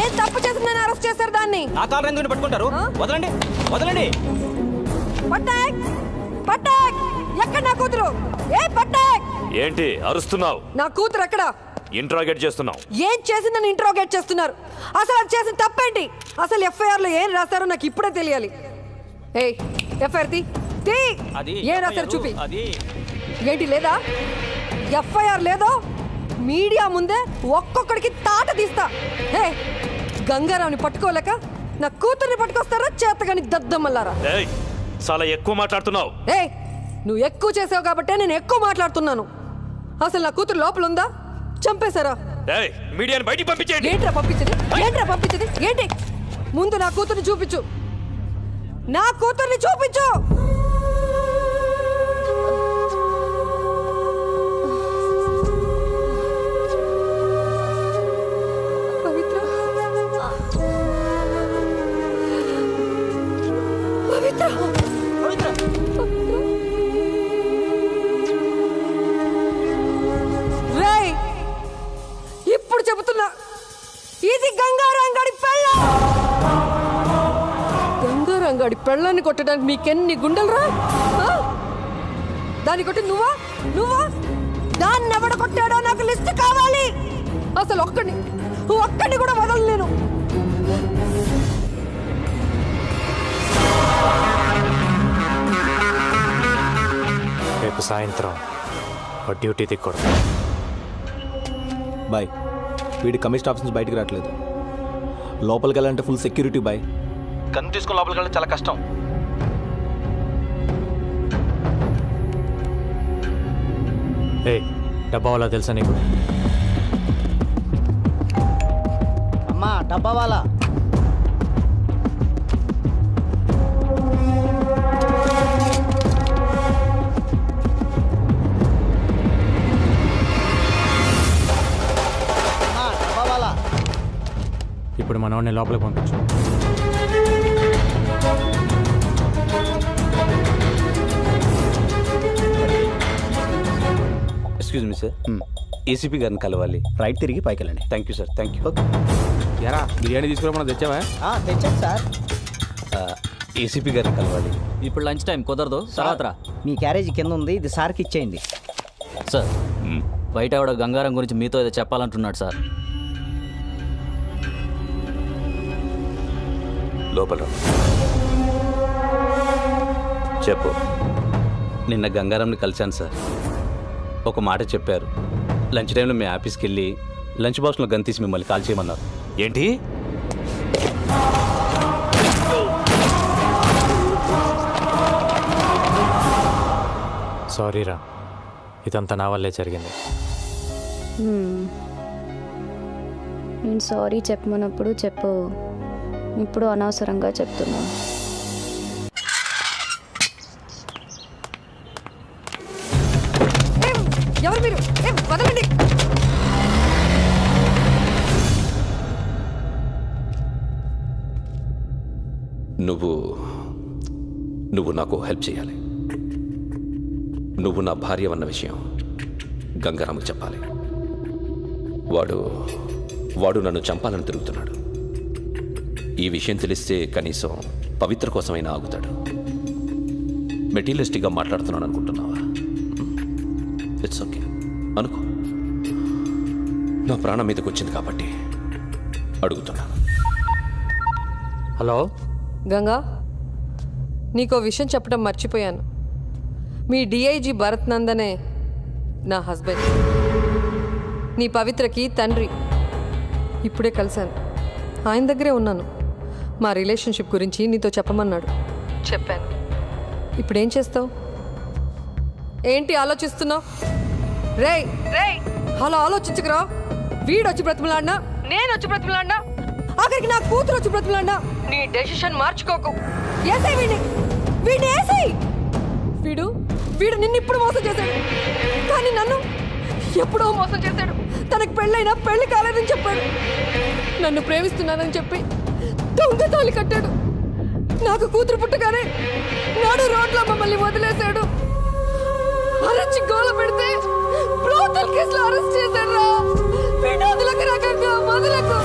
ఏం తప్పు చేసిందని అరెస్ట్ చేశారు దాన్ని? నా కాలు ఎందుకు పట్టుకుంటారు? వదలండి, వదలండి. పట్టాక్ పట్టాక్, ఎక్కడ నా కూతురు? ఏ పట్టాక్, ఏంటి అరుస్తున్నావు? నా కూతురు ఎక్కడ? ఇంట్రాగేట్ చేస్తున్నావు. ఏం చేసిందని ఇంట్రోగేట్ చేస్తున్నారు? అసలు అది చేసిన తప్పేంటి? అసలు ఎఫ్ఐఆర్ లో ఏం రాశారో నాకు ఇప్పుడే తెలియాలి. ఏ ఎఫ్ఐఆర్ తీ. ఏం రాశారు చూపి. ఏంటి లేదా? ఎఫ్ఐఆర్ లేదో మీడియా ముందే ఒక్కొక్కడికి తాట తీస్తా. హే, గంగారావుని పట్టుకోలేక నా కూతుర్ని పట్టుకొస్తారా చేతగాని దద్దమ్మల్లారా? చాలా ఎక్కువ మాట్లాడుతున్నావు. ఏ, నువ్వు ఎక్కువ చేసావు కాబట్టే నేను ఎక్కువ మాట్లాడుతున్నాను. అసలు నా కూతురు లోపల ఉందా? చంపేశారా? మీడియాని బయటికి పంపించేయండి. ఏంట్రా పంపించేది? ఏంట్రా పంపించేది? ఏంటి? ముందు నా కూతుర్ని చూపించు. నా కూతుర్ని చూపించు. పవిత్ర, పవిత్ర, పవిత్ర, రేయ్, ఇప్పుడు చెబుతున్నా, ఇది గంగారంగడి పెళ్ళం. గంగారంగడి పెళ్ళాన్ని కొట్టడానికి మీకెన్ని గుండెలరా? దాన్ని కొట్టి నువ్వా? దాన్ని ఎవడ కొట్టాడో నాకు లిస్ట్ కావాలి. అసలు ఒక్కడిని కూడా వదలలేను. రేపు సాయంత్రం డ్యూటీ దిక్కూడదు. బాయ్, వీడి కమిషన్ ఆఫీస్ నుంచి బయటికి రావట్లేదు. లోపలికి వెళ్ళాలంటే ఫుల్ సెక్యూరిటీ బాయ్. గన్ తీసుకుని లోపలికి వెళ్ళడం చాలా కష్టం. డబ్బా వాళ్ళ తెలుసా నీకు? అమ్మా, డబ్బా వాళ్ళ ఇప్పుడు మనవాడిని లోపలికి పంపించు. ఎక్స్క్యూజ్ మీ సార్, ఏసీపీ గారిని కలవాలి. రైట్ తిరిగి పైకి వెళ్ళండి. Thank you sir. Thank you. ఎరా బిర్యానీ తీసుకురామన్నా తెచ్చావా? తెచ్చాను సార్. ఏసీపీ గారిని కలవాలి. ఇప్పుడు లంచ్ టైం కుదరదు, తర్వాత మీ క్యారేజీ కింద ఉంది, ఇది సార్కి ఇచ్చేయండి. సార్, బయట ఆవిడ గంగారం గురించి మీతో ఏదో చెప్పాలంటున్నాడు సార్. లోపల చెప్పు. నిన్న గంగారంని కలిశాను సార్. ఒక మాట చెప్పారు. లంచ్ టైంలో మీ ఆఫీస్కి వెళ్ళి లంచ్ బాక్స్లో గన్ తీసి మిమ్మల్ని కాల్ చేయమన్నారు. ఏంటి? సారీరా, ఇదంతా నా వల్లే జరిగింది. నేను సారీ చెప్పమన్నప్పుడు చెప్పు, ఇప్పుడు అనవసరంగా చెప్తున్నా. ఎవరు మీరు? వదలండి. నువ్వు నాకు హెల్ప్ చేయాలి. నువ్వు నా భార్య అన్న విషయం గంగారాముకి చెప్పాలి. వాడు నన్ను చంపాలని తిరుగుతున్నాడు. ఈ విషయం తెలిస్తే కనీసం పవిత్ర కోసమైనా ఆగుతాడు. మెటీరియలిస్టిక్గా మాట్లాడుతున్నాను అనుకుంటున్నావా? ఇట్స్ ఓకే అనుకో. నా ప్రాణం మీదకి వచ్చింది కాబట్టి అడుగుతున్నాను. హలో గంగా, నీకో విషయం చెప్పడం మర్చిపోయాను. మీ డిఐజీ భరత్ నందనే నా హస్బెండ్. నీ పవిత్రకి తండ్రి. ఇప్పుడే కలిశాను, ఆయన దగ్గరే ఉన్నాను. మా రిలేషన్షిప్ గురించి నీతో చెప్పమన్నాడు. చెప్పాను. ఇప్పుడేం చేస్తావు? ఏంటి ఆలోచిస్తున్నావు? రేయ్ రేయ్, అలా ఆలోచించకురా. వీడొచ్చి బ్రతిమలాడినా, నేను వచ్చి బ్రతిమలాడినా, ఆఖరికి నా కూతురు వచ్చి బ్రతిమలాడినా నీ డెసిషన్ మార్చుకోకు. ఏసై వీడిని ఏసై. వీడు నిన్ను ఇప్పుడు మోసం చేశాడు, కానీ నన్ను ఎప్పుడో మోసం చేశాడు. తనకు పెళ్ళైనా పెళ్లి కాలేదని చెప్పాడు. నన్ను ప్రేమిస్తున్నానని చెప్పి దొంగ తాళి కట్టాడు. నాకు కూతురు పుట్టగానే నాడు రోడ్లో మమ్మల్ని వదిలేశాడు. అరచి గోల పెడితే బ్రోతల్ కేసులో అరెస్ట్ చేశారా? వదలకు రా గంగా, వదలకు.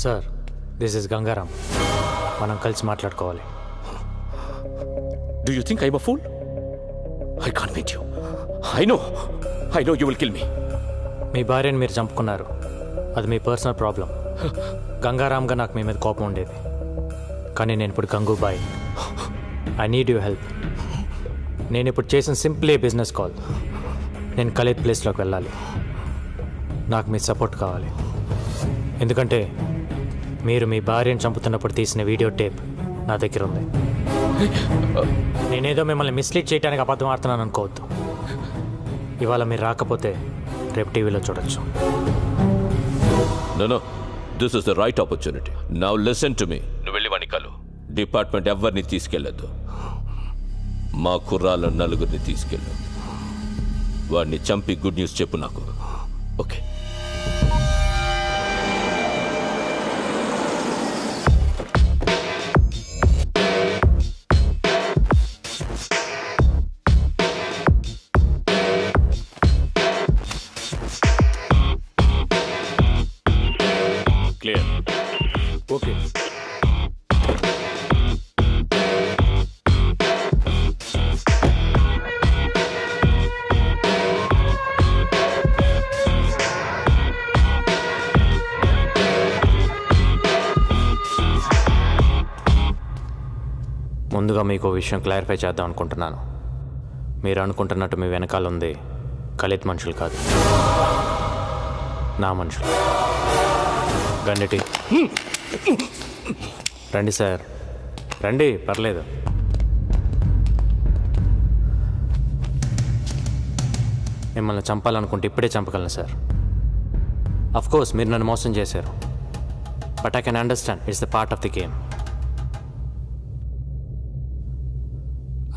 Sir, this is Gangaram. మనం కలిసి మాట్లాడుకోవాలి. Do you think I'm a fool? I can't meet you. I know you will kill me. మీ భార్యని మీరు చంపుకున్నారు. అది మీ పర్సనల్ ప్రాబ్లం. గంగారాంగా నాకు మీ మీద కోపం ఉండేది, కానీ నేను ఇప్పుడు Gangubai. I need you help. నేను ఇప్పుడు చేసిన సింప్లీ బిజినెస్ కాల్. నేను ఖలీద్ ప్లేస్లోకి వెళ్ళాలి. నాకు మీ సపోర్ట్ కావాలి. ఎందుకంటే మీరు మీ భార్యను చంపుతున్నప్పుడు తీసిన వీడియో టేప్ నా దగ్గర ఉంది. నేనేదో మిమ్మల్ని మిస్లీడ్ చేయడానికి అబద్ధం ఆడుతున్నాను అనుకోవద్దు. ఇవాళ మీరు రాకపోతే రేపు టీవీలో చూడొచ్చు. No, this is the right opportunity. Now listen to me. నువ్వు వెళ్ళి వాడిని కలు. డిపార్ట్మెంట్ ఎవరిని తీసుకెళ్ళొద్దు. మా కుర్రాళ్ళ నలుగురిని తీసుకెళ్ళు. వాడిని చంపి గుడ్ న్యూస్ చెప్పు నాకు. ఓకే. క్లియర్. ఓకే. ముందుగా మీకు విషయం క్లారిఫై చేద్దాం అనుకుంటున్నాను. మీరు అనుకుంటున్నట్టు మీ వెనకాల ఉంది ఖలీద్ మనుషులు కాదు, నా మనుషులు. గండిటి రండి సార్, రండి, పర్లేదు. మిమ్మల్ని చంపాలనుకుంటే ఇప్పుడే చంపగలను సార్. అఫ్కోర్స్ మీరు నన్ను మోసం చేశారు, but I can understand it's the part of the game.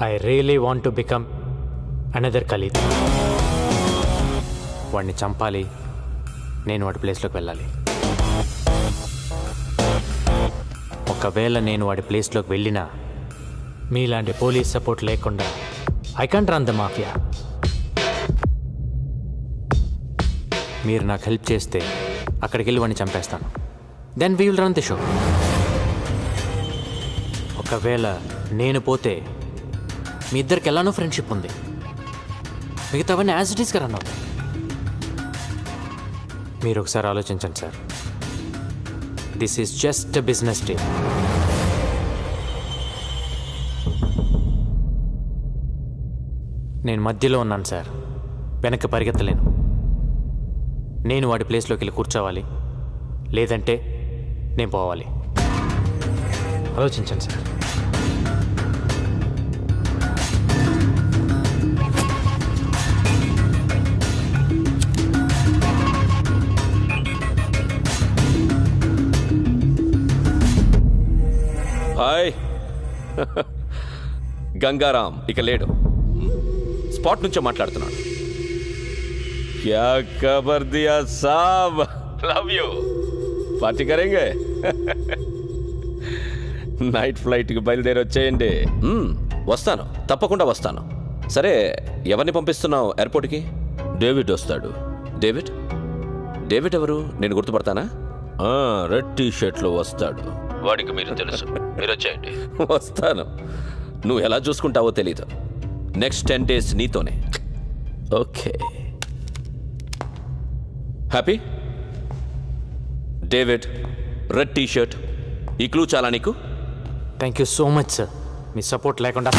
I really want to become another Khalid. వాడిని చంపాలి, నేను వాడి ప్లేస్లోకి వెళ్ళాలి. ఒకవేళ నేను వాడి ప్లేస్లోకి వెళ్ళినా మీలాంటి పోలీస్ సపోర్ట్ లేకుండా I can't run the mafia. మీరు నాకు హెల్ప్ చేస్తే అక్కడికి వెళ్ళి వాడిని చంపేస్తాను. Then we will run the show. ఒకవేళ నేను పోతే మీ ఇద్దరికి ఎలానో ఫ్రెండ్షిప్ ఉంది, మిగతావన్నీ యాజ్ ఇట్ ఈస్గా రన్ అవుతాయి. మీరు ఒకసారి ఆలోచించండి sir. This is just a business deal. నేను మధ్యలో ఉన్నాను సార్, వెనక్కి పరిగెత్తలేను. నేను వాడి ప్లేస్లోకి వెళ్ళి కూర్చోవాలి, లేదంటే నేను పోవాలి. ఆలోచించండి సార్. హాయ్. గంగారాం ఇక లేడు, స్పాట్ నుంచే మాట్లాడుతున్నాడు. క్యా ఖబర్ దియా సాబ్, లవ్ యూ. పార్టీ కరేంగే. నైట్ ఫ్లైట్కి బయలుదేరి వచ్చేయండి. వస్తాను, తప్పకుండా వస్తాను. సరే, ఎవరిని పంపిస్తున్నావు ఎయిర్పోర్ట్కి? డేవిడ్ వస్తాడు. డేవిడ్? డేవిడ్ ఎవరు? నేను గుర్తుపడతానా? రెడ్ టీ షర్ట్లో వస్తాడు. వాడికి మీరు తెలుసు. మీరు వచ్చేయండి. వస్తాను. నువ్వు ఎలా చూసుకుంటావో తెలీదు. నెక్స్ట్ 10 days నీతోనే. Okay. Happy? David, red T shirt, ఈ క్లూ చాలా నీకు? Thank you so much sir. Me support లేకుండా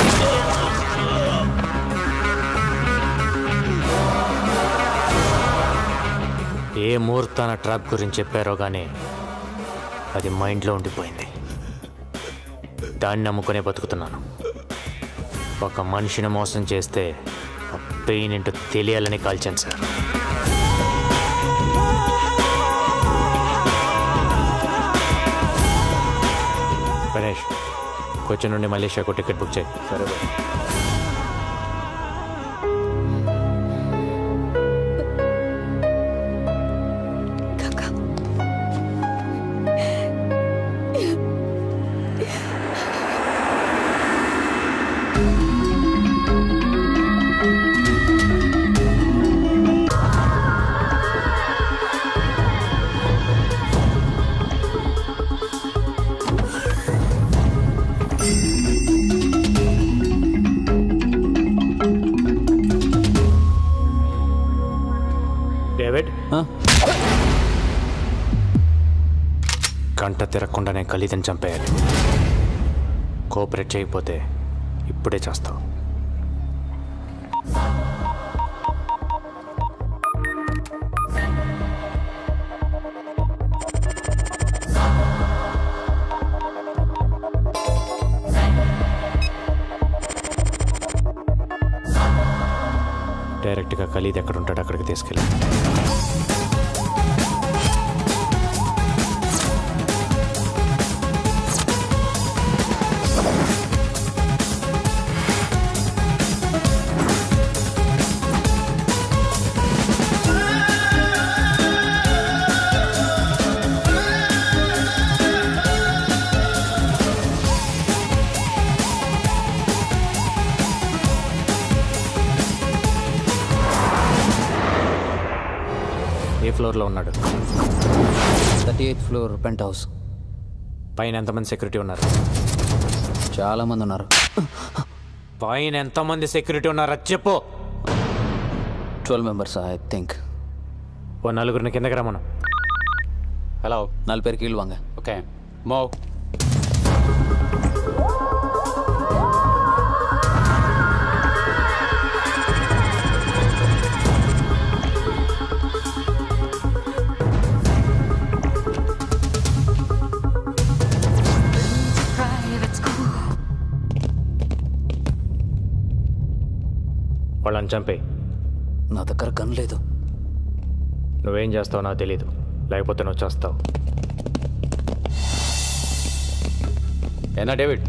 ఏ ముహూర్తాన ట్రాప్ గురించి చెప్పారో కానీ అది మైండ్లో ఉండిపోయింది. దాన్ని నమ్ముకునే బతుకుతున్నాను. ఒక మనిషిని మోసం చేస్తే ఆ పెయిన్ ఏంటో తెలియాలని కాల్చాను సార్. కొచ్చి నుండి మలేషియాకు టికెట్ బుక్ చేయి. సరే డేవిడ్, గంట తిరగకుండా నేను ఖలీదని చంపేయాలి. కోఆపరేట్ చేయకపోతే ఇప్పుడే చేస్తావు. డైరెక్ట్గా ఖలీద్ ఎక్కడ ఉంటాడో అక్కడికి తీసుకెళ్ళి. ఏ ఫ్లోర్లో ఉన్నాడు? 38th floor pent house. పైన ఎంతమంది సెక్యూరిటీ ఉన్నారు? చాలా మంది ఉన్నారు. పైన ఎంతమంది సెక్యూరిటీ ఉన్నారా చెప్పు. 12 మెంబర్స్ ఐ థింక్. ఓ నలుగురిని కిందకి రమ్మను. హలో, 4 పేరు కీళ్ళు వాంగ. ఓకే మో. వాళ్ళని చంపే. నా దగ్గర గన్ లేదు. నువ్వేం చేస్తావో నాకు తెలీదు, లేకపోతే నువ్వు చేస్తావు. ఏనా డేవిడ్,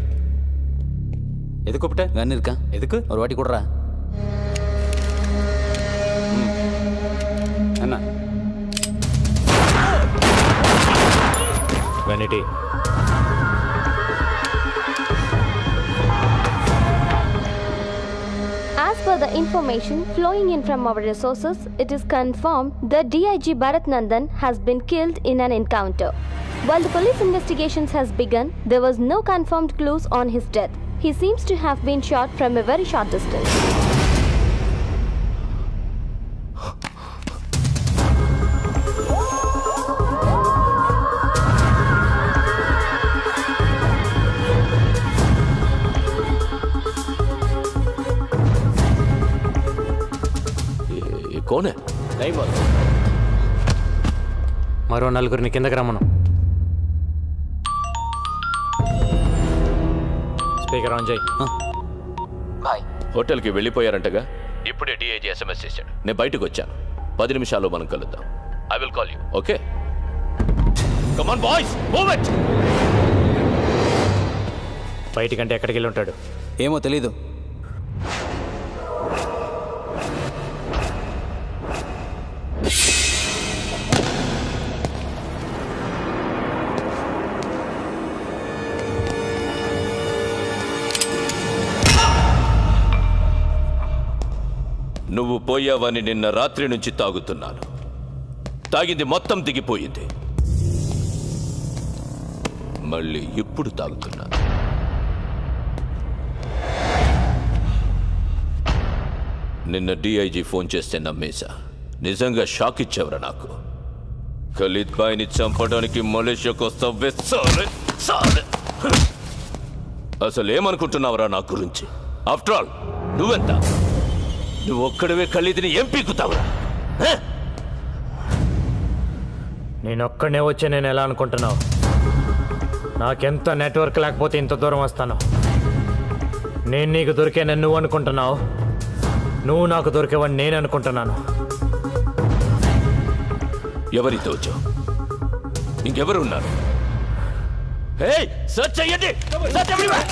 ఎదుకు கூப்பிட்ட? గన్ இருக்கா? எதுக்கு? ஒரு வாட்டி குடுறா. என்ன? Vanity. As per the information flowing in from our resources, it is confirmed that DIG Bharat Nandan has been killed in an encounter. While the police investigations has begun, there was no confirmed clues on his death. He seems to have been shot from a very short distance. కోనే మరో నలుగురిని కిందకి రమ్మను. Speaker on చేయి. హోటల్కి వెళ్ళిపోయారంటగా. ఇప్పుడే DIG SMS చేశాడు. నేను బయటకు వచ్చాను. 10 నిమిషాల్లో మనం కలుద్దాం. I will call you. Okay, come on boys, move it. బయటికంటే ఎక్కడికి వెళ్ళి ఉంటాడు? ఏమో తెలీదు. నువ్వు పోయావని నిన్న రాత్రి నుంచి తాగుతున్నాను. తాగింది మొత్తం దిగిపోయింది. మళ్ళీ ఇప్పుడు తాగుతున్నాను. నిన్న డిఐజీ ఫోన్ చేస్తే నమ్మేశా. నిజంగా షాక్ ఇచ్చేవరా నాకు. ఖలీద్ బాయ్ని చంపడానికి మలేషియాకు వస్తావే సాలే సాలే. అసలు ఏమనుకుంటున్నావురా నా గురించి? ఆఫ్టర్ ఆల్ నువ్వెంత? నువ్వు ఒక్కడవే ఖలీద్ని ఏం పీకుతావురా? నేనొక్కడనే వచ్చి నేను ఎలా అనుకుంటున్నావు? నాకెంత నెట్వర్క్ లేకపోతే ఇంత దూరం వస్తాను. నేను నీకు దొరికానని నువ్వు అనుకుంటున్నావు, నువ్వు నాకు దొరికేవని నేను అనుకుంటున్నాను. ఎవరితో ఇంకెవరు ఉన్నారు? సర్చ్ చేయండి. Search everywhere.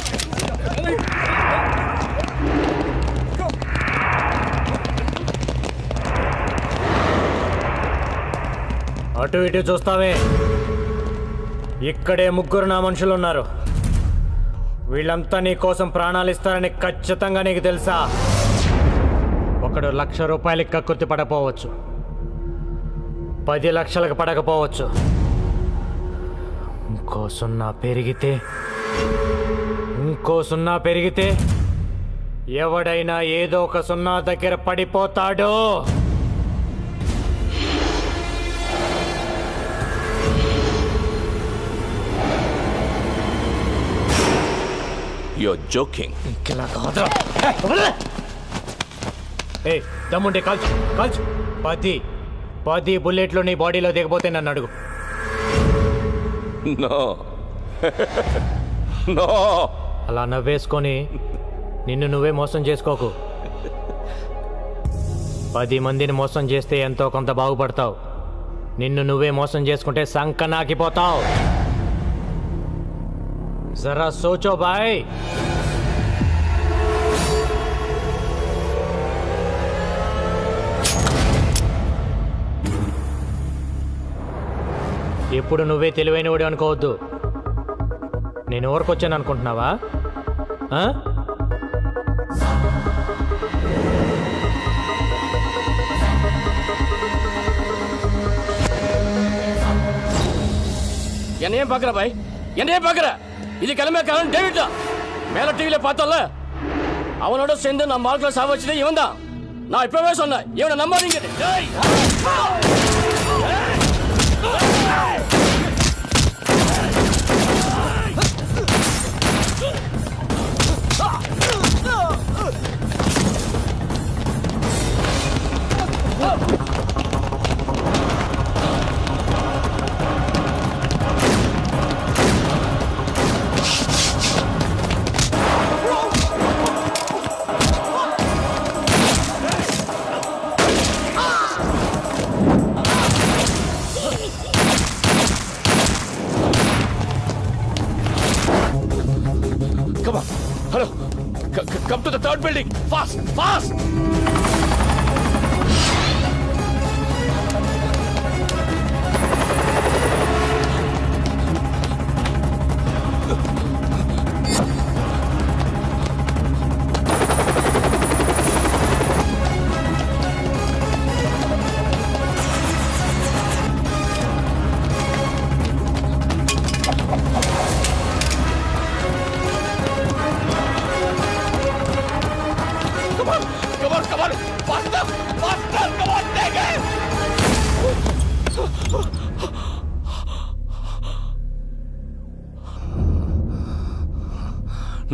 అటు ఇటు చూస్తావే, ఇక్కడే ముగ్గురు నా మనుషులు ఉన్నారు. వీళ్ళంతా నీ కోసం ప్రాణాలు ఇస్తారని ఖచ్చితంగా నీకు తెలుసా? ఒకడు 1,00,000 రూపాయలకి కక్కుర్తి పడకపోవచ్చు, 10 లక్షలకు పడకపోవచ్చు. ఇంకో సున్నా పెరిగితే ఎవడైనా ఏదో ఒక సున్నా దగ్గర పడిపోతాడు. You're joking. ఏ దమ్ముంటే కాల్చు కాల్చు. 10 బుల్లెట్లు నీ బాడీలో దిగపోతే నన్ను అడుగు. నో అలా నవ్వేసుకొని నిన్ను నువ్వే మోసం చేసుకోకు. 10 మందిని మోసం చేస్తే ఎంతో కొంత బాగుపడతావు. నిన్ను నువ్వే మోసం చేసుకుంటే సంకనాకిపోతావు. జరా సోచో బాయ్. ఎప్పుడు నువ్వే తెలివైనవాడు అనుకోవద్దు. నేను ఎవరికొచ్చాను అనుకుంటున్నావా? என்னையே பார்க்குற பாய், என்னையே பார்க்குற. இது கிளம்பிக்காரன் டேவிட் தான். மேலே டிவியில் பார்த்தோம்ல, அவனோட சேர்ந்து நம்ம ஆட்களை சாவச்சதே இவன் தான். நான் இப்பவே சொன்னேன், இவனை நம்பாதீங்க. Come to the third building. Fast, fast.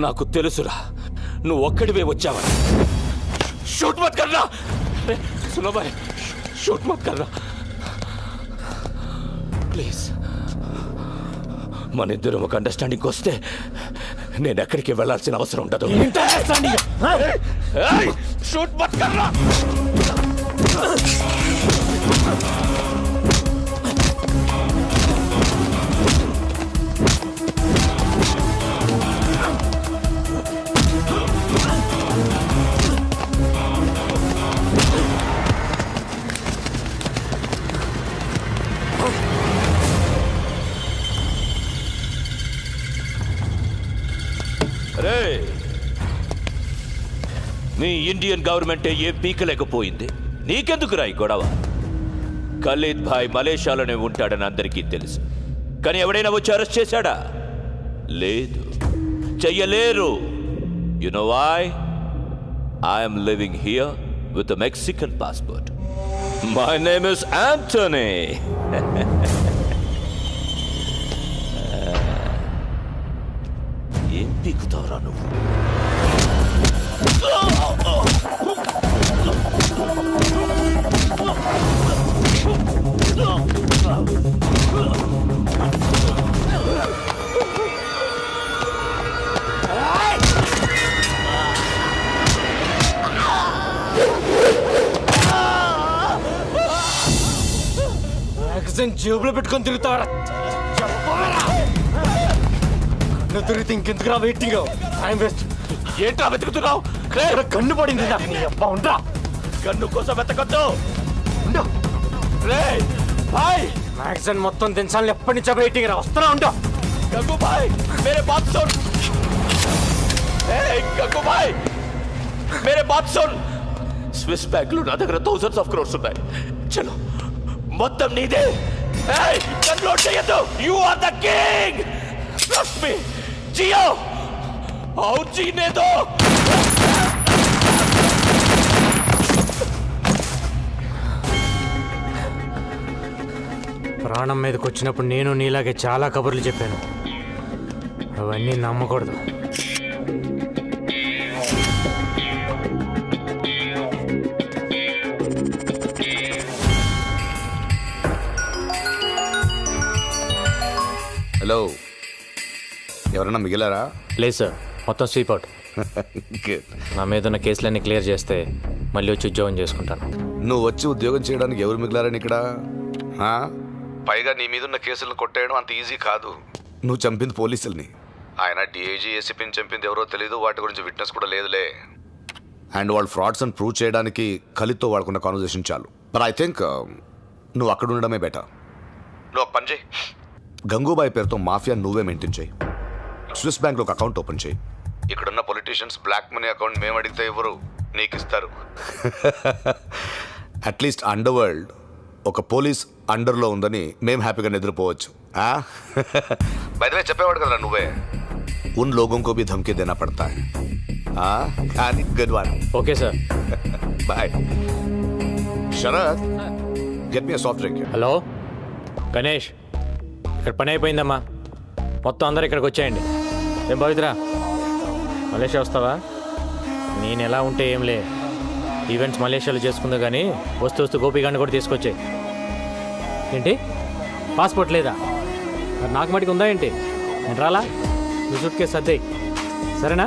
నాకు తెలుసురా, నువ్వు ఒక్కడివే వచ్చావని. షూట్ మత్ కర్రా. సునో భాయ్, షూట్ మత్ కర్రా ప్లీజ్. మన ఇద్దరం ఒక అండర్స్టాండింగ్ వస్తే నేను ఎక్కడికి వెళ్ళాల్సిన అవసరం ఉండదు. షూట్ మత్ కర్రా. నీ ఇండియన్ గవర్నమెంటే ఏం పీకలేకపోయింది. నీకెందుకు రాయి గొడవ? ఖలీద్ భాయ్ మలేషియాలోనే ఉంటాడని అందరికీ తెలుసు. కానీ ఎవడైనా వచ్చి అరెస్ట్ చేశాడా? లేదు, చెయ్యలేరు. You know why? I'm living here with a Mexican passport. My name is Antony. ఏం పీకుతావురా నువ్వు? జేబులో పెట్టుకొని తిరుగుతావరా? నువ్వు తిరిగితే ఇంకెందుకురా వెయిటింగ్ టైం వేస్ట్. ఏంట్రా వెతుకుతున్నావు? కన్ను పడింది నాకు. నీ అబ్బా ఉండరా. గన్ను కోసం వెతకొద్దు. మ్యాగజైన్ మొత్తం దించాలని ఎప్పటి నుంచో వెయిటింగ్ రా. వస్తున్నా ఉంటా. గంగు భాయ్ మేరే బాత్ సున్. గంగు భాయ్ మేరే బాత్ సున్. స్విస్ బ్యాంక్ లో నా దగ్గర థౌసండ్స్ ఆఫ్ క్రోర్స్ ఉన్నాయి. చలో మొత్తం నీదే. గన్ లోడ్ చేయొద్దు. You are the king. Trust me. జియో और जीने दो. ప్రాణం మీదకి వచ్చినప్పుడు నేను నీలాగే చాలా కబుర్లు చెప్పాను. అవన్నీ నమ్మకూడదు. హలో, ఎవరన్నా మిగిలారా? లేదు సార్, మొత్తం స్వీప్ అవుట్. నా మీద ఉన్న కేసులన్నీ క్లియర్ చేస్తే మళ్ళీ వచ్చి ఉద్యోగం చేసుకుంటాను. నువ్వు వచ్చి ఉద్యోగం చేయడానికి ఎవరు మిగిలారని ఇక్కడ? పైగా నీ మీద ఉన్న కేసులను కొట్టేయడం అంత ఈజీ కాదు. నువ్వు చంపింది పోలీసుల్ని. ఆయన డిఐజీ ఏసీపీని చంపింది ఎవరో తెలీదు. వాటి గురించి విట్నెస్ కూడా లేదులే. అండ్ వాళ్ళు ఫ్రాడ్స్ అని ప్రూవ్ చేయడానికి కలితో వాడుకున్న కాన్వర్జేషన్ చాలు. బట్ ఐ థింక్ నువ్వు అక్కడ ఉండడమే బెటర్. నువ్వు ఒక పని చేయి. గంగూబాయ్ పేరుతో మాఫియా నువ్వే మెయింటైన్ చేయి. స్విస్ బ్యాంక్లో ఒక అకౌంట్ ఓపెన్ చేయి. ఇక్కడున్న పొలిటీషియన్స్ బ్లాక్ మనీ అకౌంట్ మేము అడిగితే ఎవరు నీకు ఇస్తారు. అట్లీస్ట్ అండర్ వరల్డ్ ఒక పోలీస్ అండర్లో ఉందని మేము హ్యాపీగా నిద్రపోవచ్చు. బయటవే చెప్పేవాడు కదా నువ్వే. ఉన్ లోగోं को भी धमकी देना पड़ता है. కానీ good one. Okay sir, bye. Sharath, get me soft drink. Hello Ganesh, ఇక్కడ పని అయిపోయిందమ్మా. మొత్తం అందరు ఇక్కడికి వచ్చేయండి. ఏం పవిత్ర, మలేషియా వస్తావా? నేను ఎలా ఉంటే ఏంలే, ఈవెంట్స్ మలేషియాలో చేసుకుందా కానీ వస్తూ గోపిగాడిని కూడా తీసుకొచ్చాయి. ఏంటి పాస్పోర్ట్ లేదా? నాకు మటుకు ఉందా ఏంటి? నేను రాలా? నువ్వు సూట్ కేసు సర్దేయ్, సరేనా?